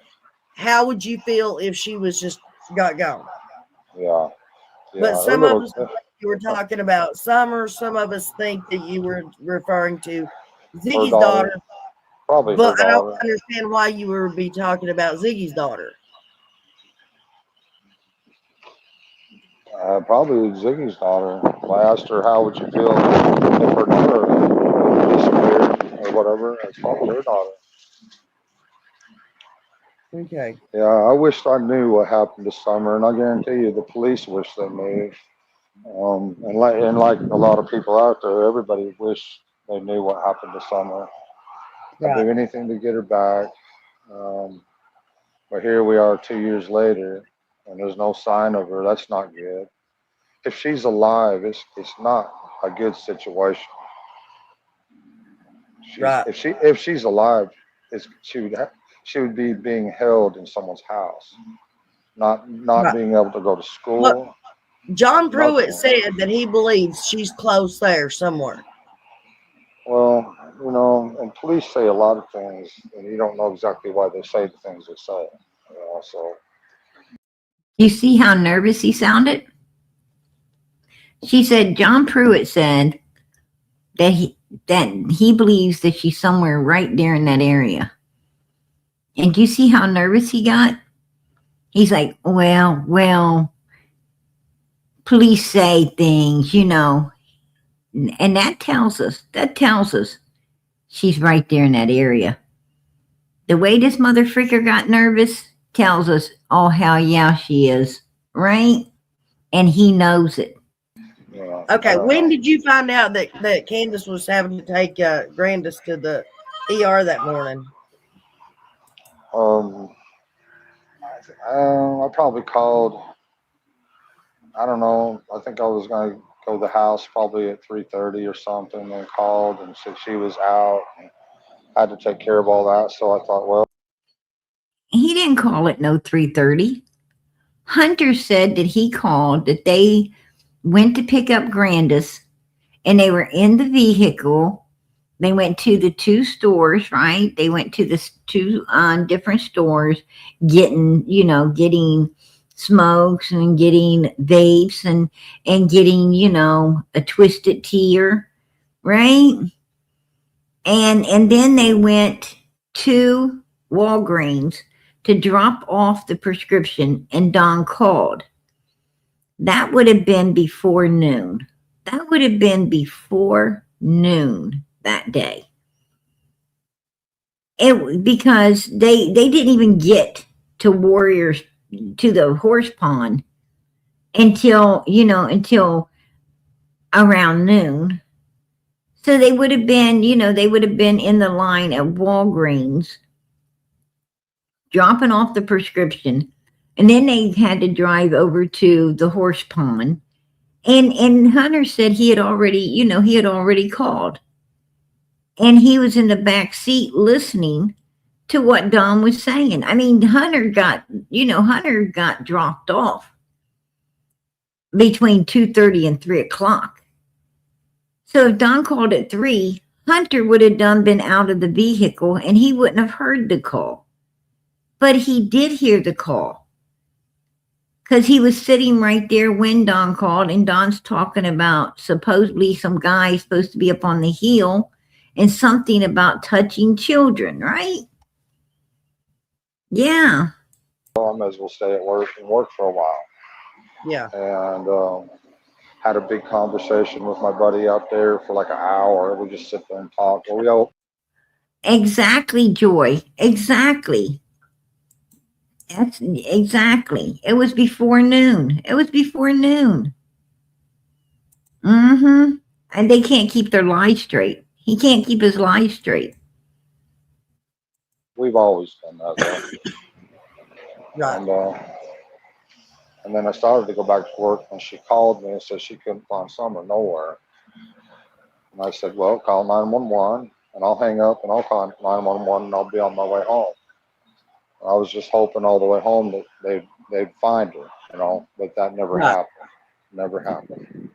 How would you feel if she was just got gone?
Yeah.
But some of us, you were talking about Summer. Some of us think that you were referring to Ziggy's daughter.
Probably.
But I don't understand why you would be talking about Ziggy's daughter.
Probably Ziggy's daughter. I asked her, how would you feel if her daughter disappeared or whatever? It's probably her daughter.
Okay.
Yeah, I wished I knew what happened to Summer, and I guarantee you the police wish they knew. And like a lot of people out there, everybody wish they knew what happened to Summer. Right. I'd do anything to get her back. But here we are 2 years later, and there's no sign of her. That's not good. If she's alive, it's not a good situation.
Right.
If she's alive, she would be being held in someone's house, not right. Being able to go to school.
Look, John Pruitt said that he believes she's close there somewhere.
Well, and police say a lot of things, and you don't know exactly why they say the things they say. So.
You see how nervous he sounded? She said, John Pruitt said that he believes that she's somewhere right there in that area. And do you see how nervous he got? He's like, well, police say things, and that tells us she's right there in that area. The way this mother freaker got nervous tells us, oh, hell yeah, she is, right? And he knows it.
Yeah.
Okay, when did you find out that Candace was having to take Grandis to the ER that morning?
I probably called, I don't know, I think I was going to go to the house probably at 3:30 or something, and called and said she was out and had to take care of all that. So I thought, well.
He didn't call it no 3:30. Hunter said that he called, that they went to pick up Grandis and they were in the vehicle. They went to the two stores, right? They went to the two different stores getting, getting smokes and getting vapes and getting, a twisted tear, right? And then they went to Walgreens to drop off the prescription, and Don called. That would have been before noon. That would have been before noon that day. Because they didn't even get to Warriors, to the horse pond until around noon. So they would have been, they would have been in the line at Walgreens dropping off the prescription, and then they had to drive over to the horse pond. And Hunter said he had already called. And he was in the back seat listening to what Don was saying. I mean, Hunter got dropped off between 2:30 and 3 o'clock. So if Don called at 3, Hunter would have been out of the vehicle and he wouldn't have heard the call. But he did hear the call because he was sitting right there when Don called, and Don's talking about supposedly some guy supposed to be up on the hill and something about touching children, right? Yeah.
I might as well stay at work and work for a while.
Yeah.
And had a big conversation with my buddy out there for like an hour. We just sit there and talk.
Exactly, Joy. Exactly. That's exactly. It was before noon. Mm-hmm. And they can't keep their lies straight. He can't keep his lies straight.
We've always done that way.
Right.
And then I started to go back to work, and she called me and said she couldn't find Summer nowhere. And I said, well, call 911, and I'll hang up, and I'll call 911, and I'll be on my way home. And I was just hoping all the way home that they'd find her, but that never happened. Never happened.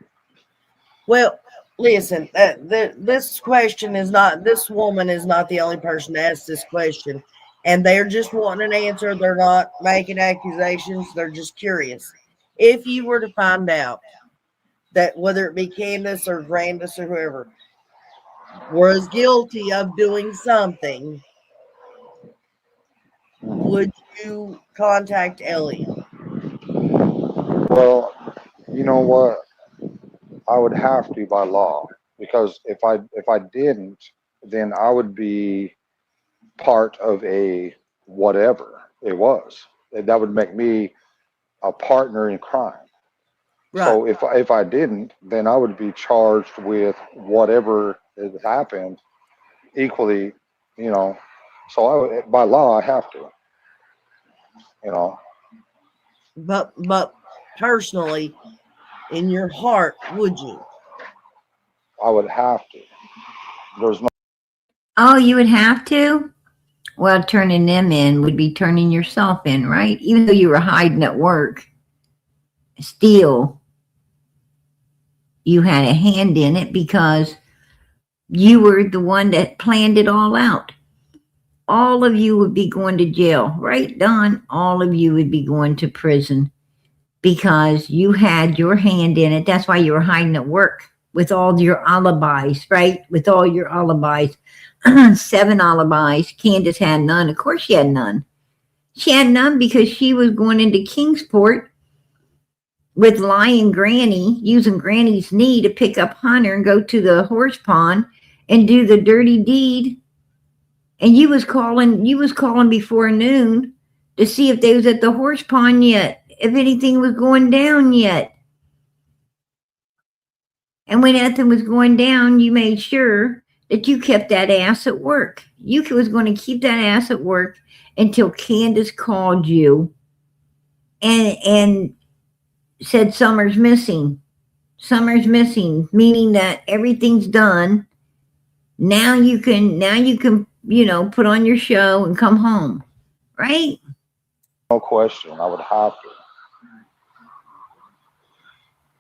Well, listen, this woman is not the only person to ask this question. And they're just wanting an answer. They're not making accusations. They're just curious. If you were to find out that whether it be Candace or Grandis or whoever was guilty of doing something, would you contact Elliot?
Well, you know what? I would have to by law, because if I didn't, then I would be part of a whatever it was. That would make me a partner in crime. Right. So if I didn't, then I would be charged with whatever has happened equally, So by law, I have to,
But personally, in your heart, would you?
I would have to. There's no.
Oh, you would have to? Well, turning them in would be turning yourself in, right? Even though you were hiding at work, still, you had a hand in it because you were the one that planned it all out. All of you would be going to jail, right, Don? All of you would be going to prison because you had your hand in it. That's why you were hiding at work with all your alibis, right? With all your alibis. 7 alibis. Candace had none. Of course she had none. She had none because she was going into Kingsport with lying Granny, using Granny's knee to pick up Hunter and go to the horse pond and do the dirty deed. And you was calling before noon to see if they was at the horse pond yet, if anything was going down yet. And when nothing was going down, you made sure that you kept that ass at work. You was going to keep that ass at work until Candace called you and said Summer's missing. Summer's missing, meaning that everything's done. Now you can, put on your show and come home, right?
No question. I would have to.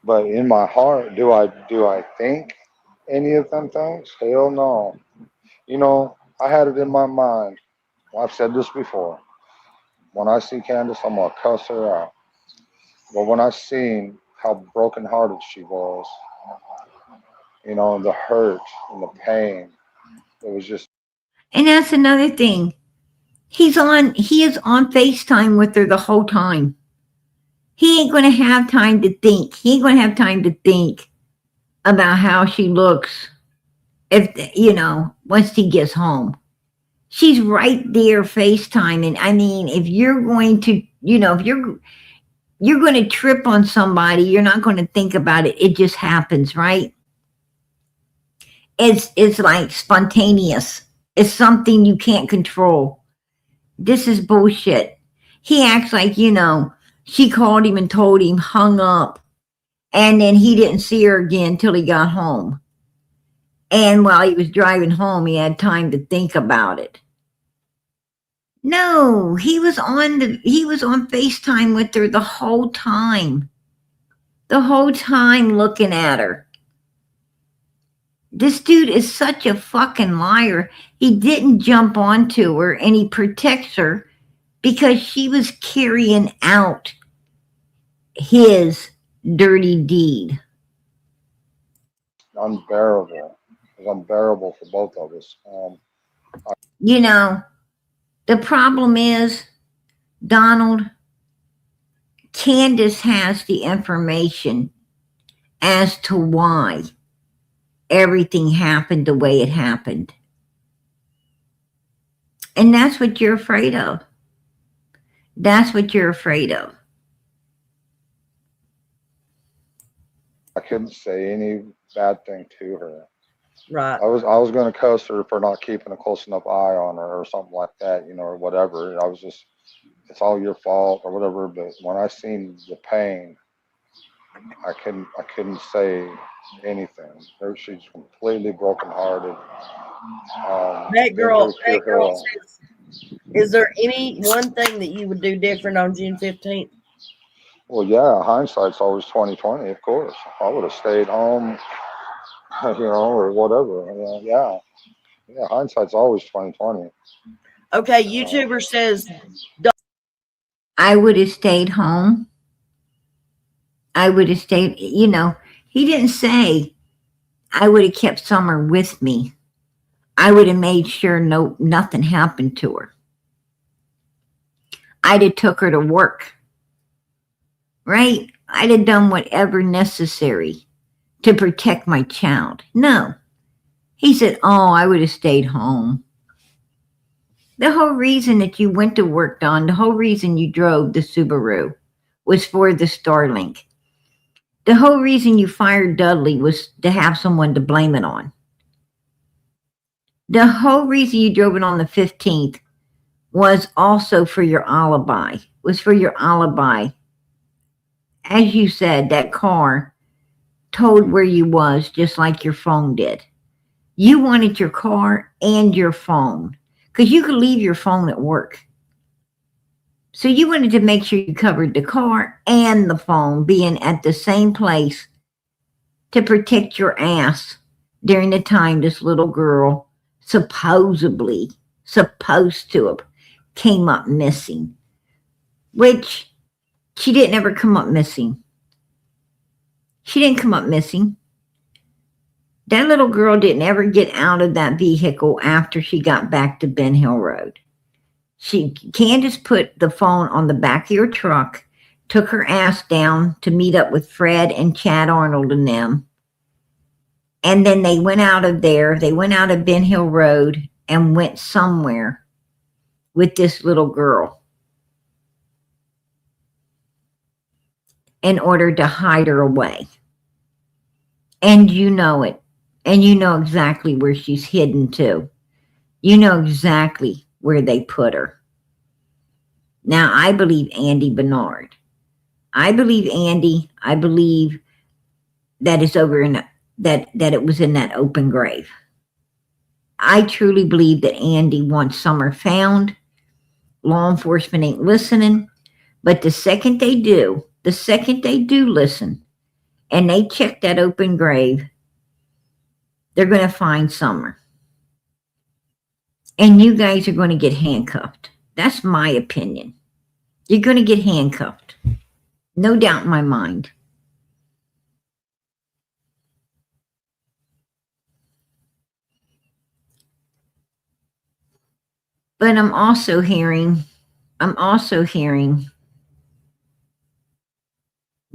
But in my heart, do I think any of them things? Hell no. You know, I had it in my mind. I've said this before. When I see Candace, I'm gonna cuss her out. But when I seen how brokenhearted she was, you know, the hurt and the pain, it was just.
And that's another thing. He is on FaceTime with her the whole time. He ain't going to have time to think. He ain't going to have time to think about how she looks once he gets home. She's right there FaceTiming. I mean, if you're going to, if you're going to trip on somebody, you're not going to think about it. It just happens, right? It's like spontaneous. It's something you can't control. This is bullshit. He acts like, she called him and told him, hung up, and then he didn't see her again till he got home. And while he was driving home, he had time to think about it. No, he was on FaceTime with her the whole time. The whole time looking at her. This dude is such a fucking liar. He didn't jump onto her and he protects her because she was carrying out his dirty deed.
Unbearable. It was unbearable for both of us.
The problem is, Donald, Candace has the information as to why everything happened the way it happened. And that's what you're afraid of. That's what you're afraid of.
I couldn't say any bad thing to her.
Right.
I was going to cuss her for not keeping a close enough eye on her or something like that, or whatever. I was just, it's all your fault or whatever. But when I seen the pain, I couldn't say anything. She's completely brokenhearted.
That girl says, is there any one thing that you would do different on June 15th?
Well, yeah, hindsight's always 20/20, of course. I would have stayed home, or whatever. Yeah, hindsight's always 20/20.
Okay, YouTuber says,
I would have stayed home. I would have stayed, he didn't say I would have kept Summer with me. I would have made sure nothing happened to her. I'd have took her to work. Right? I'd have done whatever necessary to protect my child. No. He said, I would have stayed home. The whole reason that you went to work, Don, the whole reason you drove the Subaru was for the Starlink. The whole reason you fired Dudley was to have someone to blame it on. The whole reason you drove it on the 15th was also for your alibi. As you said, that car told where you was just like your phone did. You wanted your car and your phone because you could leave your phone at work. So you wanted to make sure you covered the car and the phone being at the same place to protect your ass during the time this little girl supposed to have came up missing, which she didn't ever come up missing. She didn't come up missing. That little girl didn't ever get out of that vehicle after she got back to Ben Hill Road. Candace put the phone on the back of your truck, took her ass down to meet up with Fred and Chad Arnold and them. And then they went out of there. They went out of Ben Hill Road and went somewhere with this little girl in order to hide her away. And you know it. And you know exactly where she's hidden too. You know exactly where they put her. Now, I believe Andy Bernard. I believe Andy. I believe that it's over in that it was in that open grave. I truly believe that Andy wants Summer found. Law enforcement ain't listening. But the second they do listen, and they check that open grave, they're going to find Summer. And you guys are going to get handcuffed. That's my opinion. You're going to get handcuffed. No doubt in my mind. But I'm also hearing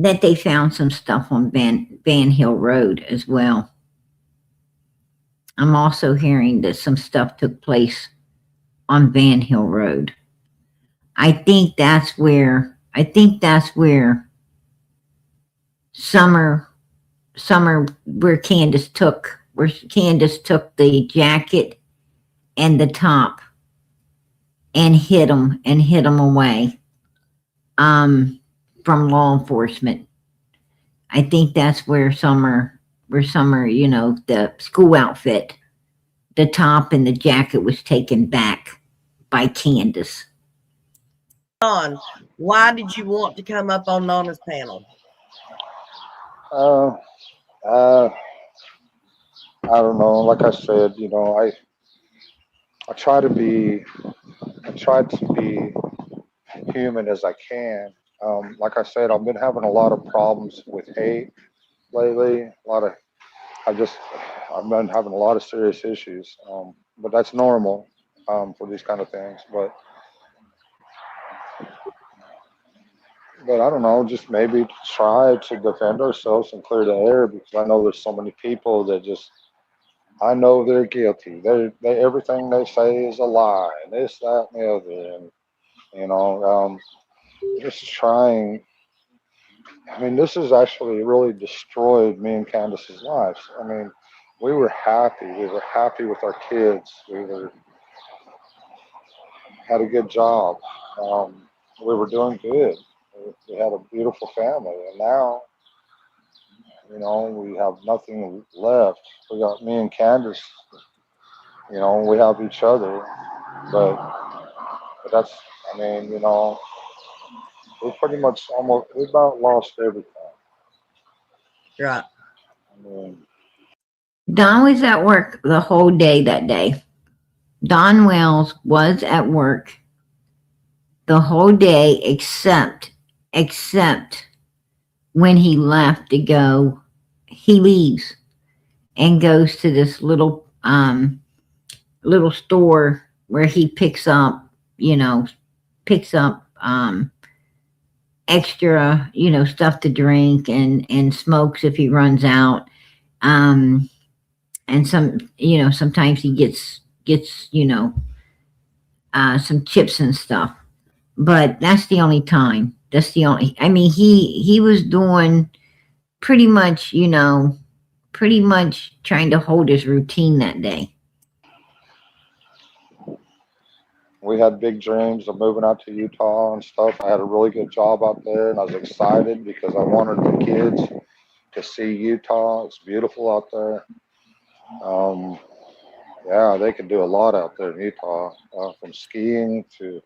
that they found some stuff on Van Hill Road as well. I'm also hearing that some stuff took place on Van Hill Road. I think that's where Summer where Candace took the jacket and the top and hid them away from law enforcement. I think that's where Summer, the school outfit, the top and the jacket was taken back by Candace.
Don, why did you want to come up on Nana's panel?
I don't know. Like I said, I try to be human as I can. Like I said, I've been having a lot of problems with hate lately. I've been having a lot of serious issues. But that's normal for these kind of things. But I don't know, just maybe try to defend ourselves and clear the air, because I know there's so many people that I know they're guilty. They everything they say is a lie, and this, that, and the other, and just trying. I mean, this has actually really destroyed me and Candace's lives. I mean, we were happy. We were happy with our kids. Had a good job. We were doing good. We had a beautiful family, and now, we have nothing left. We got me and Candace. We have each other, but that's. I mean, we pretty much we about lost everything.
Right.
I mean,
Don was at work the whole day that day. Don Wells was at work the whole day except when he left to go. He leaves and goes to this little store where he picks up extra, stuff to drink and smokes if he runs out. And sometimes he gets some chips and stuff. But that's the only time. I mean, he was doing pretty much trying to hold his routine that day.
we had big dreams of moving out to Utah and stuff. I had a really good job out there, and I was excited because I wanted the kids to see Utah. It's beautiful out there. Yeah, they can do a lot out there in Utah, from skiing to,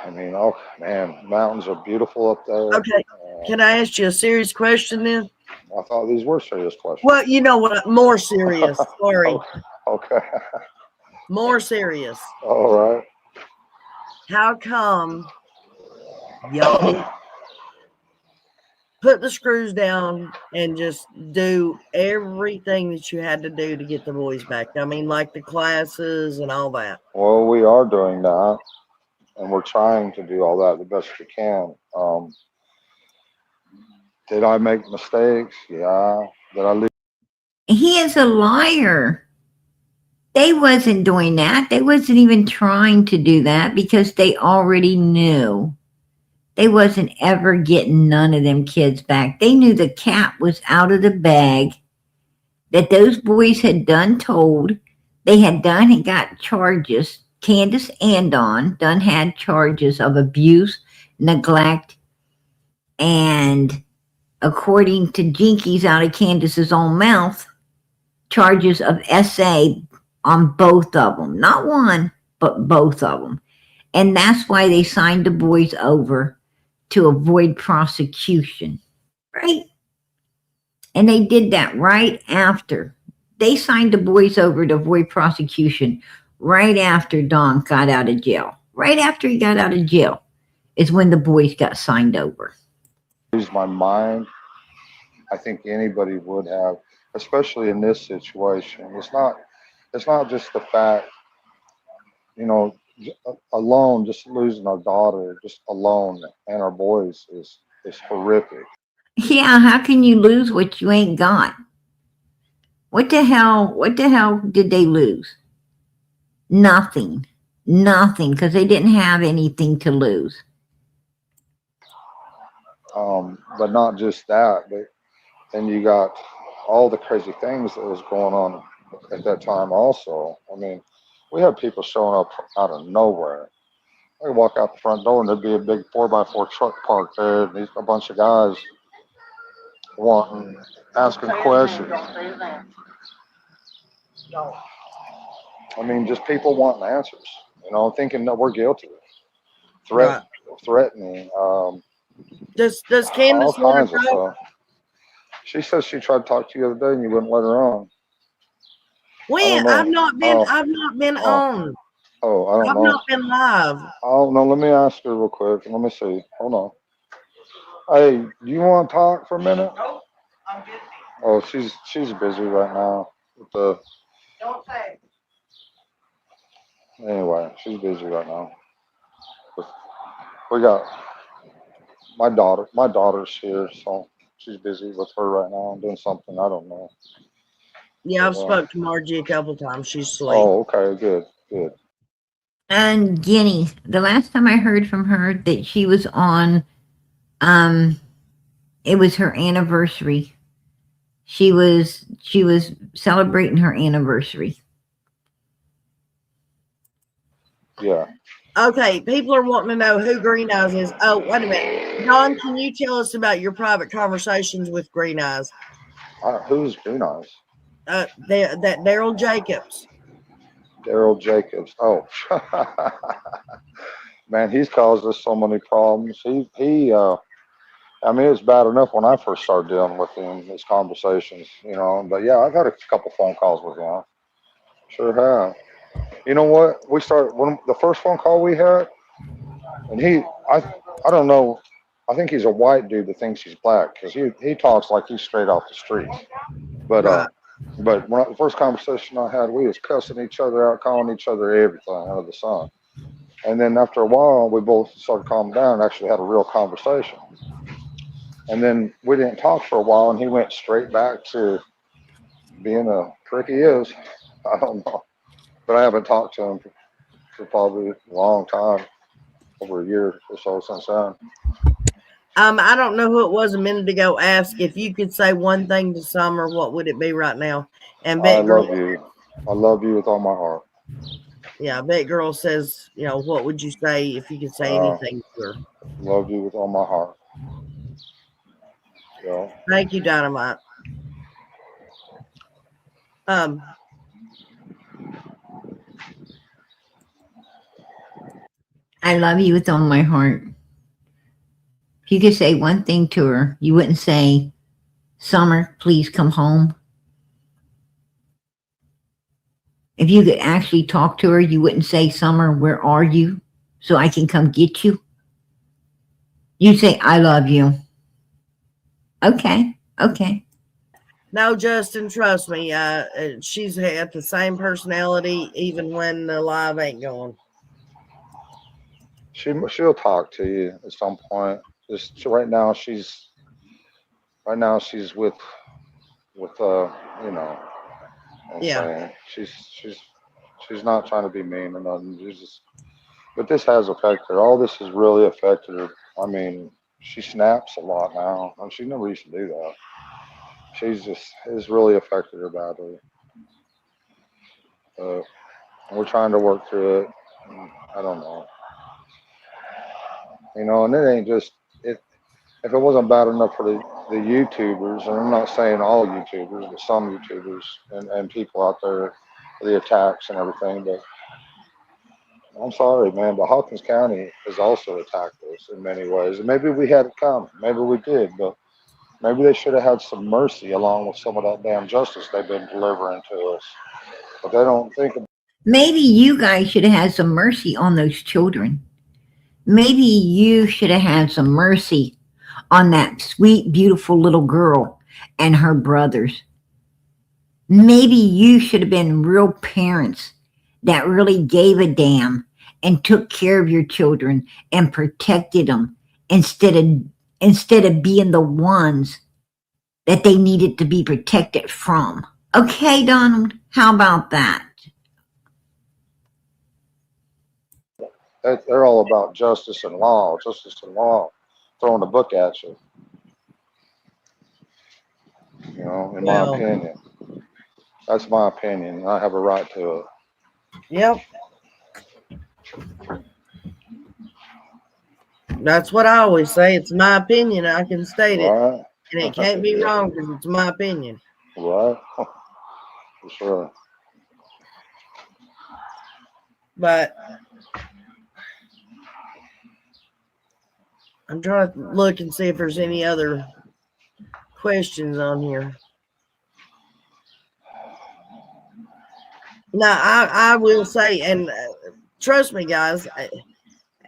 oh man, mountains are beautiful up there.
Okay, can I ask you a serious question then?
I thought these were serious questions.
Well, you know what? More serious. Sorry.
Okay.
More serious.
All right.
How come y'all put the screws down and just do everything that you had to do to get the boys back? I mean, like the classes and all that.
Well, we are doing that, and we're trying to do all that the best we can. Did I make mistakes? Yeah. Did I leave?
He is a liar. They wasn't doing that. They wasn't even trying to do that because they already knew they wasn't ever getting none of them kids back. They knew the cat was out of the bag, that those boys had done told. They had done and got charges. Candace and Don done had charges of abuse, neglect, and according to Jinkies out of Candace's own mouth, charges of SA on both of them. Not one, but both of them. And that's why they signed the boys over to avoid prosecution. Right? And they did that right after. They signed the boys over to avoid prosecution right after Don got out of jail. Right after he got out of jail is when the boys got signed over.
Lose my mind. I think anybody would have, especially in this situation. It's not just the fact, alone, just losing our daughter, just alone, and our boys is horrific.
Yeah, how can you lose what you ain't got? What the hell did they lose? Nothing, because they didn't have anything to lose.
But not just that, but then you got all the crazy things that was going on at that time also. I mean, we had people showing up out of nowhere. They walk out the front door and there'd be a big 4x4 truck parked there, and a bunch of guys asking questions. I mean, just people wanting answers, thinking that we're guilty, threatening.
Does
all
Candace want
kinds
to
of
talk?
stuff. She says she tried to talk to you the other day and you wouldn't let her on.
When? I've not been on.
I don't
I've
know.
not been live.
Oh no, let me ask her real quick. Let me see. Hold on. Hey, do you want to talk for a minute?
Nope, I'm busy.
Oh, she's busy right now with the.
Don't say.
Anyway, she's busy right now. We got my daughter. My daughter's here, so she's busy with her right now, doing something. I don't know.
Yeah, I've spoke to Margie a couple times. She's asleep.
Oh, okay, good.
And Guinea, the last time I heard from her that she was on, it was her anniversary. She was celebrating her anniversary.
Yeah.
Okay, people are wanting to know who Green Eyes is. Oh, wait a minute. Don, can you tell us about your private conversations with Green Eyes?
Who's Green Eyes?
That Daryl Jacobs.
Daryl Jacobs. Oh, man, he's caused us so many problems. I mean, it was bad enough when I first started dealing with him, his conversations, But yeah, I've had a couple phone calls with him. Sure have. You know what? When the first phone call we had, and I don't know. I think he's a white dude that thinks he's black because he talks like he's straight off the street. But
Right.
But the first conversation I had, we was cussing each other out, calling each other everything under the sun. And then after a while, we both started calming down and actually had a real conversation. And then we didn't talk for a while, and he went straight back to being a prick he is. I don't know. But I haven't talked to him for probably a long time, over a year or so since then.
I don't know who it was a minute ago asked if you could say one thing to Summer, what would it be right now? And
I
Bet Girl,
love you. I love you with all my heart.
yeah, Bet Girl says, what would you say if you could say anything to her?
Love you with all my heart. Yeah.
Thank you, Dynamite.
I love you with all my heart. If you could say one thing to her, you wouldn't say, Summer, please come home. If you could actually talk to her, you wouldn't say, Summer, where are you? So I can come get you. You'd say, I love you. Okay.
No, Justin, trust me. She's had the same personality even when the live ain't going.
She'll talk to you at some point. Just right now she's with
Yeah.
She's not trying to be mean or nothing. But this has affected her. All this has really affected her. I mean, she snaps a lot now, and she never used to do that. It's really affected her badly. We're trying to work through it. I don't know. And it ain't just if it wasn't bad enough for the YouTubers, and I'm not saying all YouTubers, but some YouTubers and people out there, the attacks and everything, but I'm sorry, man, but Hawkins County has also attacked us in many ways. And maybe we had it coming, maybe we did, but maybe they should have had some mercy along with some of that damn justice they've been delivering to us. But they don't think about.
Maybe you guys should have had some mercy on those children. Maybe you should have had some mercy on that sweet, beautiful little girl and her brothers. Maybe you should have been real parents that really gave a damn and took care of your children and protected them instead of being the ones that they needed to be protected from. Okay, Donald, how about that?
They're all about justice and law, throwing the book at you. You know, in my opinion. That's my opinion. I have a right to it.
Yep. That's what I always say. It's my opinion. I can state it.
Right?
And it can't be wrong because it's my opinion.
Right? For sure.
But I'm trying to look and see if there's any other questions on here. Now, I will say, and trust me, guys,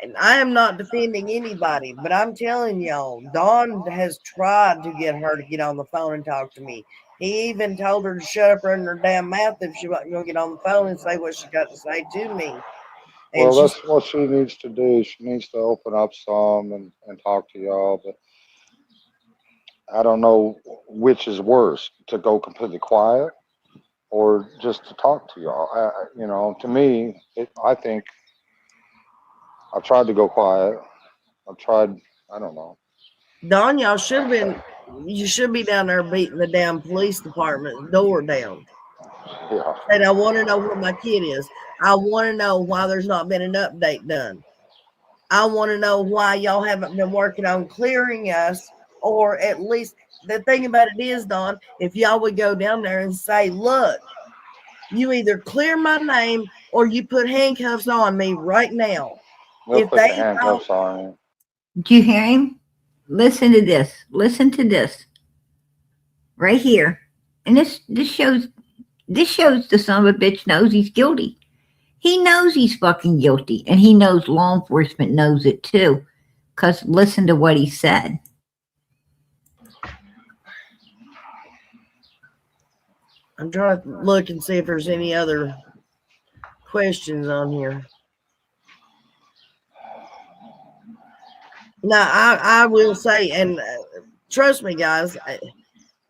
and I am not defending anybody, but I'm telling y'all, Dawn has tried to get her to get on the phone and talk to me. He even told her to shut up running her damn mouth if she wasn't going to get on the phone and say what she got to say to me. And
well, that's what she needs to do. She needs to open up some and talk to y'all. But I don't know which is worse, to go completely quiet or just to talk to y'all. You know, to me, I think I've tried to go quiet. I don't know.
Don, y'all should have been, you should be down there beating the damn police department door down.
Yeah.
And I want to know where my kid is. I want to know why there's not been an update done. I want to know why y'all haven't been working on clearing us, or at least the thing about it is, Don, if y'all would go down there and say, look, you either clear my name or you put handcuffs on me right now.
They'll put the handcuffs on you.
Do you hear him? Listen to this. Listen to this. Right here. And this shows the son of a bitch knows he's guilty. He knows he's fucking guilty, and he knows law enforcement knows it too. Because listen to what he said.
I'm trying to look and see if there's any other questions on here. Now, I will say, and trust me, guys,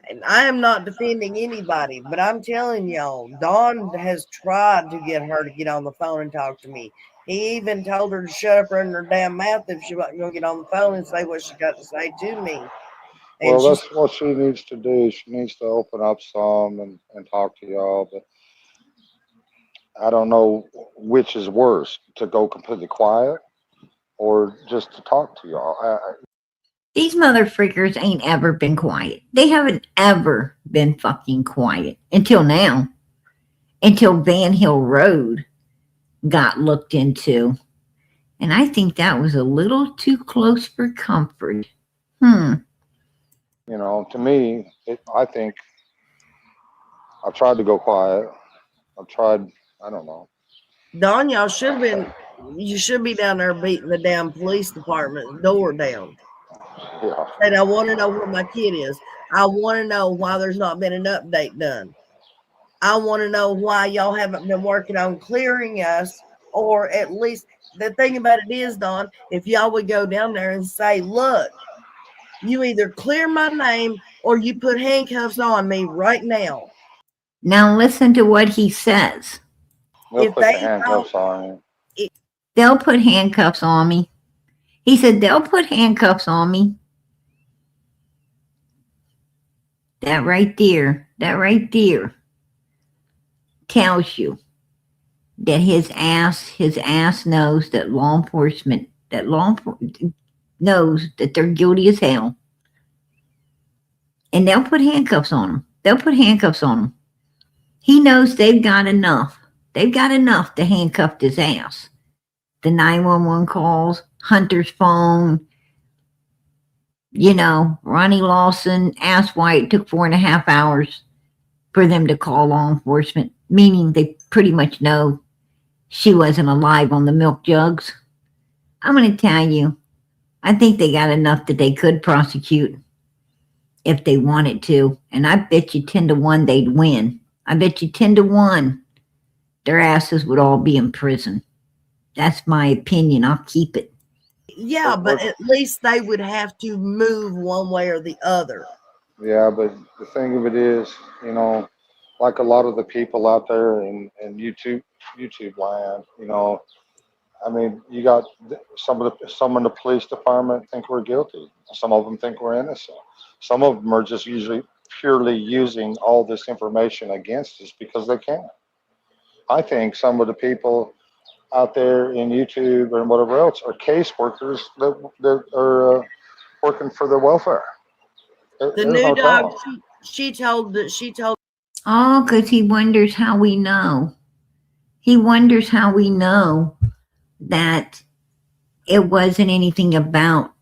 and I am not defending anybody, but I'm telling y'all, Dawn has tried to get her to get on the phone and talk to me. He even told her to shut up running her damn mouth if she wasn't going to get on the phone and say what she got to say to me. And
well, that's what she needs to do. She needs to open up some and talk to y'all. But I don't know which is worse, to go completely quiet or just to talk to y'all.
These motherfuckers ain't ever been quiet. They haven't ever been fucking quiet until now. Until Van Hill Road got looked into. And I think that was a little too close for comfort.
You know, to me, I think I've tried to go quiet. I don't know.
Don, y'all should have been, you should be down there beating the damn police department door down.
Yeah.
And I want to know where my kid is. I want to know why there's not been an update done. I want to know why y'all haven't been working on clearing us, or at least the thing about it is, Don, if y'all would go down there and say, look, you either clear my name or you put handcuffs on me right now.
Now listen to what he says.
They'll put the handcuffs on you.
They'll put handcuffs on me. He said they'll put handcuffs on me. That right there tells you that his ass knows that law enforcement knows that they're guilty as hell. And they'll put handcuffs on him. He knows they've got enough. They've got enough to handcuff his ass. The 911 calls, Hunter's phone, You know, Ronnie Lawson asked why it took 4.5 hours for them to call law enforcement, meaning they pretty much know she wasn't alive on the milk jugs. I'm going to tell you, I think they got enough that they could prosecute if they wanted to. And I bet you 10 to 1 they'd win. I bet you 10 to 1 their asses would all be in prison. That's my opinion. I'll keep it.
Yeah, but at least they would have to move one way or the other.
Yeah, but the thing of it is, you know, like a lot of the people out there in YouTube land, you know, I mean, you got some in the police department think we're guilty. Some of them think we're innocent. Some of them are just usually purely using all this information against us because they can. I think some of the people out there in YouTube and whatever else are case workers that are working for the welfare.
The new dog, she told.
Oh, because he wonders how we know. He wonders how we know that it wasn't anything about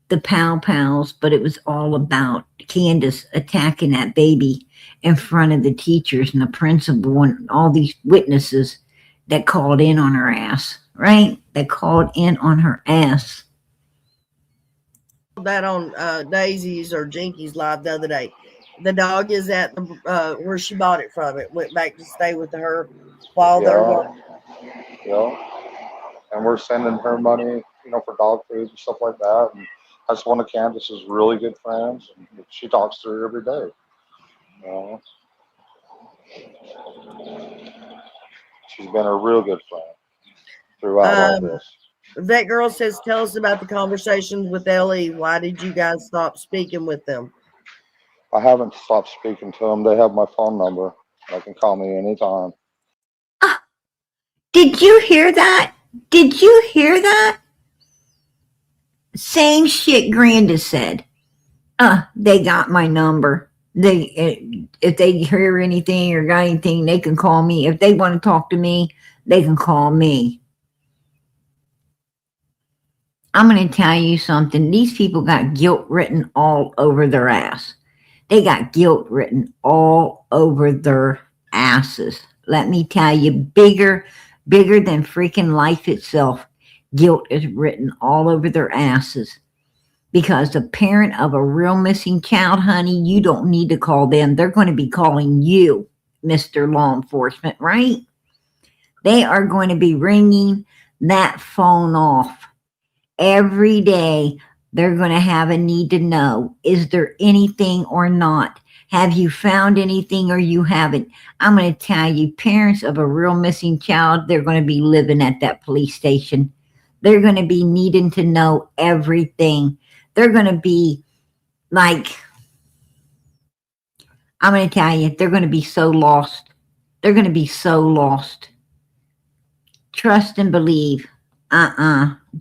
the Pow Pals, but it was all about Candace attacking that baby in front of the teachers and the principal and all these witnesses that called in on her ass, right? That called in on her ass.
That on Daisy's or Jinky's live the other day. The dog is at the where she bought it from. It went back to stay with her while they're working.
Yeah. And we're sending her money, you know, for dog food and stuff like that. And that's one of Candace's really good friends. And she talks to her every day. You know? She's been a real good friend throughout all this.
That girl says, tell us about the conversations with Ellie. Why did you guys stop speaking with them?
I haven't stopped speaking to them. They have my phone number. They can call me anytime.
Did you hear that? Did you hear that? Same shit Granda said. They got my number. If they hear anything or got anything, they can call me. If they want to talk to me, they can call me. I'm going to tell you something. These people got guilt written all over their ass. They got guilt written all over their asses. Let me tell you, bigger than freaking life itself. Guilt is written all over their asses. Because the parent of a real missing child, honey, you don't need to call them. They're going to be calling you, Mr. Law Enforcement, right? They are going to be ringing that phone off. Every day, they're going to have a need to know, is there anything or not? Have you found anything or you haven't? I'm going to tell you, parents of a real missing child, they're going to be living at that police station. They're going to be needing to know everything. They're going to be like, I'm going to tell you, they're going to be so lost. They're going to be so lost. Trust and believe.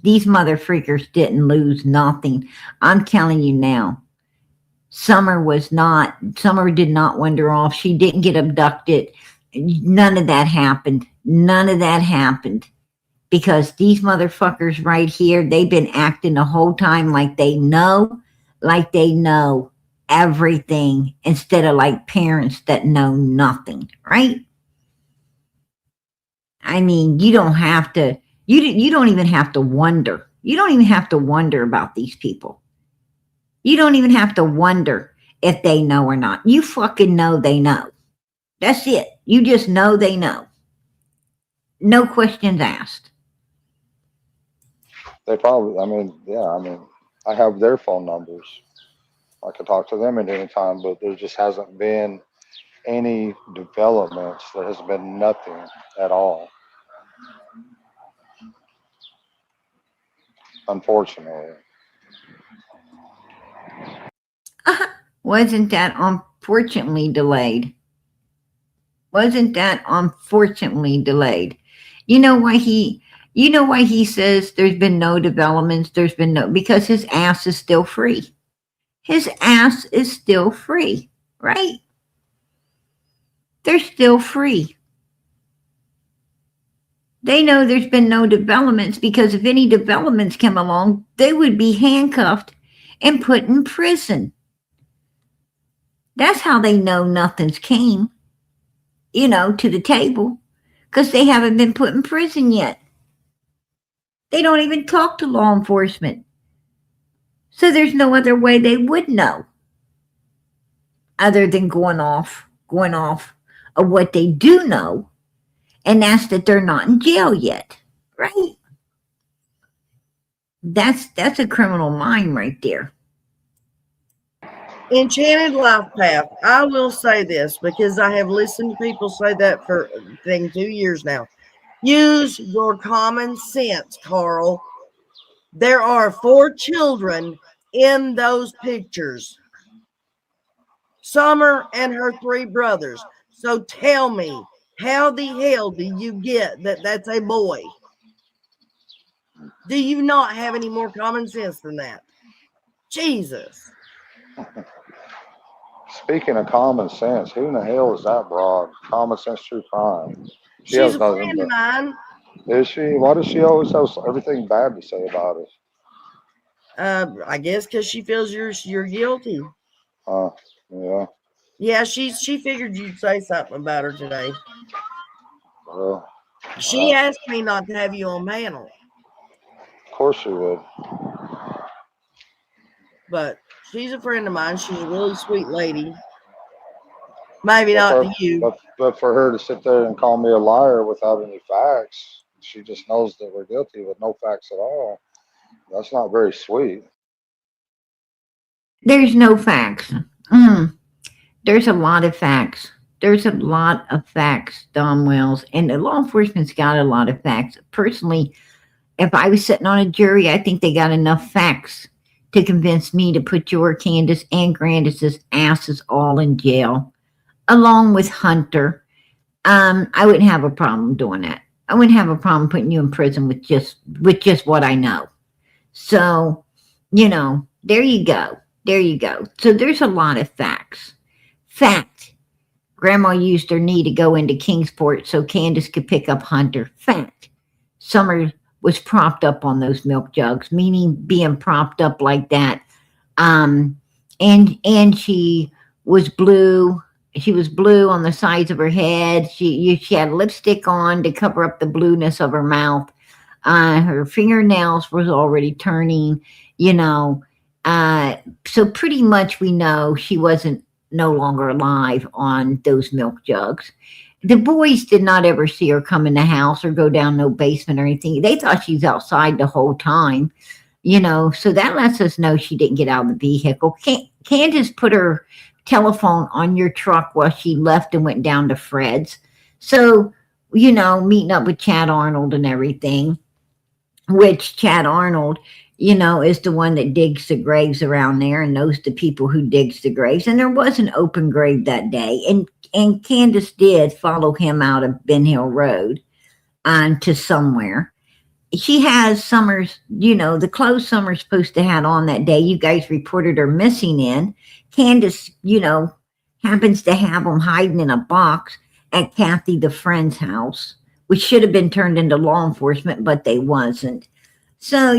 These mother freakers didn't lose nothing. I'm telling you now. Summer did not wander off. She didn't get abducted. None of that happened. None of that happened. Because these motherfuckers right here, they've been acting the whole time like they know everything instead of like parents that know nothing, right? I mean, you don't have to, you don't even have to wonder. You don't even have to wonder about these people. You don't even have to wonder if they know or not. You fucking know they know. That's it. You just know they know. No questions asked.
They probably, I have their phone numbers. I can talk to them at any time, but there just hasn't been any developments. There has been nothing at all. Unfortunately.
Wasn't that unfortunately delayed? Wasn't that unfortunately delayed? You know why he says there's been no developments, because his ass is still free. His ass is still free, right? They're still free. They know there's been no developments because if any developments come along, they would be handcuffed and put in prison. That's how they know nothing's came, to the table, because they haven't been put in prison yet. They don't even talk to law enforcement. So there's no other way they would know other than going off of what they do know, and that's that they're not in jail yet, right? That's a criminal mind right there.
Enchanted Life Path. I will say this because I have listened to people say that for 2 years now. Use your common sense, Carl. There are 4 children in those pictures. Summer and her 3 brothers. So tell me, how the hell do you get that that's a boy? Do you not have any more common sense than that? Jesus.
Speaking of common sense, who in the hell is that broad? Common sense, true crime. She
She's
has
a
nothing
friend of
but.
mine.
Is she? Why does she always have everything bad to say about us?
I guess because she feels you're guilty.
Yeah.
Yeah, she figured you'd say something about her today.
Well,
She asked me not to have you on panel,
of course she would.
but she's a friend of mine. She's a really sweet lady. Maybe
But
not
for,
to you.
but for her to sit there and call me a liar without any facts, she just knows that we're guilty with no facts at all. That's not very sweet.
There's no facts. There's a lot of facts. There's a lot of facts, Don Wells, and the law enforcement's got a lot of facts. Personally, if I was sitting on a jury, I think they got enough facts to convince me to put your Candace and Grandis's asses all in jail, along with Hunter. I wouldn't have a problem doing that. I wouldn't have a problem putting you in prison with just what I know. So, there you go. There you go. So there's a lot of facts. Fact. Grandma used her knee to go into Kingsport so Candace could pick up Hunter. Fact. Summer was propped up on those milk jugs, meaning being propped up like that. And she was blue. She was blue on the sides of her head. She had lipstick on to cover up the blueness of her mouth. Her fingernails was already turning, so pretty much we know she wasn't no longer alive on those milk jugs. The boys did not ever see her come in the house or go down no basement or anything. They thought she was outside the whole time, so that lets us know she didn't get out of the vehicle. Candace put her telephone on your truck while she left and went down to Fred's. So, meeting up with Chad Arnold and everything, which Chad Arnold, is the one that digs the graves around there and knows the people who digs the graves. And there was an open grave that day. And Candace did follow him out of Ben Hill Road to somewhere. She has Summer's, the clothes Summer's supposed to have on that day. You guys reported her missing in. Candace, happens to have them hiding in a box at Kathy the friend's house, which should have been turned into law enforcement, but they wasn't. So,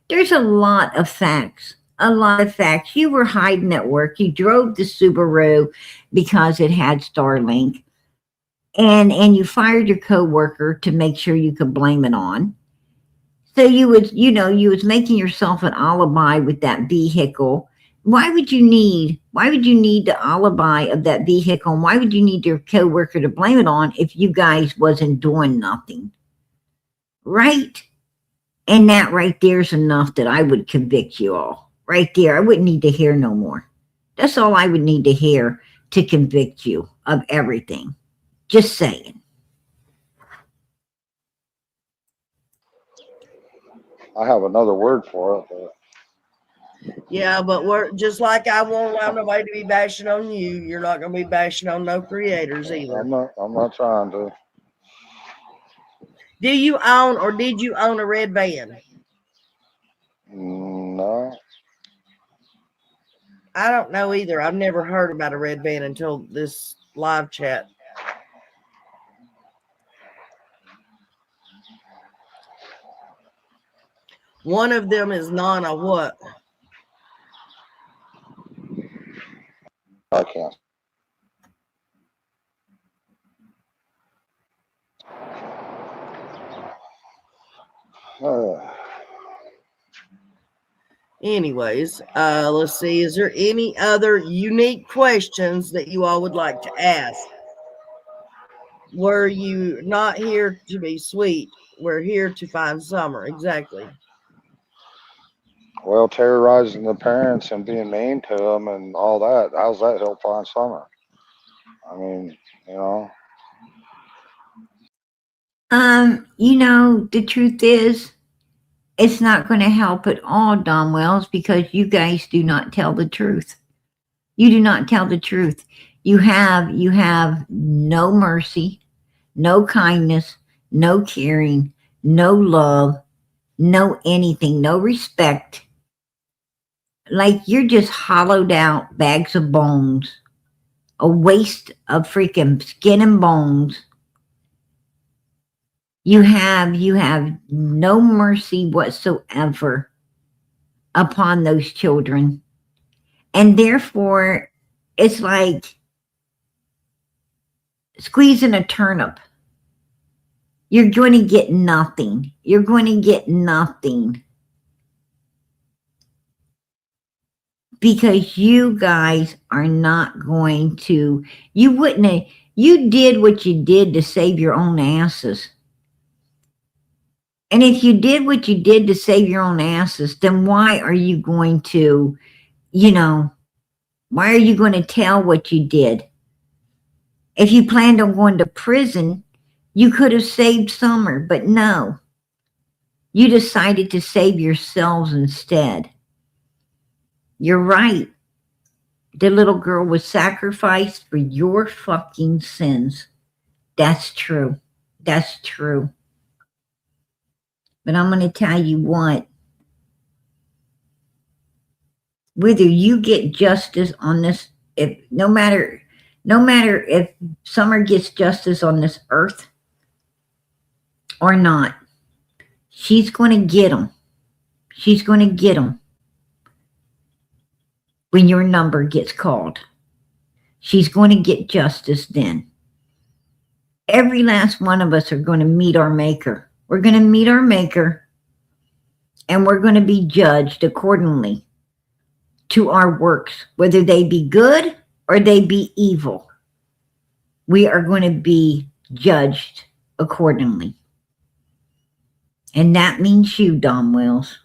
there's a lot of facts. A lot of facts. You were hiding at work. You drove the Subaru because it had Starlink. And you fired your coworker to make sure you could blame it on. So you was making yourself an alibi with that vehicle. Why would you need the alibi of that vehicle? And why would you need your coworker to blame it on if you guys wasn't doing nothing? Right? And that right there is enough that I would convict you all. Right there. I wouldn't need to hear no more. That's all I would need to hear to convict you of everything. Just saying.
I have another word for it, but
Yeah, but we're just like I won't allow nobody to be bashing on you. You're not going to be bashing on no creators either.
I'm not trying to.
Do you own or did you own a red van?
No.
I don't know either. I've never heard about a red van until this live chat. One of them is Nana what? Anyways, let's see. Is there any other unique questions that you all would like to ask? Were you not here to be sweet? We're here to find Summer. Exactly.
Well, terrorizing the parents and being mean to them and all that. How's that help find Summer? I mean, you know.
The truth is, it's not going to help at all, Don Wells, because you guys do not tell the truth. You do not tell the truth. You have no mercy, no kindness, no caring, no love, no anything, no respect. Like you're just hollowed out bags of bones, a waste of freaking skin and bones. You have no mercy whatsoever upon those children. And therefore, it's like squeezing a turnip. You're going to get nothing. You're going to get nothing. Because you guys are not going to, you did what you did to save your own asses. And if you did what you did to save your own asses, then why are you going to, why are you going to tell what you did? If you planned on going to prison, you could have saved Summer, but no. You decided to save yourselves instead. You're right. The little girl was sacrificed for your fucking sins. That's true. That's true. But I'm going to tell you what. Whether you get justice on this, no matter if Summer gets justice on this earth or not, she's going to get them. She's going to get them when your number gets called. She's going to get justice then. Every last one of us are going to meet our maker. We're going to meet our maker, and we're going to be judged accordingly to our works, whether they be good or they be evil. We are going to be judged accordingly. And that means you, Don Wells,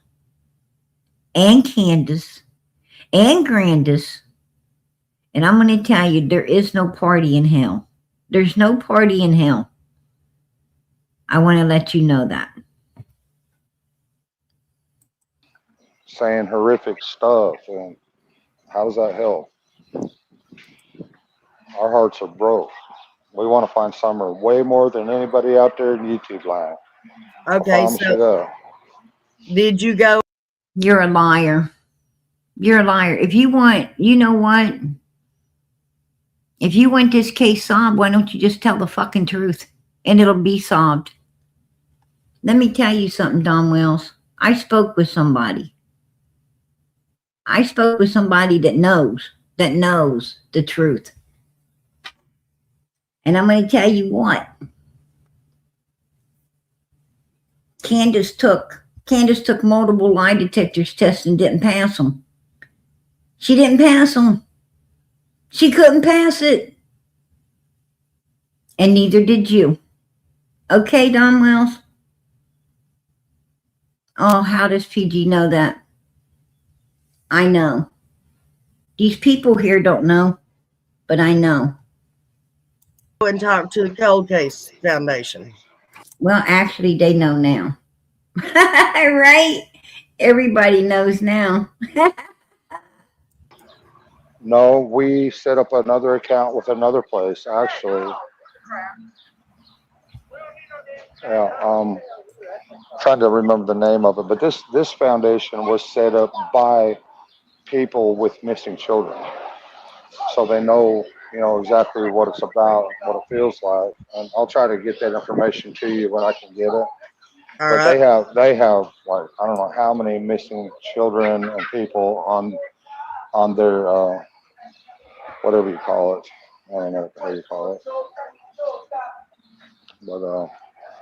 and Candace, and Grandis. And I'm going to tell you, there is no party in hell. There's no party in hell. I want to let you know that.
Saying horrific stuff, and how does that help? Our hearts are broke. We want to find Summer way more than anybody out there in YouTube land.
Okay, so did you go?
You're a liar. You're a liar. If you want, you know what? If you want this case solved, why don't you just tell the fucking truth and it'll be solved? Let me tell you something, Don Wells. I spoke with somebody. I spoke with somebody that knows the truth. And I'm going to tell you what. Candace took multiple lie detectors tests and didn't pass them. She didn't pass them. She couldn't pass it. And neither did you. Okay, Don Wells? Oh, how does PG know that? I know. These people here don't know, but I know.
Go and talk to the Cold Case Foundation.
Well, actually, they know now. Right? Everybody knows now.
No, we set up another account with another place, actually. Yeah, trying to remember the name of it, but this foundation was set up by people with missing children, so they know exactly what it's about, what it feels like, and I'll try to get that information to you when I can get it.
All
But
right.
they have like I don't know how many missing children and people on their whatever you call it. I don't know how you call it,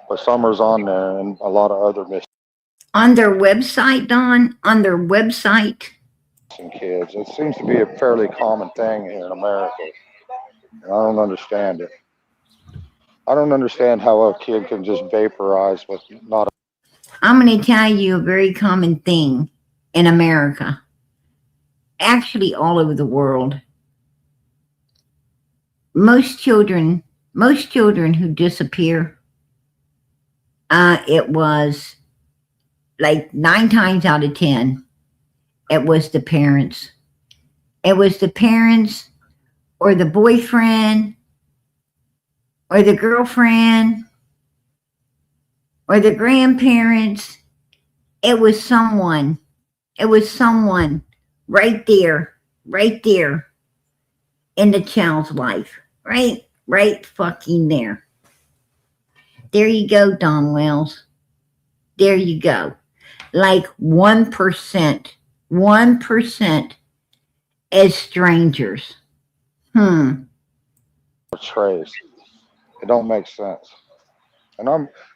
but Summer's on there and a lot of other missing.
On their website, Don, on their website.
And kids, it seems to be a fairly common thing here in America. And I don't understand it. I don't understand how a kid can just vaporize with not a
I'm going to tell you a very common thing in America, actually all over the world. Most children who disappear, it was like 9 times out of 10, it was the parents. It was the parents or the boyfriend or the girlfriend or the grandparents. It was someone right there in the child's life. Right fucking there. There you go, Don Wells. There you go. Like 1% as strangers.
trace. It don't make sense. And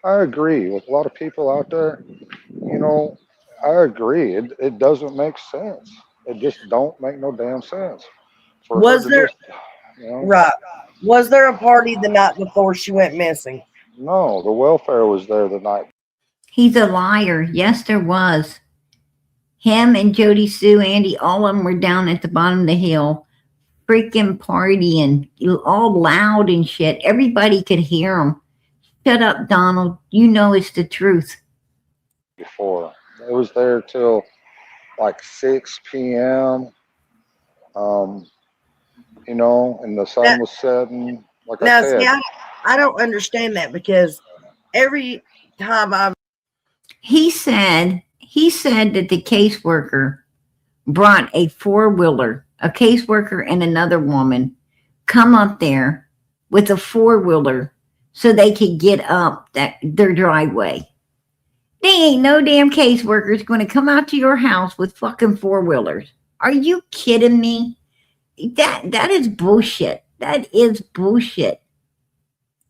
I agree with a lot of people out there. You know, I agree. It doesn't make sense. It just don't make no damn sense. For
Was
her to
there
just, you know,
right? Was there a party the night before she went missing?
no, the welfare was there the night.
He's a liar. Yes, there was. Him and Jody Sue, Andy, all of them were down at the bottom of the hill, freaking partying, all loud and shit. Everybody could hear them. Shut up, Donald. You know it's the truth.
Before it was there till like 6 p.m. You know, and the sun was setting. Like I
Now,
said,
see, I don't understand that because every time I've
He said that the caseworker brought a 4-wheeler, a caseworker and another woman come up there with a 4-wheeler so they could get up their driveway. They ain't no damn caseworkers going to come out to your house with fucking 4-wheelers. Are you kidding me? That is bullshit. That is bullshit.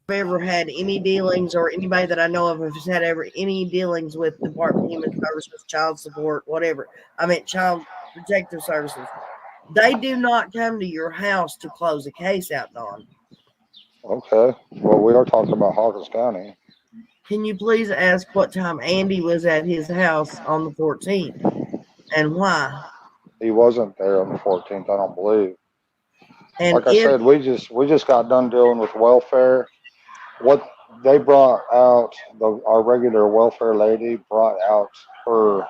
ever had any dealings, or anybody that I know of has had ever any dealings with Department of Human Services, Child Support, whatever. I mean, Child Protective Services. They do not come to your house to close a case out, Don.
okay, well, we are talking about Hawkins County.
Can you please ask what time Andy was at his house on the 14th and why?
He wasn't there on the 14th, I don't believe.
And
Like I said, we just got done dealing with welfare. What they brought out, our regular welfare lady brought out her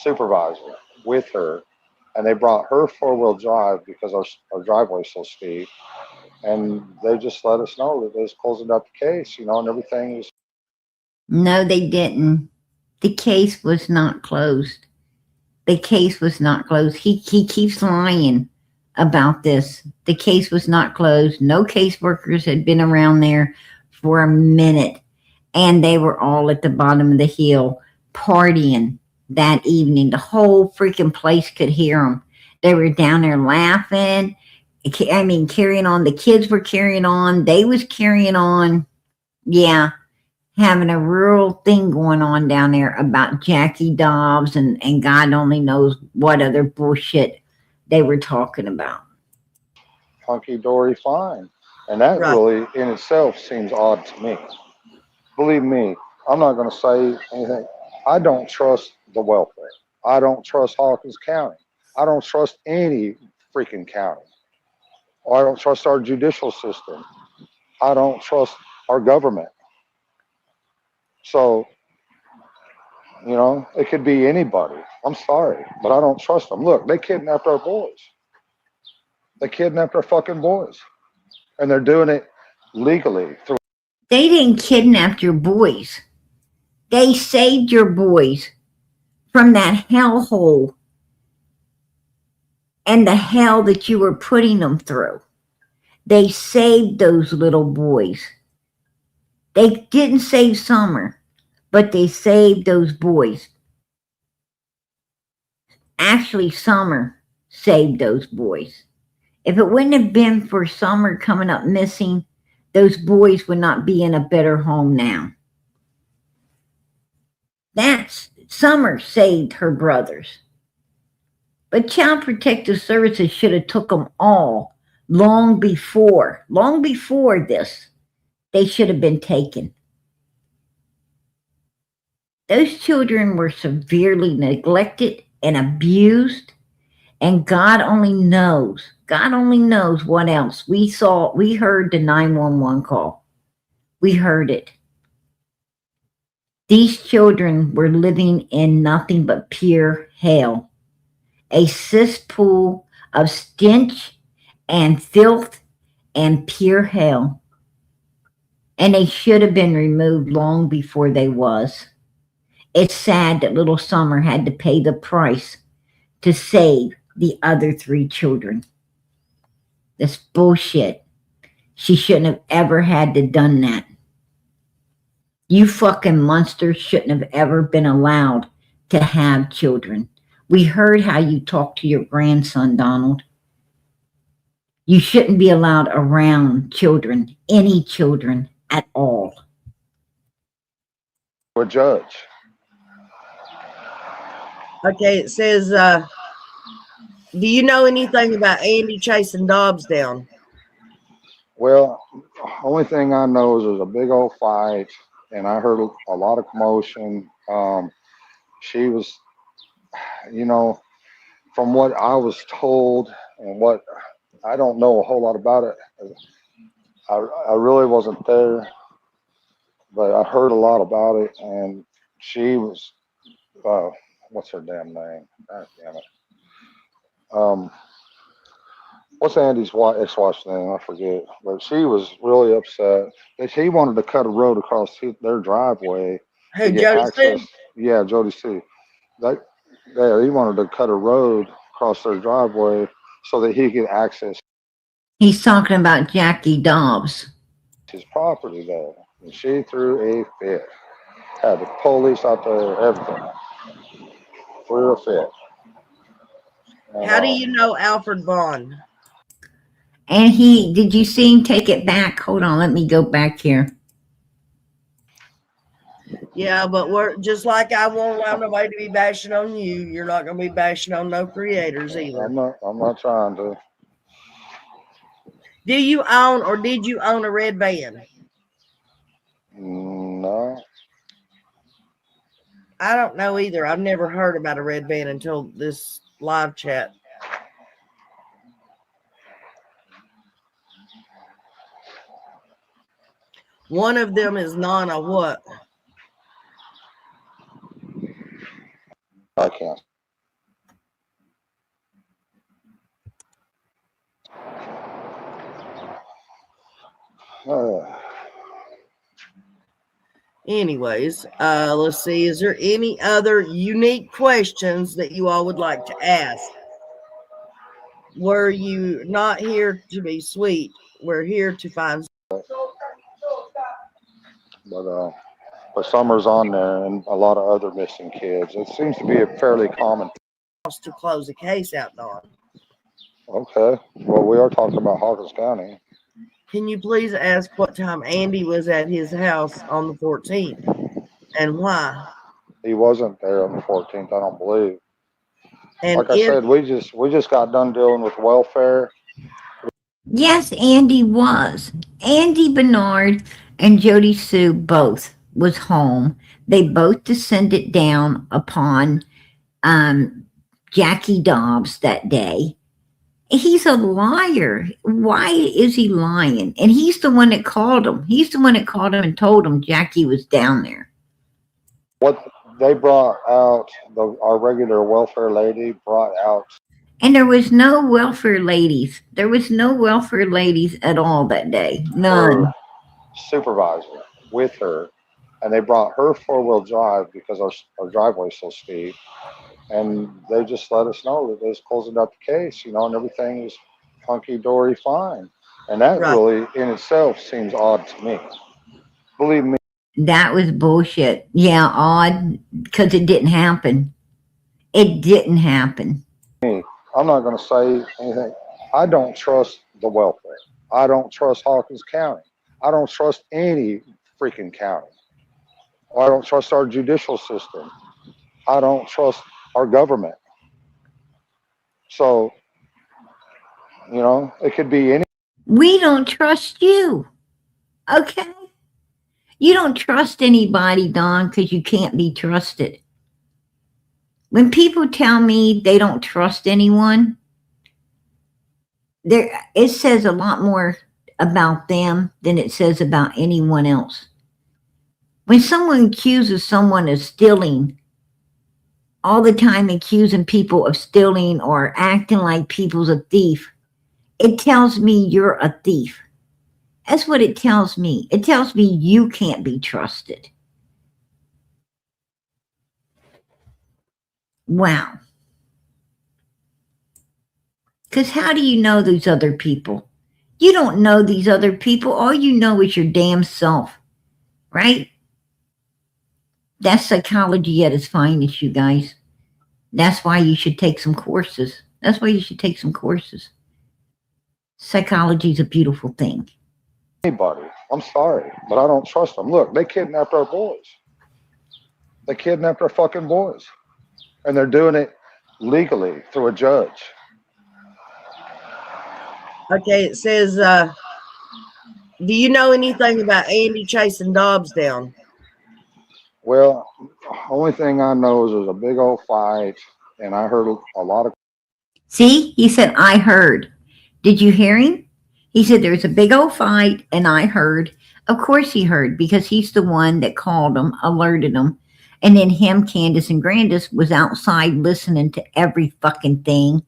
supervisor with her, and they brought her 4-wheel drive because our driveway's so steep. And they just let us know that they was closing out the case, you know, and everything was.
No, they didn't. The case was not closed. The case was not closed. He keeps lying about this. The case was not closed. No caseworkers had been around there for a minute. And they were all at the bottom of the hill partying that evening. The whole freaking place could hear them. They were down there laughing. I mean, carrying on. The kids were carrying on. They was carrying on. Yeah. Having a real thing going on down there about Jackie Dobbs and God only knows what other bullshit they were talking about.
Hunky-dory fine. And that really in itself seems odd to me. Believe me, I'm not going to say anything. I don't trust the welfare. I don't trust Hawkins County. I don't trust any freaking county. Or I don't trust our judicial system. I don't trust our government. So, you know, it could be anybody. I'm sorry, but I don't trust them. Look, they kidnapped our boys. They kidnapped our fucking boys. And they're doing it legally.
They didn't kidnap your boys. They saved your boys from that hellhole and the hell that you were putting them through. They saved those little boys. They didn't save Summer, but they saved those boys. Actually, Summer saved those boys. If it wouldn't have been for Summer coming up missing, those boys would not be in a better home now. Summer saved her brothers. But Child Protective Services should have took them all long before this. They should have been taken. Those children were severely neglected and abused, and God only knows what else. We heard the 911 call. We heard it. These children were living in nothing but pure hell, a cesspool of stench and filth and pure hell. And they should have been removed long before they was. It's sad that little Summer had to pay the price to save the other 3 children. That's bullshit. She shouldn't have ever had to done that. You fucking monsters shouldn't have ever been allowed to have children. We heard how you talked to your grandson, Donald. You shouldn't be allowed around children, any children at all.
A judge.
Okay, it says, do you know anything about Andy chasing Dobbs down?
Well, only thing I know is there's a big old fight, and I heard a lot of commotion. She was, you know, from what I was told and what I don't know a whole lot about it. I really wasn't there, but I heard a lot about it, and she was, what's her damn name? God damn it. What's Andy's ex-wife's name? I forget. But she was really upset that he wanted to cut a road across their driveway
Who, Jody
access.
C?
Yeah, Jody C. Yeah, he wanted to cut a road across their driveway so that he could access
He's talking about Jackie Dobbs.
his property there. And she threw a fit. Had the police out there, everything. Threw a fit. And,
How do you know Alfred Vaughn?
And did you see him take it back? Hold on, let me go back here.
Yeah, but we're just like I won't allow nobody to be bashing on you. You're not going to be bashing on no creators either.
I'm not trying to.
Do you own or did you own a red van?
No.
I don't know either. I've never heard about a red van until this live chat. One of them is Nana what?
I can't.
Anyways, let's see. Is there any other unique questions that you all would like to ask? Were you not here to be sweet? We're here to find.
But Summer's on there and a lot of other missing kids. It seems to be a fairly common.
To close the case out, Don.
Okay. Well, we are talking about Hawkins County.
Can you please ask what time Andy was at his house on the 14th and why?
He wasn't there on the 14th, I don't believe.
And
like I said, we just got done dealing with welfare.
Yes, Andy was. Andy Bernard and Jody Sue both was home. They both descended down upon Jackie Dobbs that day. He's a liar. Why is he lying? And he's the one that called him. He's the one that called him and told him Jackie was down there.
What they brought out, our regular welfare lady brought out.
And there was no welfare ladies. There was no welfare ladies at all that day. None.
Her supervisor with her. And they brought her four-wheel drive because our driveway's so steep. And they just let us know that they was closing out the case, and everything is hunky-dory fine. And that really, in itself, seems odd to me. Believe me.
That was bullshit. Yeah, odd, because it didn't happen. It didn't happen.
I'm not going to say anything. I don't trust the welfare. I don't trust Hawkins County. I don't trust any freaking county. I don't trust our judicial system. I don't trust our government. So, it could be any.
We don't trust you. Okay? You don't trust anybody, Don, because you can't be trusted. When people tell me they don't trust anyone, it says a lot more about them than it says about anyone else. When someone accuses someone of stealing, all the time accusing people of stealing or acting like people's a thief, it tells me you're a thief. That's what it tells me. It tells me you can't be trusted. Wow. Because how do you know these other people? You don't know these other people. All you know is your damn self, right? That's psychology at its finest, you guys. That's why you should take some courses. Psychology is a beautiful thing.
Anybody. I'm sorry, but I don't trust them. Look, they kidnapped our boys. They kidnapped our fucking boys. And they're doing it legally through a judge.
Okay, it says, do you know anything about Andy chasing Dobbs down?
Well, only thing I know is there's a big old fight, and I heard a lot of.
See, he said, I heard. Did you hear him? He said there's a big old fight, and I heard. Of course he heard, because he's the one that called him, alerted him. And then him, Candace, and Grandis was outside listening to every fucking thing.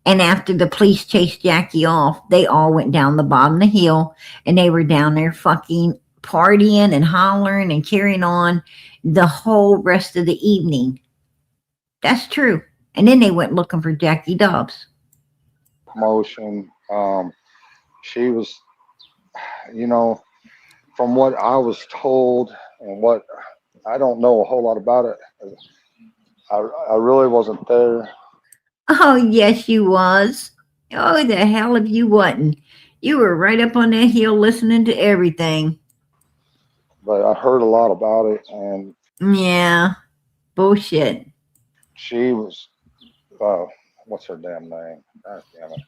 And after the police chased Jackie off, they all went down the bottom of the hill, and they were down there fucking partying and hollering and carrying on the whole rest of the evening. That's true. And then they went looking for Jackie Dobbs.
Promotion. She was, from what I was told and what I don't know a whole lot about it. I really wasn't there.
Oh, yes, you was. Oh, the hell if you wasn't. You were right up on that hill listening to everything.
But I heard a lot about it, and
yeah, bullshit.
She was, what's her damn name? God damn it.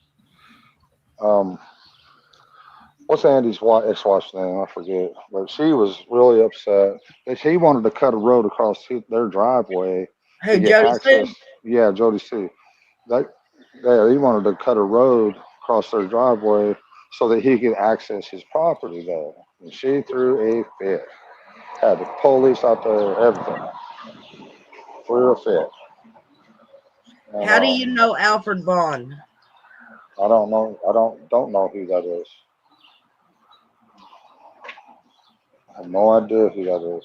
What's Andy's ex-wife's name? I forget. But she was really upset. He wanted to cut a road across their driveway.
Who, Jody Sue?
Yeah, Jody Sue. He wanted to cut a road across their driveway so that he could access his property there. And she threw a fit. Had the police out there, everything. Threw a fit. And,
how do you know Alfred Vaughn?
I don't know. I don't know who that is. I have no idea who that is.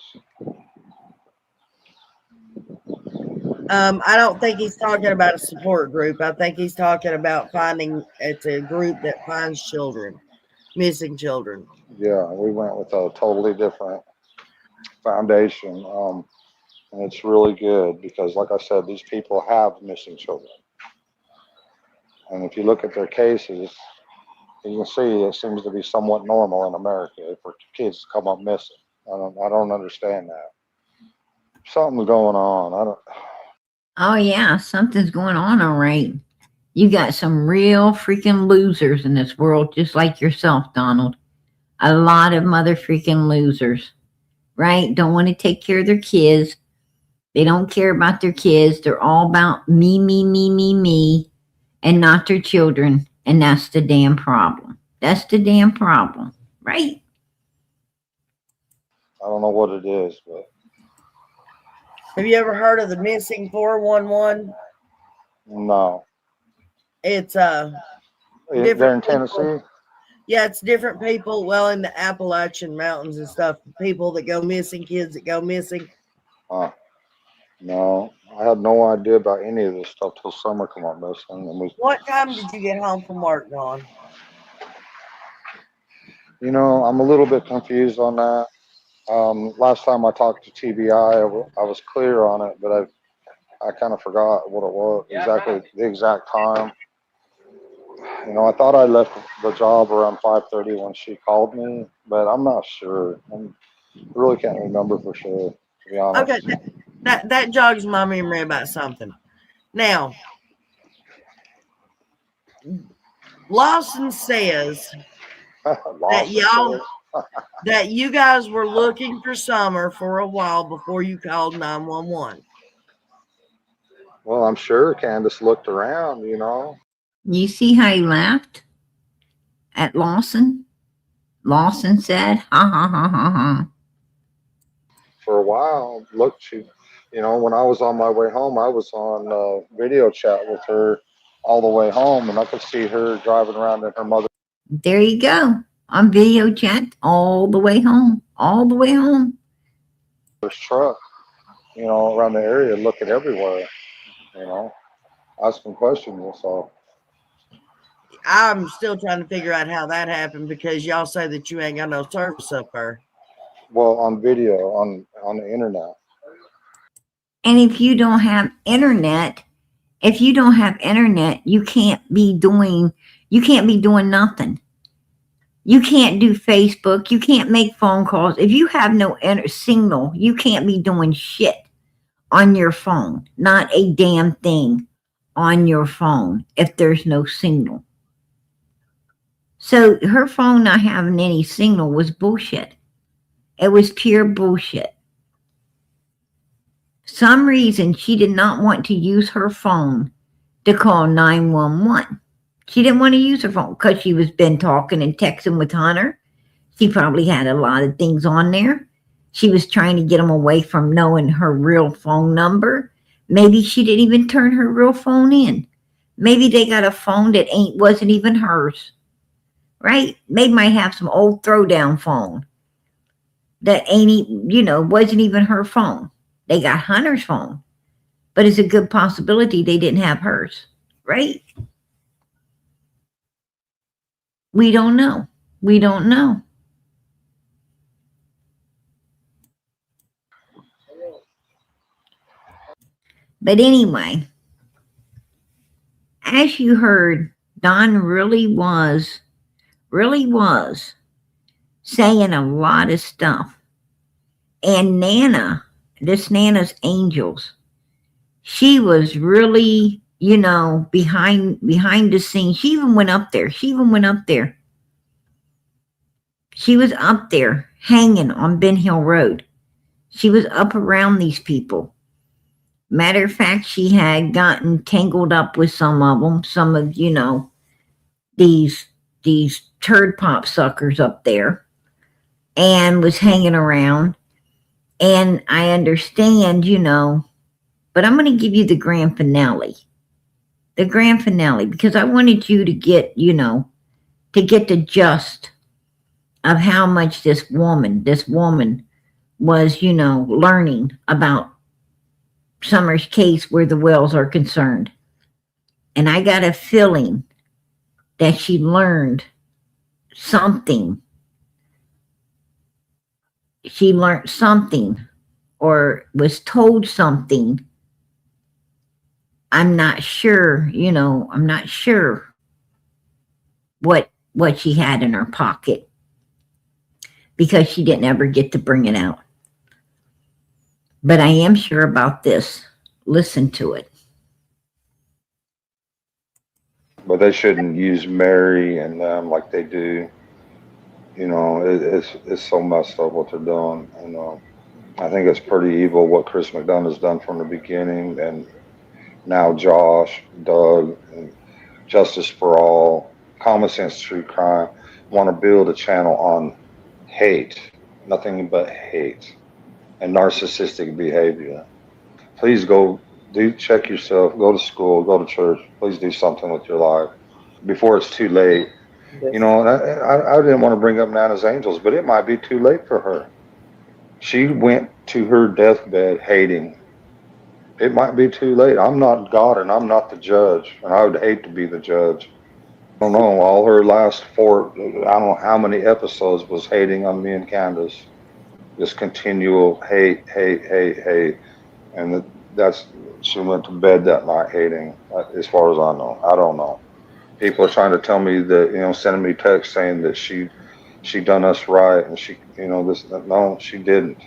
I don't think he's talking about a support group. I think he's talking about it's a group that finds children, missing children.
Yeah, we went with a totally different foundation. And it's really good because, like I said, these people have missing children. And if you look at their cases, you can see it seems to be somewhat normal in America for kids to come up missing. I don't understand that. Something's going on.
Oh, yeah, something's going on, all right. You got some real freaking losers in this world, just like yourself, Donald. A lot of mother freaking losers, right? Don't want to take care of their kids. They don't care about their kids. They're all about me, and not their children. And that's the damn problem. That's the damn problem, right?
I don't know what it is, but.
Have you ever heard of the missing 411?
No.
It's
they're in Tennessee?
People. Yeah, it's different people. Well, in the Appalachian Mountains and stuff. People that go missing, kids that go missing.
No, I had no idea about any of this stuff till summer come up missing.
What time did you get home from work, Don?
I'm a little bit confused on that. Last time I talked to TBI, I was clear on it, but I kind of forgot what it was exactly, the exact time. I thought I left the job around 5:30 when she called me, but I'm not sure. I really can't remember for sure, to be honest.
Okay, that jogs my memory about something. Now, Lawson says that you guys were looking for Summer for a while before you called 911.
Well, I'm sure Candace looked around,
You see how he laughed at Lawson? Lawson said, ha ha ha ha ha.
For a while. Look, when I was on my way home, I was on video chat with her all the way home, and I could see her driving around in her mother's
There you go. On video chat all the way home. All the way home.
truck, around the area, looking everywhere, asking questions. So
I'm still trying to figure out how that happened because y'all say that you ain't got no service up there.
well, on video, on the internet.
And if you don't have internet, you can't be doing nothing. You can't do Facebook. You can't make phone calls. If you have no signal, you can't be doing shit on your phone. Not a damn thing on your phone if there's no signal. So her phone not having any signal was bullshit. It was pure bullshit. Some reason she did not want to use her phone to call 911. She didn't want to use her phone because she was been talking and texting with Hunter. She probably had a lot of things on there. She was trying to get him away from knowing her real phone number. Maybe she didn't even turn her real phone in. Maybe they got a phone that wasn't even hers. Right? They might have some old throwdown phone that wasn't even her phone. They got Hunter's phone, but it's a good possibility they didn't have hers, right? We don't know. We don't know. But anyway, as you heard, Don really was saying a lot of stuff. And Nana's Angels, she was really, behind the scenes. She even went up there. She was up there hanging on Ben Hill Road. She was up around these people. Matter of fact, she had gotten tangled up with some of them, some of, these turd pop suckers up there, and was hanging around. And I understand, but I'm going to give you the grand finale. The grand finale, because I wanted you to get, to get the gist of how much this woman was, learning about Summer's case where the Wells are concerned. And I got a feeling that she learned something. She learned something or was told something. I'm not sure, I'm not sure what she had in her pocket because she didn't ever get to bring it out. But I am sure about this. Listen to it.
But they shouldn't use Mary and them like they do. It's so messed up what they're doing. I think it's pretty evil what Chris McDonough has done from the beginning, and now Josh, Doug, and Justice for All, Common Sense True Crime want to build a channel on hate, nothing but hate, and narcissistic behavior. Please check yourself, go to school, go to church. Please do something with your life before it's too late. I didn't want to bring up Nana's Angels, but it might be too late for her. She went to her deathbed hating. It might be too late. I'm not God and I'm not the judge, and I would hate to be the judge. I don't know, all her last I don't know how many episodes was hating on me and Candace. Just continual hate. And she went to bed that night hating, as far as I know. I don't know. People are trying to tell me that, sending me texts saying that she done us right and she, no, she didn't.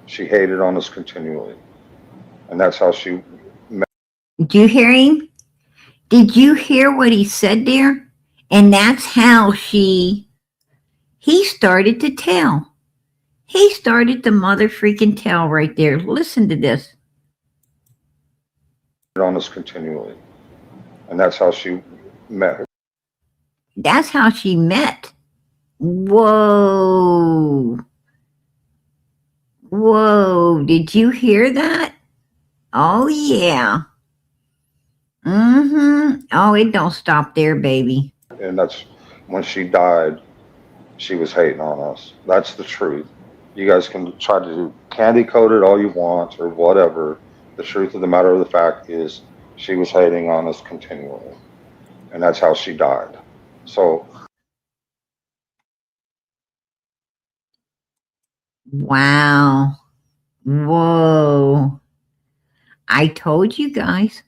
She hated on us continually. and that's how she met.
Did you hear him? Did you hear what he said there? And that's how he started to tell. He started to mother freaking tell right there. Listen to this.
On us continually, and that's how she met her.
That's how she met. Whoa. Whoa. Did you hear that? Oh, yeah. Oh, it don't stop there, baby.
And that's when she died, she was hating on us. That's the truth. You guys can try to candy coat it all you want or whatever. The truth of the matter of the fact is she was hating on us continually. And that's how she died. So.
Wow. Whoa. I told you guys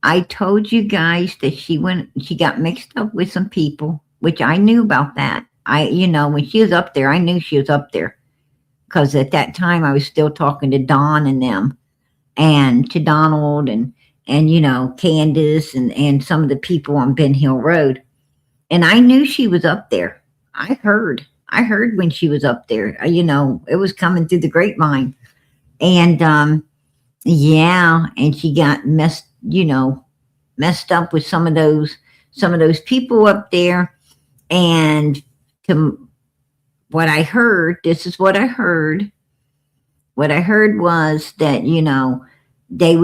that she got mixed up with some people, which I knew about that. When she was up there, I knew she was up there. Because at that time I was still talking to Don and them, and to Donald and Candace and some of the people on Ben Hill Road. And I knew she was up there. I heard when she was up there, it was coming through the grapevine. And yeah, and she got messed up with some of those people up there. And to what I heard, this is what I heard. What I heard was that, they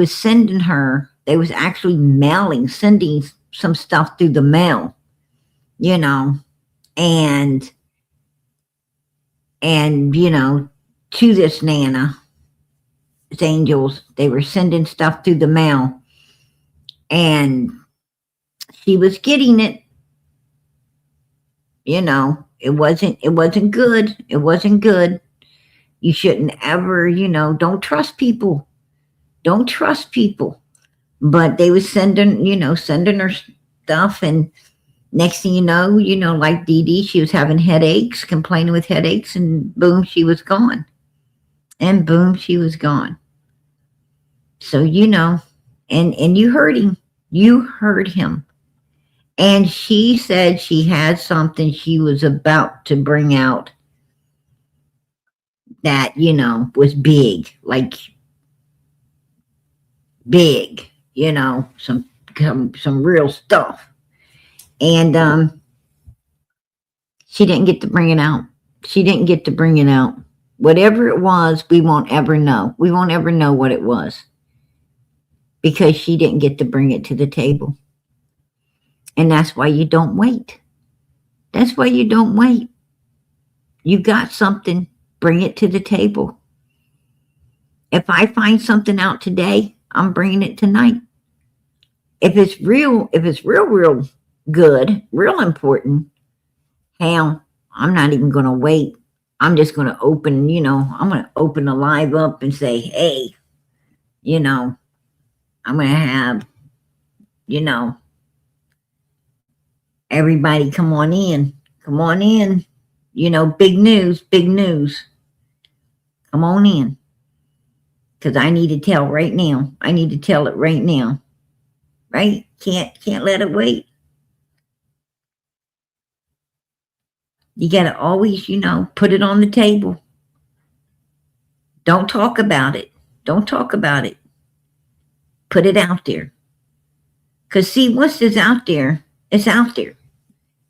was actually sending some stuff through the mail, and to this Nana's angels, they were sending stuff through the mail, and she was getting it. It wasn't good. It wasn't good. You shouldn't ever, don't trust people. Don't trust people. But they was sending her stuff, and next thing you know, like Dee Dee, she was having headaches, complaining with headaches, and boom, she was gone. And boom, she was gone. So, and you heard him. You heard him. And she said she had something she was about to bring out that, was big, like big, some real stuff. And she didn't get to bring it out. She didn't get to bring it out. Whatever it was, we won't ever know. We won't ever know what it was, because she didn't get to bring it to the table. And that's why you don't wait. That's why you don't wait. You got something, bring it to the table. If I find something out today, I'm bringing it tonight. If it's real good, real important, hell, I'm not even going to wait. I'm just going to open, I'm going to open the live up and say, hey, I'm going to have, everybody come on in. Big news. Come on in. Because I need to tell right now. I need to tell it right now. Right? Can't let it wait. You got to always, put it on the table. Don't talk about it. Put it out there. Because see, once it's out there, it's out there.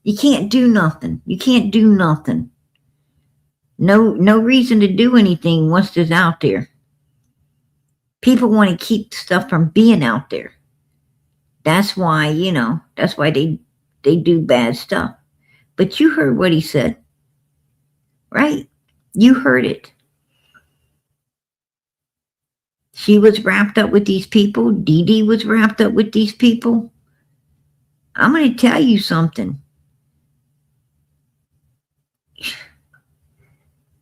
You can't do nothing. No reason to do anything once it's out there. People want to keep stuff from being out there. That's why, they do bad stuff. But you heard what he said, right? You heard it. She was wrapped up with these people. Dee Dee was wrapped up with these people. I'm going to tell you something.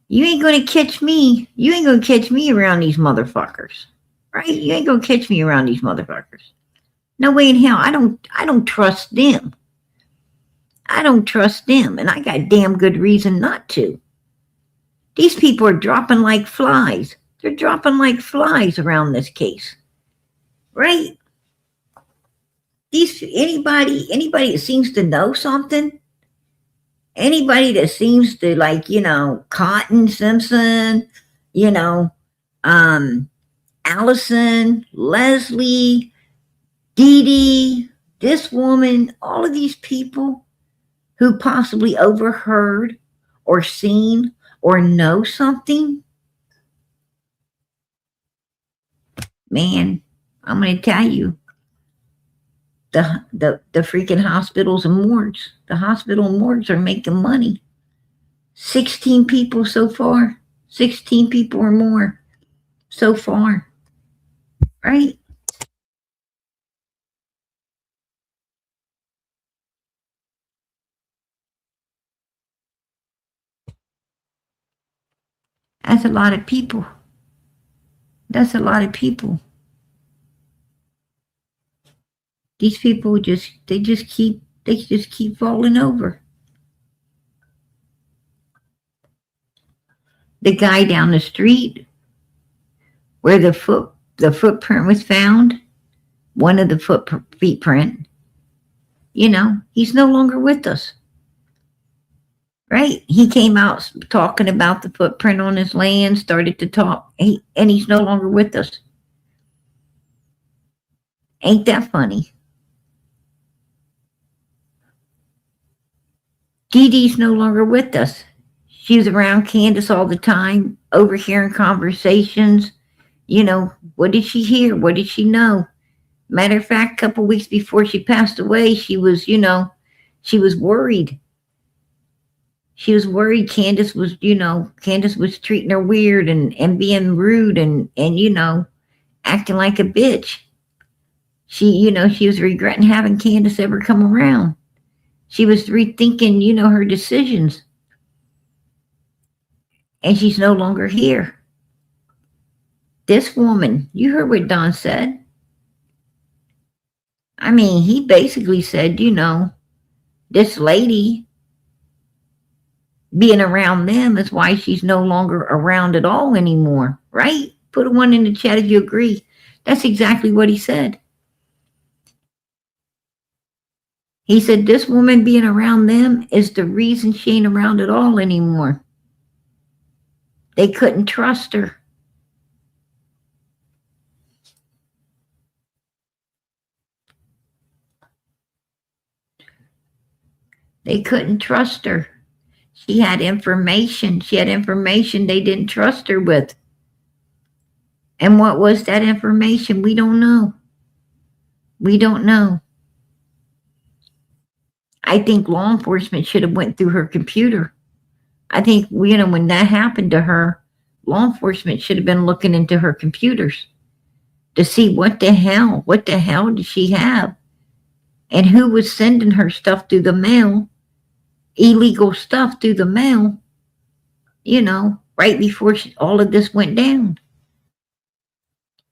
You ain't going to catch me. You ain't going to catch me around these motherfuckers, right? You ain't going to catch me around these motherfuckers. No way in hell. I don't trust them. And I got damn good reason not to. These people are dropping like flies. They're dropping like flies around this case, right? Anybody that seems to know something, anybody that seems to, like, Cotton Simpson, Allison, Leslie, Dee Dee, this woman, all of these people who possibly overheard or seen or know something, man, I'm going to tell you, the freaking hospitals and morgues, the hospital and morgues are making money. 16 people so far, 16 people or more so far, right? That's a lot of people. That's a lot of people. These people just keep falling over. The guy down the street where the footprint was found, one of the footprint, he's no longer with us. Right? He came out talking about the footprint on his land, started to talk, and he's no longer with us. Ain't that funny? Dee Dee's no longer with us. She was around Candace all the time, overhearing conversations. What did she hear? What did she know? Matter of fact, a couple weeks before she passed away, she was, she was worried. She was worried Candace was treating her weird and being rude and acting like a bitch. She was regretting having Candace ever come around. She was rethinking, her decisions. And she's no longer here. This woman, you heard what Don said. I mean, he basically said, this lady being around them is why she's no longer around at all anymore, right? Put a 1 in the chat if you agree. That's exactly what he said. He said this woman being around them is the reason she ain't around at all anymore. They couldn't trust her. They couldn't trust her. She had information. She had information they didn't trust her with. And what was that information? We don't know. We don't know. I think law enforcement should have went through her computer. I think, when that happened to her, law enforcement should have been looking into her computers to see what the hell did she have? And who was sending her stuff through the mail, illegal stuff through the mail, right before all of this went down.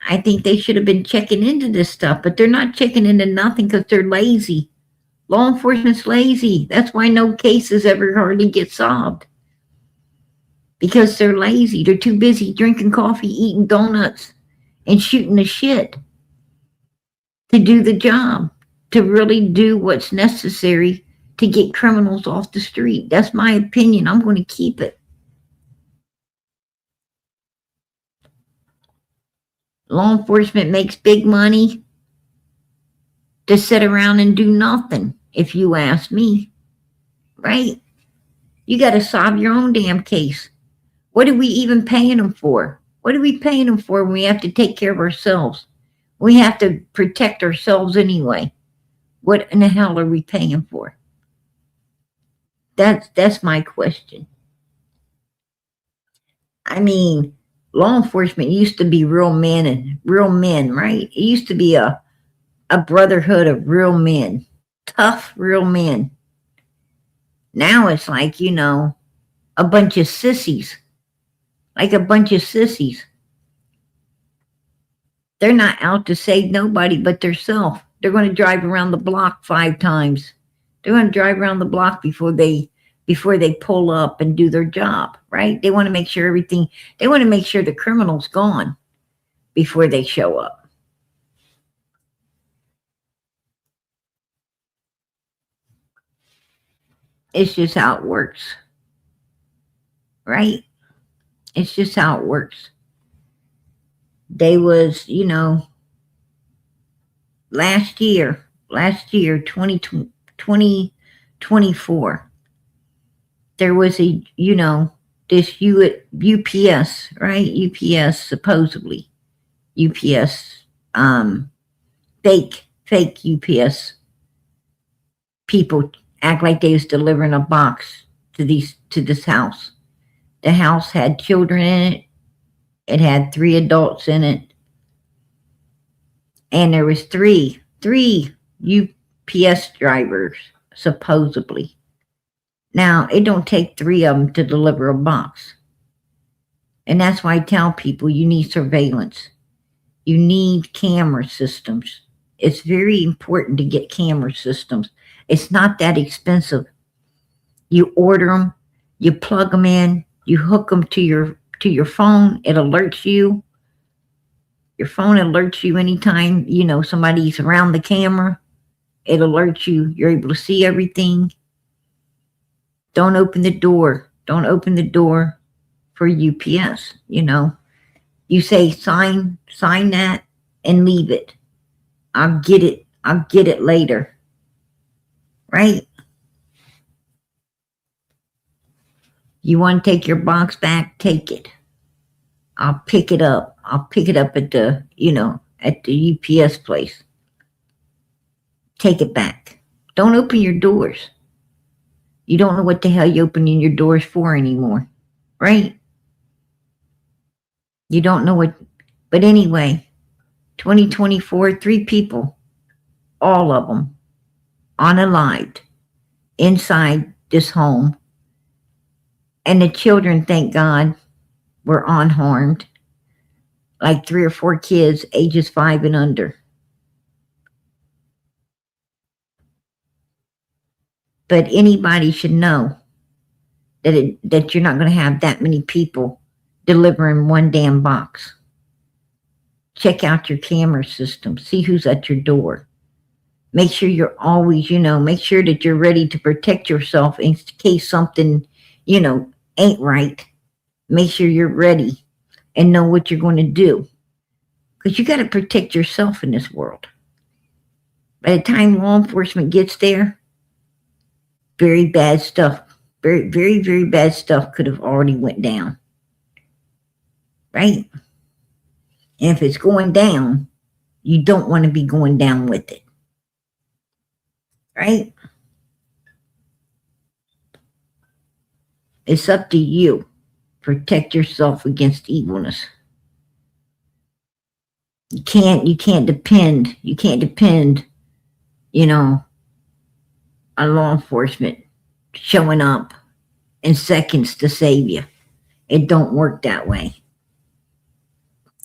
I think they should have been checking into this stuff, but they're not checking into nothing because they're lazy. Law enforcement's lazy. That's why no cases ever hardly get solved. Because they're lazy. They're too busy drinking coffee, eating donuts, and shooting the shit to do the job, to really do what's necessary to get criminals off the street. That's my opinion. I'm going to keep it. Law enforcement makes big money to sit around and do nothing, if you ask me. Right? You got to solve your own damn case. What are we even paying them for? What are we paying them for when we have to take care of ourselves? We have to protect ourselves anyway. What in the hell are we paying for? That's my question. I mean, law enforcement used to be real men, right? It used to be a brotherhood of real men, tough, real men. Now it's like, a bunch of sissies. Like a bunch of sissies. They're not out to save nobody but themselves. They're going to drive around the block 5 times. They're going to drive around the block before they before they pull up and do their job, right? They want to make sure they want to make sure the criminal's gone before they show up. It's just how it works, right? It's just how it works. They was, last year, 2024, there was this UPS, right? UPS, supposedly. UPS, fake UPS people act like they was delivering a box to this house. The house had children in it. It had 3 adults in it. And there was three UPS drivers, supposedly. Now, it don't take 3 of them to deliver a box. And that's why I tell people you need surveillance. You need camera systems. It's very important to get camera systems. It's not that expensive. You order them, you plug them in, you hook them to your phone. It alerts you. Your phone alerts you anytime, somebody's around the camera. It alerts you. You're able to see everything. Don't open the door. Don't open the door for UPS, You say sign that and leave it. I'll get it later. Right? You want to take your box back? Take it. I'll pick it up. I'll pick it up at the UPS place. Take it back. Don't open your doors. You don't know what the hell you're opening your doors for anymore. Right? You don't know what, but anyway, 2024, 3 people, all of them, unalived, inside this home. And the children, thank God, were unharmed. Like 3 or 4 kids, ages 5 and under. But anybody should know that you're not going to have that many people delivering one damn box. Check out your camera system. See who's at your door. Make sure you're always, make sure that you're ready to protect yourself in case something, ain't right. Make sure you're ready and know what you're going to do. Because you got to protect yourself in this world. By the time law enforcement gets there, very bad stuff, very, very, very bad stuff could have already went down. Right? And if it's going down, you don't want to be going down with it. Right? It's up to you. Protect yourself against evilness. You can't depend, on law enforcement showing up in seconds to save you. It don't work that way.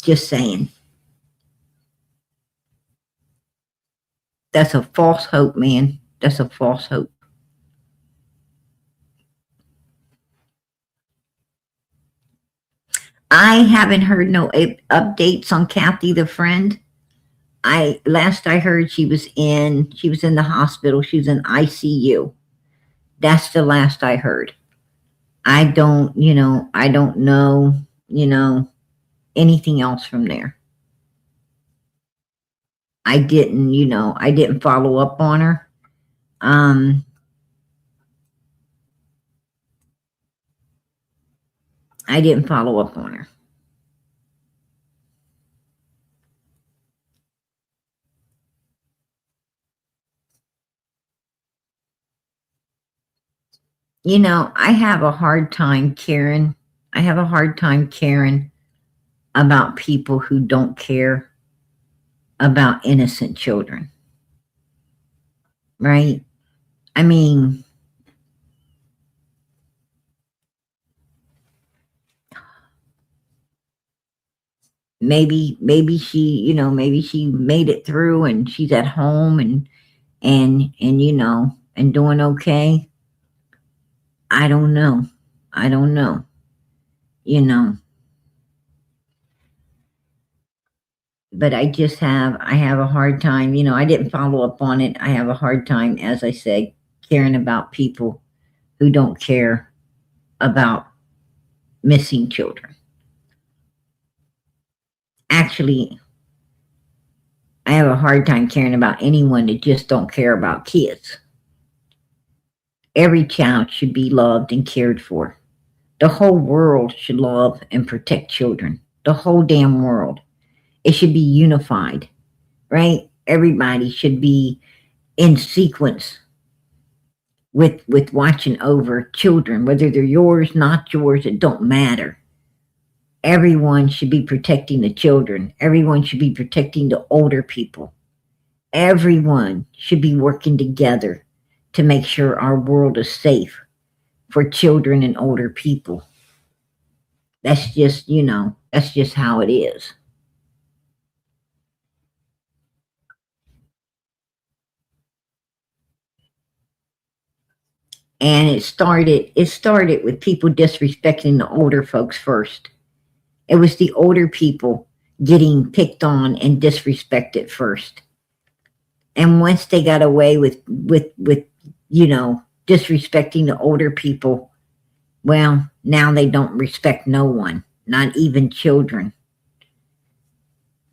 Just saying. That's a false hope, man. That's a false hope. I haven't heard no updates on Kathy the friend. Last I heard she was in the hospital. She was in ICU. That's the last I heard. I don't know, anything else from there. I didn't follow up on her. I didn't follow up on her. I have a hard time, Karen. About people who don't care about innocent children. Right? I mean, maybe she, maybe she made it through and she's at home and doing okay. I don't know. I don't know. You know, but I have a hard time, I didn't follow up on it. I have a hard time, as I said, caring about people who don't care about missing children. Actually, I have a hard time caring about anyone that just don't care about kids. Every child should be loved and cared for. The whole world should love and protect children. The whole damn world. It should be unified, right? Everybody should be in sequence with watching over children, whether they're yours, not yours, it don't matter. Everyone should be protecting the children. Everyone should be protecting the older people. Everyone should be working together to make sure our world is safe for children and older people. That's just, that's just how it is. And it started with people disrespecting the older folks first. It was the older people getting picked on and disrespected first. And once they got away with disrespecting the older people, well, now they don't respect no one, not even children.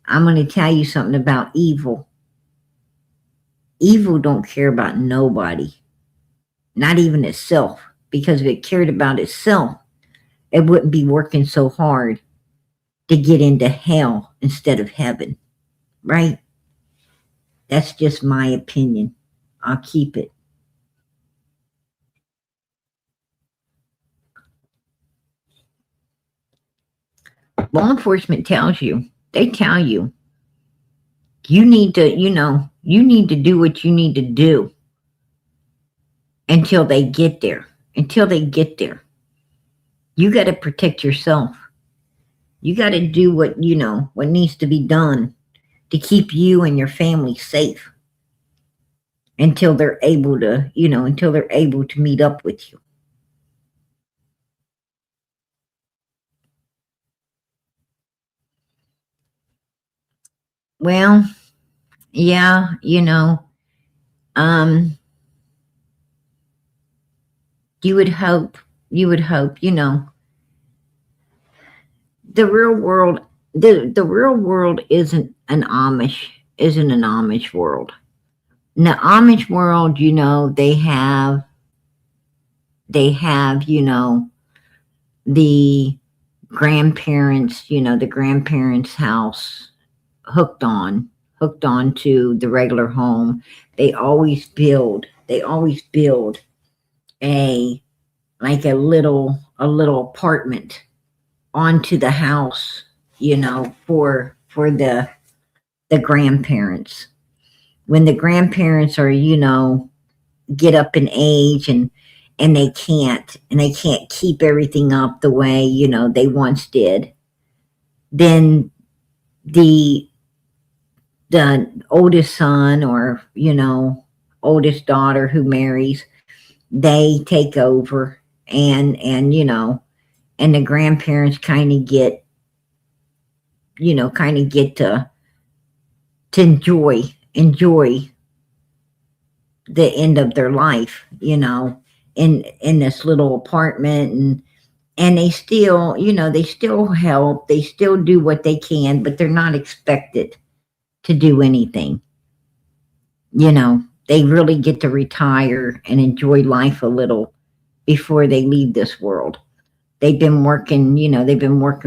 I'm going to tell you something about evil. Evil don't care about nobody, not even itself, because if it cared about itself, it wouldn't be working so hard to get into hell instead of heaven, right? That's just my opinion. I'll keep it. Law enforcement tells you, they tell you, you need to do what you need to do until they get there. Until they get there. You got to protect yourself. You got to do what needs to be done to keep you and your family safe until they're able to, meet up with you. Well, yeah, you would hope, the real world, the real world isn't an Amish world. In the Amish world, they have, the grandparents' house hooked on to the regular home. They always build a little apartment onto the house, for the grandparents. When the grandparents are, get up in age and they can't keep everything up the way, they once did, then the oldest son or, oldest daughter who marries, they take over and the grandparents kind of get to enjoy the end of their life, in this little apartment, and they still, they still help, they still do what they can, but they're not expected to do anything. They really get to retire and enjoy life a little before they leave this world. They've been working,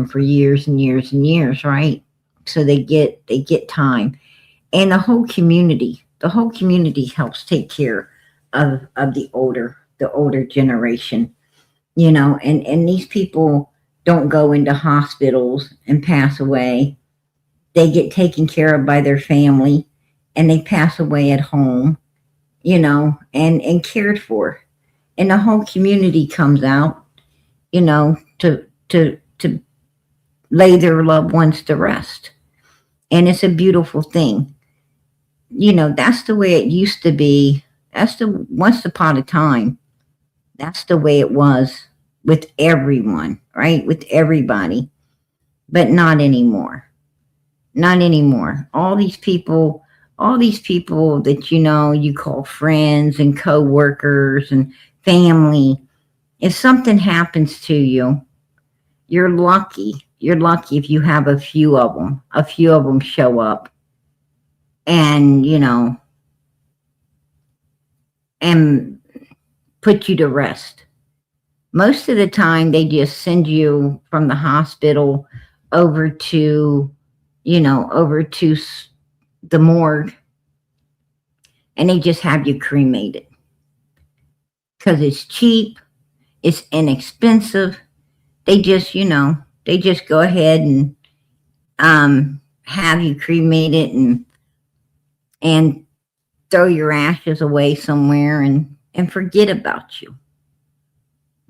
for years and years and years, right? So they get time. And the whole community helps take care of the older generation, and these people don't go into hospitals and pass away. They get taken care of by their family and they pass away at home, and cared for. And the whole community comes out, to lay their loved ones to rest. And it's a beautiful thing. That's the way it used to be. Once upon a time, That's the way it was with everyone, right? With everybody, but not anymore. Not anymore. All these people that you call friends and co-workers and family, if something happens to you, you're lucky. You're lucky if you have a few of them. A few of them show up and, and put you to rest. Most of the time, they just send you from the hospital over to, over to the morgue, and they just have you cremated because it's cheap, it's inexpensive. They just, they just go ahead and have you cremated and throw your ashes away somewhere and forget about you.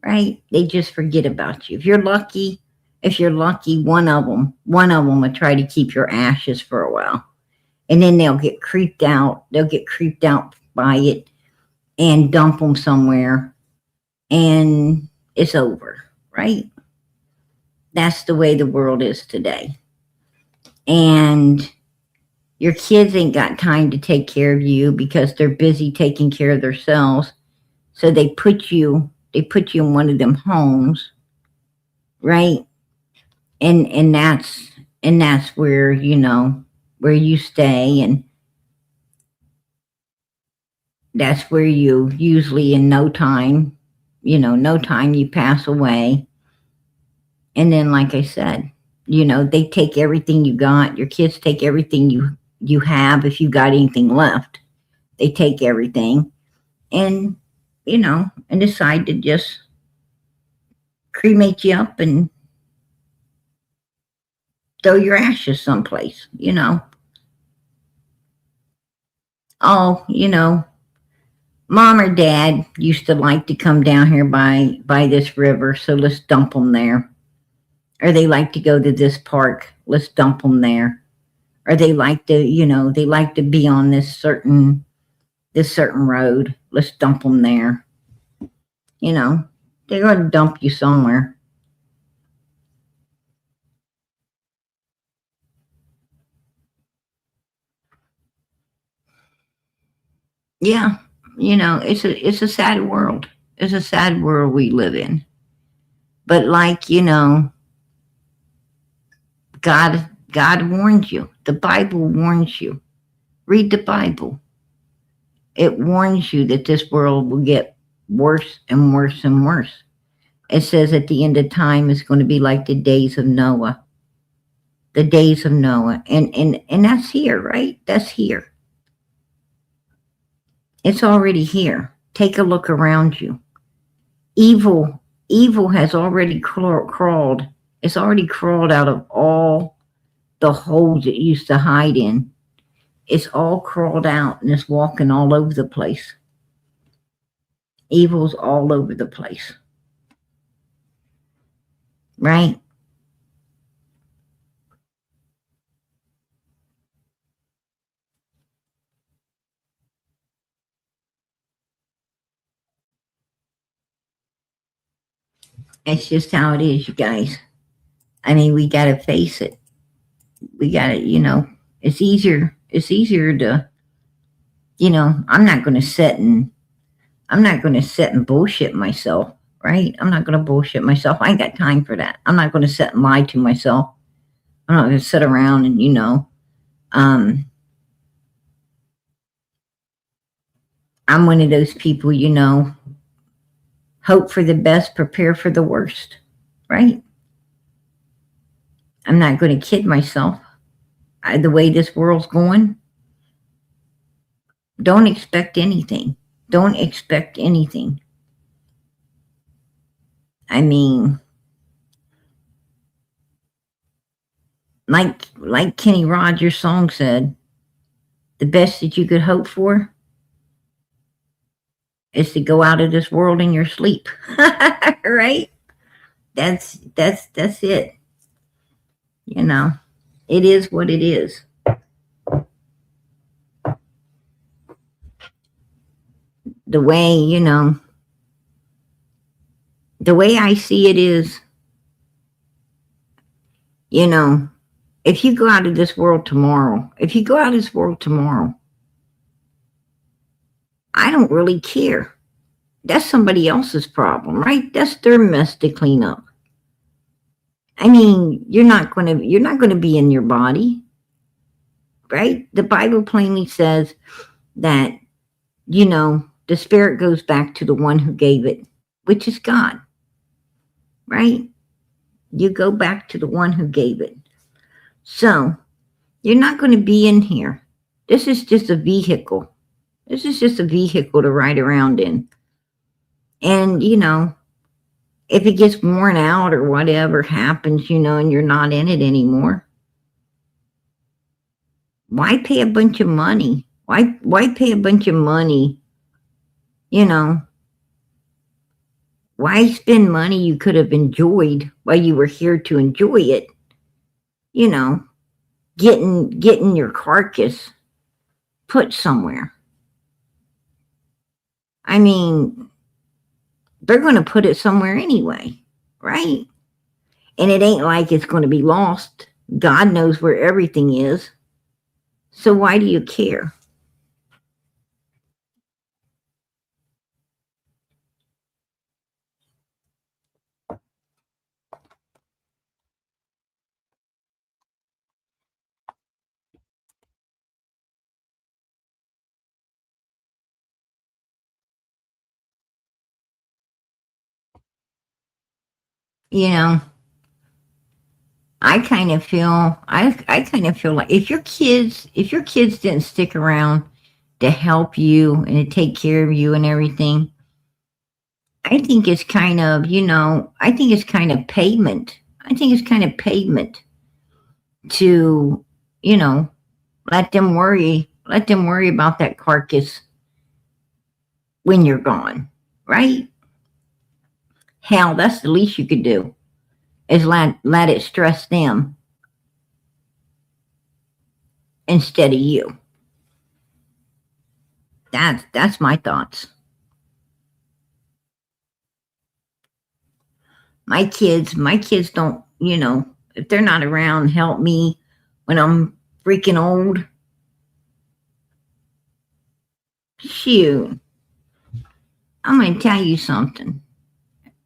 Right? They just forget about you. If you're lucky, one of them will try to keep your ashes for a while. And then they'll get creeped out. They'll get creeped out by it and dump them somewhere. And it's over, right? That's the way the world is today. And your kids ain't got time to take care of you because they're busy taking care of themselves. So they put you in one of them homes, right? And that's where, where you stay, and that's where you usually in no time you pass away. And then, like I said, they take everything you got. Your kids take everything you have. If you got anything left, they take everything and decide to just cremate you up and throw your ashes someplace, Oh, mom or dad used to like to come down here by this river, so let's dump them there. Or they like to go to this park, let's dump them there. Or they like to be on this certain road, let's dump them there. They're going to dump you somewhere. Yeah, it's a sad world. It's a sad world we live in. But God warns you. The Bible warns you. Read the Bible. It warns you that this world will get worse and worse and worse. It says at the end of time it's going to be like the days of Noah. The days of Noah. And that's here, right? That's here. It's already here. Take a look around you. Evil has already crawled. It's already crawled out of all the holes it used to hide in. It's all crawled out and it's walking all over the place. Evil's all over the place. Right? It's just how it is, you guys. I mean, we got to face it. We got to, it's easier to, I'm not going to sit and bullshit myself, right? I'm not going to bullshit myself. I ain't got time for that. I'm not going to sit and lie to myself. I'm not going to sit around and, I'm one of those people, hope for the best, prepare for the worst, right? I'm not going to kid myself. The way this world's going, don't expect anything. Don't expect anything. I mean, like Kenny Rogers' song said, the best that you could hope for is to go out of this world in your sleep. Right? That's it. It is what it is. The way, The way I see it is, you know, if you go out of this world tomorrow, I don't really care. That's somebody else's problem, right? That's their mess to clean up. I mean, you're not going to be in your body, right? The Bible plainly says that, you know, the spirit goes back to the one who gave it, which is God, right? You go back to the one who gave it. So you're not going to be in here. This is just a vehicle. This is just a vehicle to ride around in. And, you know, if it gets worn out or whatever happens, you know, and you're not in it anymore, why pay a bunch of money? Why pay a bunch of money? You know, why spend money you could have enjoyed while you were here to enjoy it? You know, getting your carcass put somewhere. I mean, they're going to put it somewhere anyway, right? And it ain't like it's going to be lost. God knows where everything is. So why do you care? You know, I kind of feel like if your kids didn't stick around to help you and to take care of you and everything, I think it's kind of, you know, I think it's kind of payment. I think it's kind of payment to, you know, let them worry about that carcass when you're gone, right? Hell, that's the least you could do, is let it stress them instead of you. That's my thoughts. My kids don't, you know, if they're not around, help me when I'm freaking old. Shoot, I'm going to tell you something.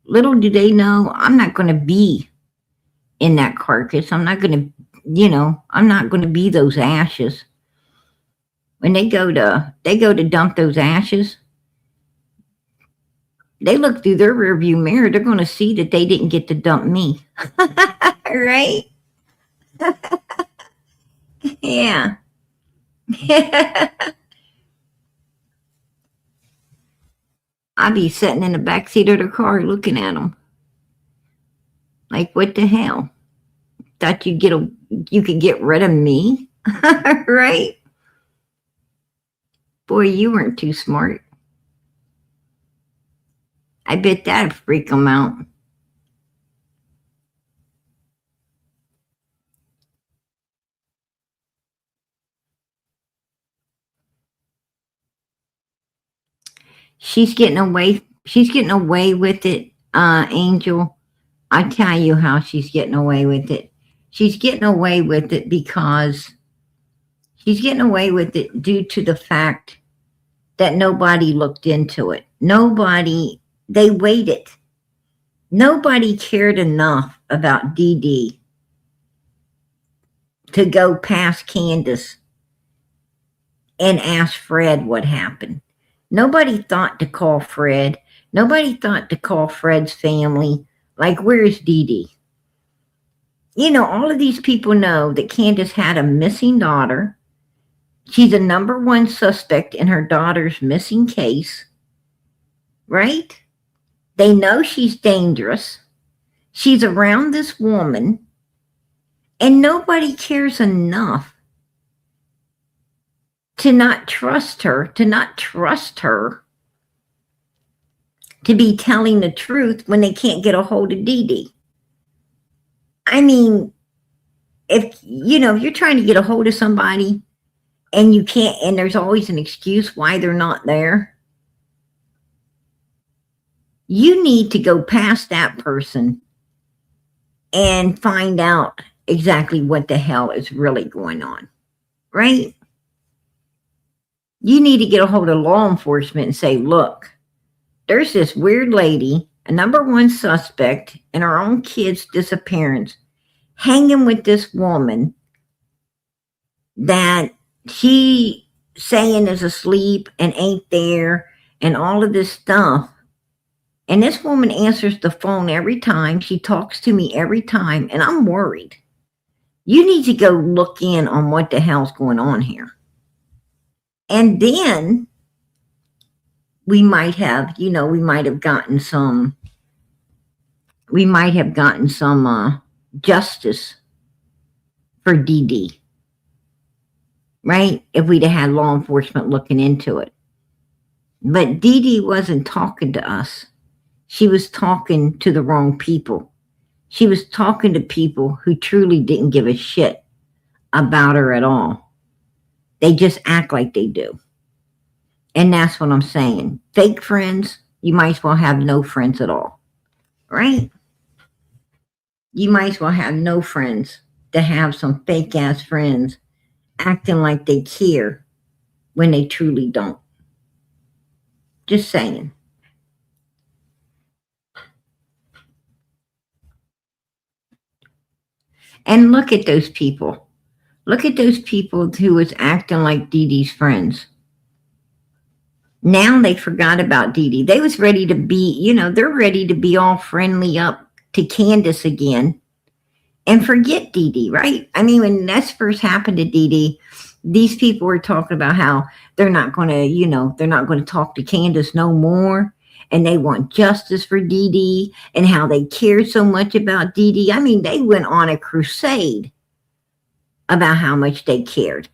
Little do they know, I'm not going to be in that carcass. I'm not going to, you know, I'm not going to be those ashes. When they go to dump those ashes, they look through their rearview mirror. They're going to see that they didn't get to dump me. Right? Yeah. I'd be sitting in the backseat of the car looking at them. Like, what the hell? Thought you could get rid of me? Right? Boy, you weren't too smart. I bet that'd freak them out. She's getting away with it, Angel. I tell you how she's getting away with it. She's getting away with it because she's getting away with it due to the fact that nobody looked into it. They waited. Nobody cared enough about Dee Dee to go past Candace and ask Fred what happened. Nobody thought to call Fred. Nobody thought to call Fred's family. Like, where's Dee Dee? You know, all of these people know that Candace had a missing daughter. She's a number one suspect in her daughter's missing case, right? They know she's dangerous. She's around this woman, and nobody cares enough to not trust her, to be telling the truth when they can't get a hold of Dee Dee. I mean, if you're trying to get a hold of somebody and you can't, and there's always an excuse why they're not there, You need to go past that person and find out exactly what the hell is really going on, right? You need to get a hold of law enforcement and say, look, there's this weird lady, a number one suspect in her own kid's disappearance, hanging with this woman that she saying is asleep and ain't there and all of this stuff. And this woman answers the phone every time. She talks to me every time, and I'm worried. You need to go look in on what the hell's going on here. And then we might have, we might have gotten some justice for Dee Dee, right? If we'd have had law enforcement looking into it. But Dee Dee wasn't talking to us. She was talking to the wrong people. She was talking to people who truly didn't give a shit about her at all. They just act like they do. And that's what I'm saying. Fake friends, you might as well have no friends at all. Right? You might as well have no friends to have some fake ass friends acting like they care when they truly don't. Just saying. And look at those people. Look at those people who was acting like Dee Dee's friends. Now they forgot about Dee Dee. They was ready to be, they're ready to be all friendly up to Candace again and forget Dee Dee, right? I mean, when this first happened to Dee Dee, these people were talking about how they're not going to talk to Candace no more. And they want justice for Dee Dee and how they cared so much about Dee Dee. I mean, they went on a crusade about how much they cared.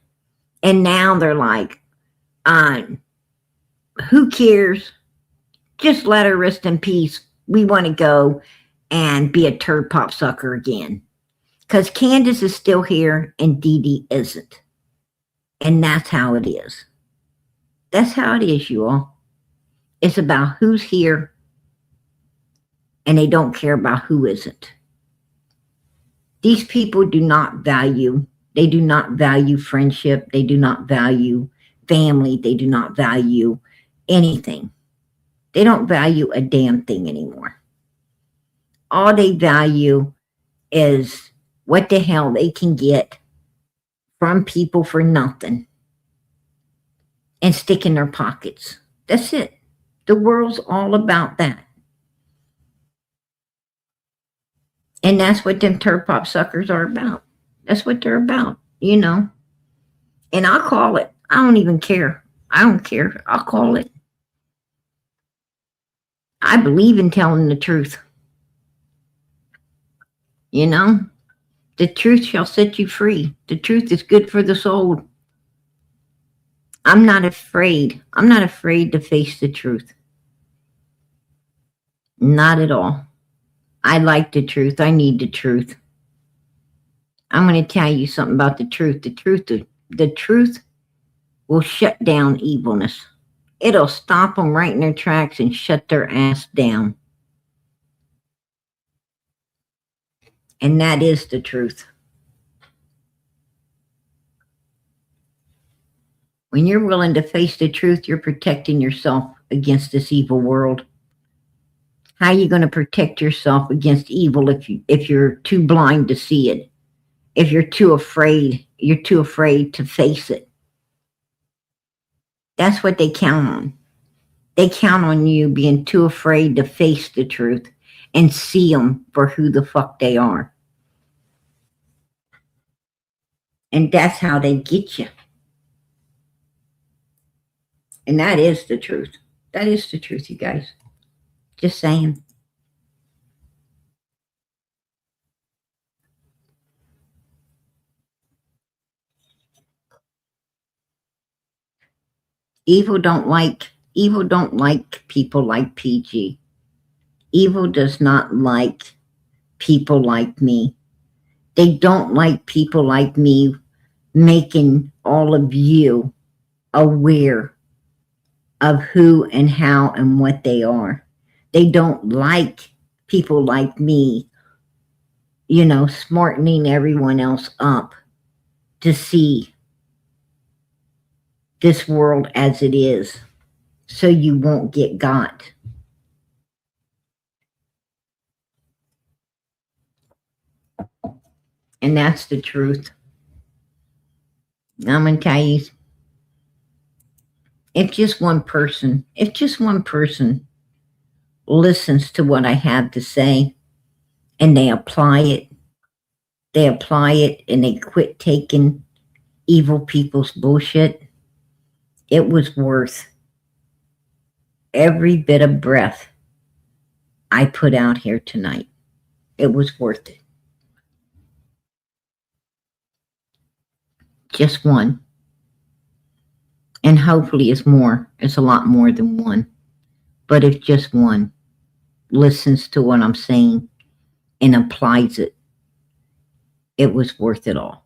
And now they're like, who cares? Just let her rest in peace. We want to go and be a turd pop sucker again. Because Candace is still here and Dee Dee isn't. And that's how it is. That's how it is, you all. It's about who's here, and they don't care about who isn't. These people do not value friendship. They do not value family. They do not value anything. They don't value a damn thing anymore. All they value is what the hell they can get from people for nothing and stick in their pockets. That's it. The world's all about that. And that's what them turd pop suckers are about. That's what they're about, And I'll call it. I don't even care. I don't care. I'll call it. I believe in telling the truth. The truth shall set you free. The truth is good for the soul. I'm not afraid. I'm not afraid to face the truth. Not at all. I like the truth. I need the truth. I'm going to tell you something about the truth. The truth will shut down evilness. It'll stop them right in their tracks and shut their ass down. And that is the truth. When you're willing to face the truth, you're protecting yourself against this evil world. How are you going to protect yourself against evil if you're too blind to see it? If you're too afraid to face it. That's what they count on. They count on you being too afraid to face the truth and see them for who the fuck they are. And that's how they get you. And that is the truth. That is the truth, you guys. Just saying. Evil don't like people like PG. Evil does not like people like me. They don't like people like me making all of you aware of who and how and what they are. They don't like people like me, you know, smartening everyone else up to see this world as it is, so you won't get got. And that's the truth. I'm going to tell you, if just one person listens to what I have to say and they apply it and they quit taking evil people's bullshit, it was worth every bit of breath I put out here tonight. It was worth it. Just one. And hopefully it's more. It's a lot more than one. But if just one listens to what I'm saying and applies it, it was worth it all.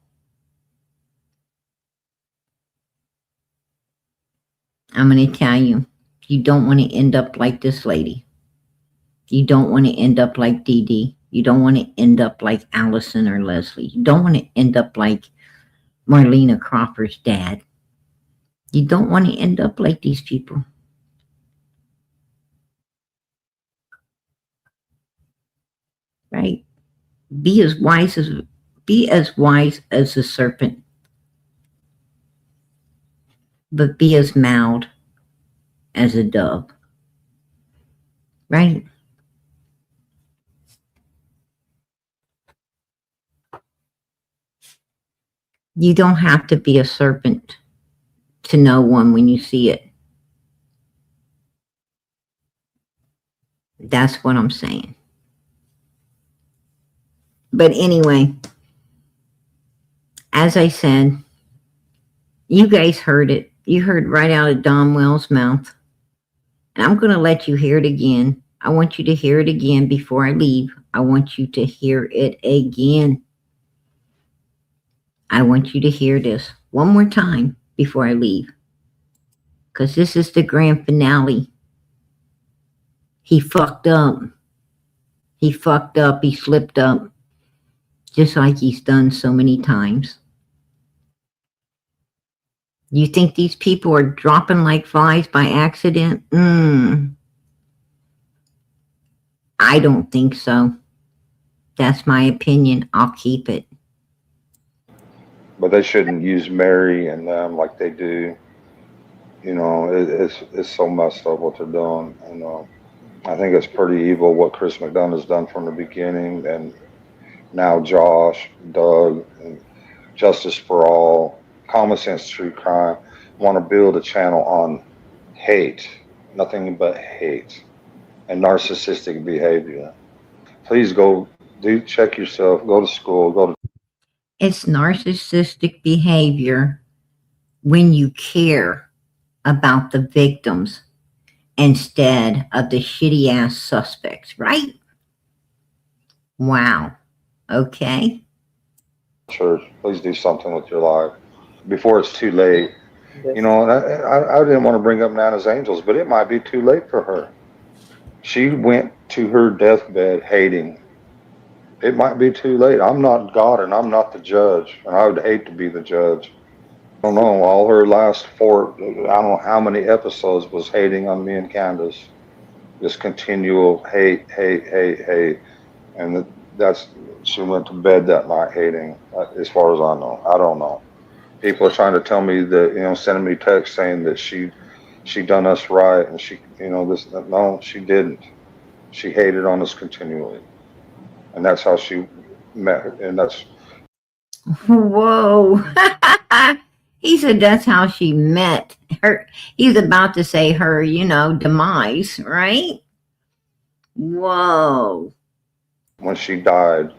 I'm going to tell you, you don't want to end up like this lady. You don't want to end up like Dee Dee. You don't want to end up like Allison or Leslie. You don't want to end up like Marlena Crawford's dad. You don't want to end up like these people. Right? Be as wise as the serpent, but be as mild as a dove. Right? You don't have to be a serpent to know one when you see it. That's what I'm saying. But anyway, as I said, you guys heard it. You heard right out of Don Wells' mouth. And I'm going to let you hear it again. I want you to hear it again before I leave. I want you to hear it again. I want you to hear this one more time before I leave. Because this is the grand finale. He fucked up. He fucked up. He slipped up. Just like he's done so many times. You think these people are dropping like flies by accident? I don't think so. That's my opinion. I'll keep it.
But they shouldn't use Mary and them like they do. You know, it's so messed up what they're doing. And I think it's pretty evil what Chris McDonough has done from the beginning. And now Josh, Doug, and Justice for All, Common Sense True Crime want to build a channel on hate, nothing but hate, and narcissistic behavior. Please check yourself, go to school,
It's narcissistic behavior when you care about the victims instead of the shitty ass suspects, right? Wow. Okay.
church. Please do something with your life before it's too late. You know, and I didn't want to bring up Nana's Angels, but it might be too late for her. She went to her deathbed hating. It might be too late. I'm not God and I'm not the judge, and I would hate to be the judge. I don't know. All her last I don't know how many episodes was hating on me and Candace. This continual hate. And she went to bed that night hating, as far as I know. I don't know. People are trying to tell me that, sending me texts saying that she done us right and no, she didn't. She hated on us continually. And that's how she met, and that's.
Whoa. He said that's how she met her. He's about to say her, demise, right? Whoa.
When she died,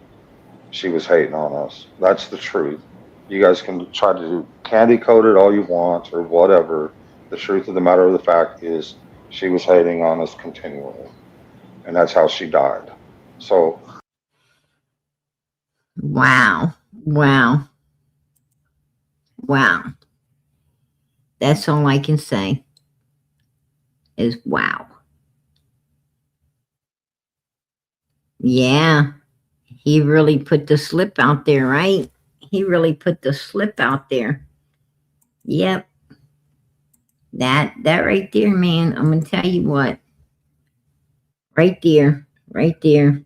she was hating on us. That's the truth. You guys can try to candy coat it all you want or whatever. The truth of the matter of the fact is she was hating on us continually. And that's how she died. So.
Wow. That's all I can say is wow. Yeah, he really put the slip out there, right? He really put the slip out there. Yep. That right there, man. I'm gonna tell you what. Right there, right there.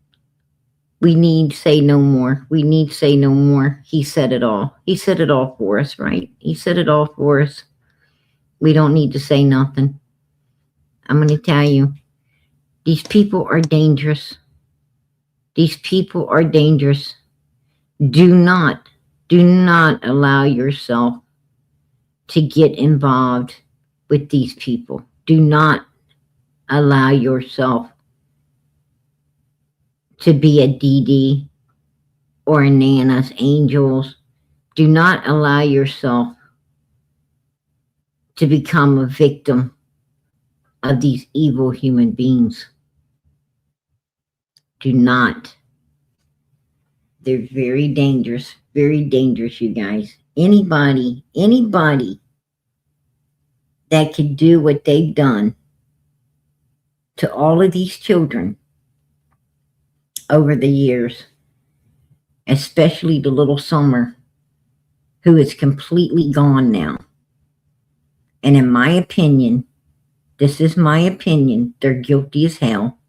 We need say no more. We need say no more. He said it all. He said it all for us, right? He said it all for us. We don't need to say nothing. I'm gonna tell you, these people are dangerous. These people are dangerous. Do not allow yourself to get involved with these people. Do not allow yourself to be a DD or a Nana's Angels. Do not allow yourself to become a victim of these evil human beings. Do not. They're very dangerous, you guys. Anybody that could do what they've done to all of these children over the years, especially the little Summer, who is completely gone now. And in my opinion, this is my opinion, they're guilty as hell.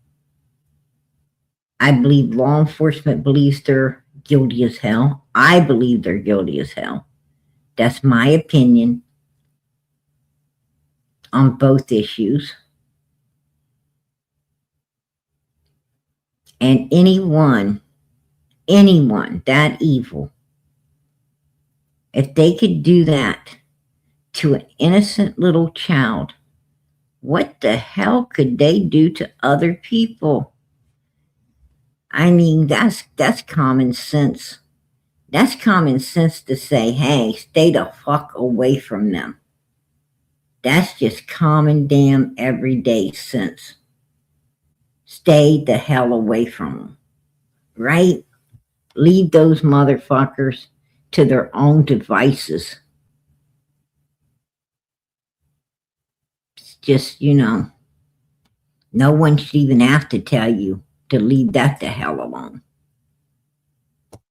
I believe law enforcement believes they're guilty as hell. I believe they're guilty as hell. That's my opinion on both issues. And anyone that evil, if they could do that to an innocent little child, what the hell could they do to other people? I mean, that's common sense. That's common sense to say, hey, stay the fuck away from them. That's just common damn everyday sense. Stay the hell away from them, right? Leave those motherfuckers to their own devices. It's just, no one should even have to tell you to leave that the hell alone.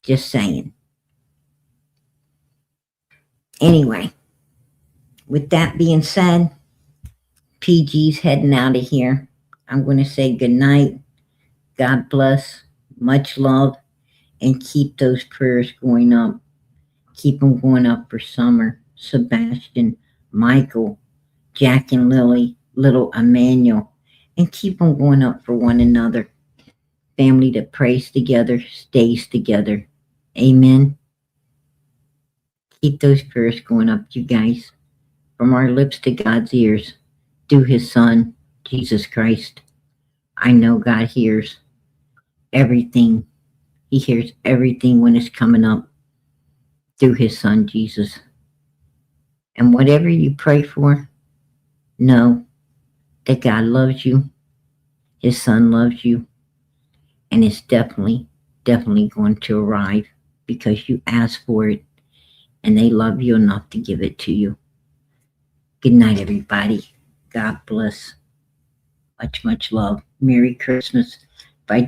Just saying. Anyway, with that being said, PG's heading out of here. I'm going to say good night. God bless. Much love. And keep those prayers going up. Keep them going up for Summer, Sebastian, Michael, Jack and Lily, little Emmanuel. And keep them going up for one another. Family that prays together, stays together. Amen. Keep those prayers going up, you guys. From our lips to God's ears, through his Son, Jesus Christ. I know God hears everything. He hears everything when it's coming up through his Son, Jesus. And whatever you pray for, know that God loves you, his Son loves you, and it's definitely going to arrive because you asked for it and they love you enough to give it to you. Good night, everybody. God bless. Much, much love. Merry Christmas. If I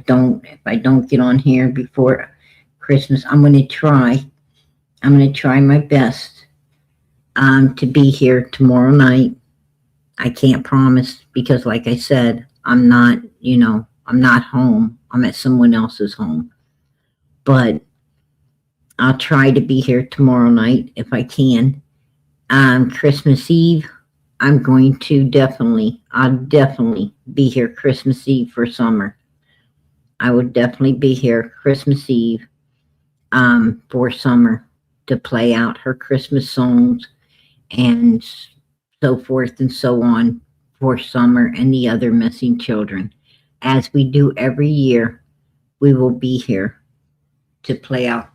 don't get on here before Christmas, I'm going to try my best to be here tomorrow night. I can't promise because, like I said, I'm not home. I'm at someone else's home. But I'll try to be here tomorrow night if I can. Christmas Eve, I'm going to I'll definitely be here Christmas Eve for Summer. I will definitely be here Christmas Eve for Summer to play out her Christmas songs and so forth and so on for Summer and the other missing children. As we do every year, we will be here to play out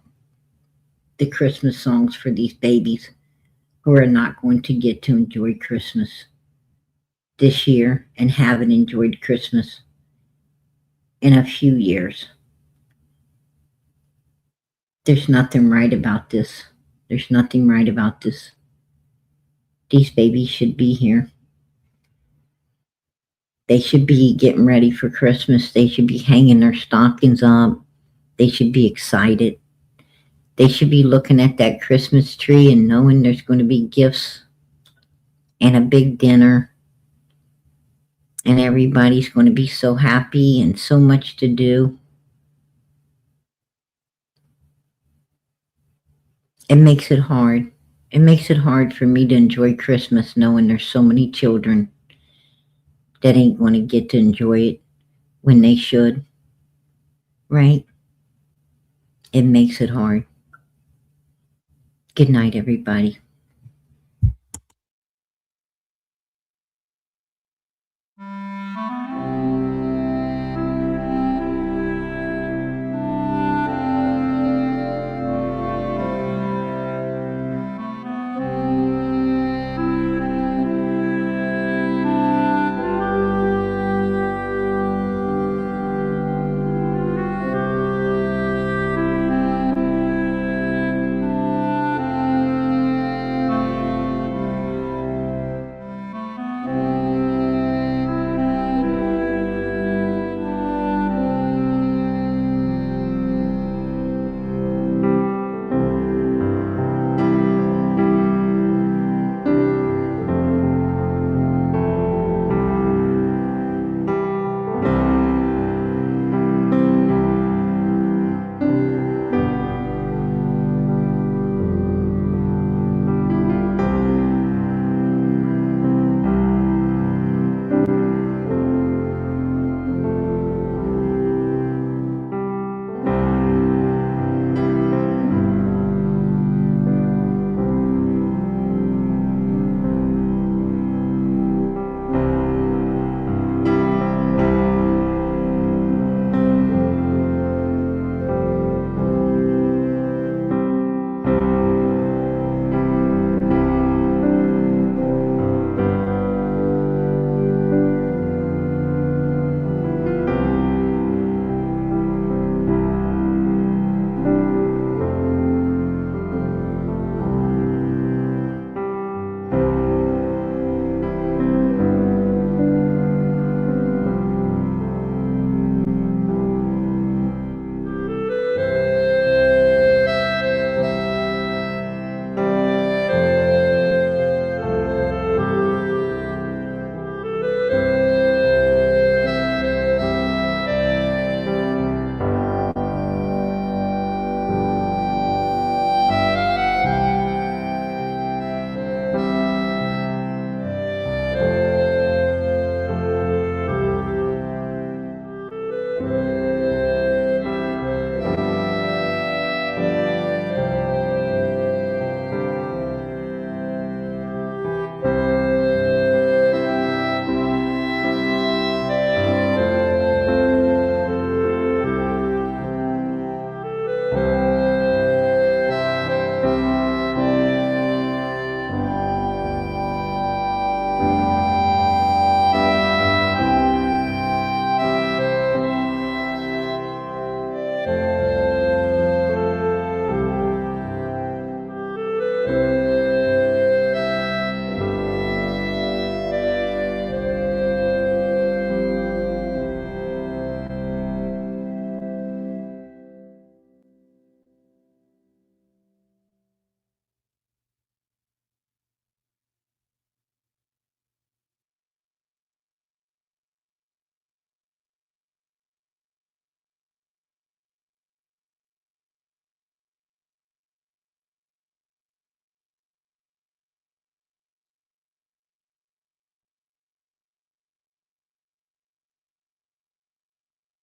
the Christmas songs for these babies who are not going to get to enjoy Christmas this year and haven't enjoyed Christmas in a few years. There's nothing right about this. There's nothing right about this. These babies should be here. They should be getting ready for Christmas. They should be hanging their stockings up. They should be excited. They should be looking at that Christmas tree and knowing there's going to be gifts and a big dinner. And everybody's going to be so happy and so much to do. It makes it hard. It makes it hard for me to enjoy Christmas knowing there's so many children that ain't going to get to enjoy it when they should. Right? It makes it hard. Good night, everybody.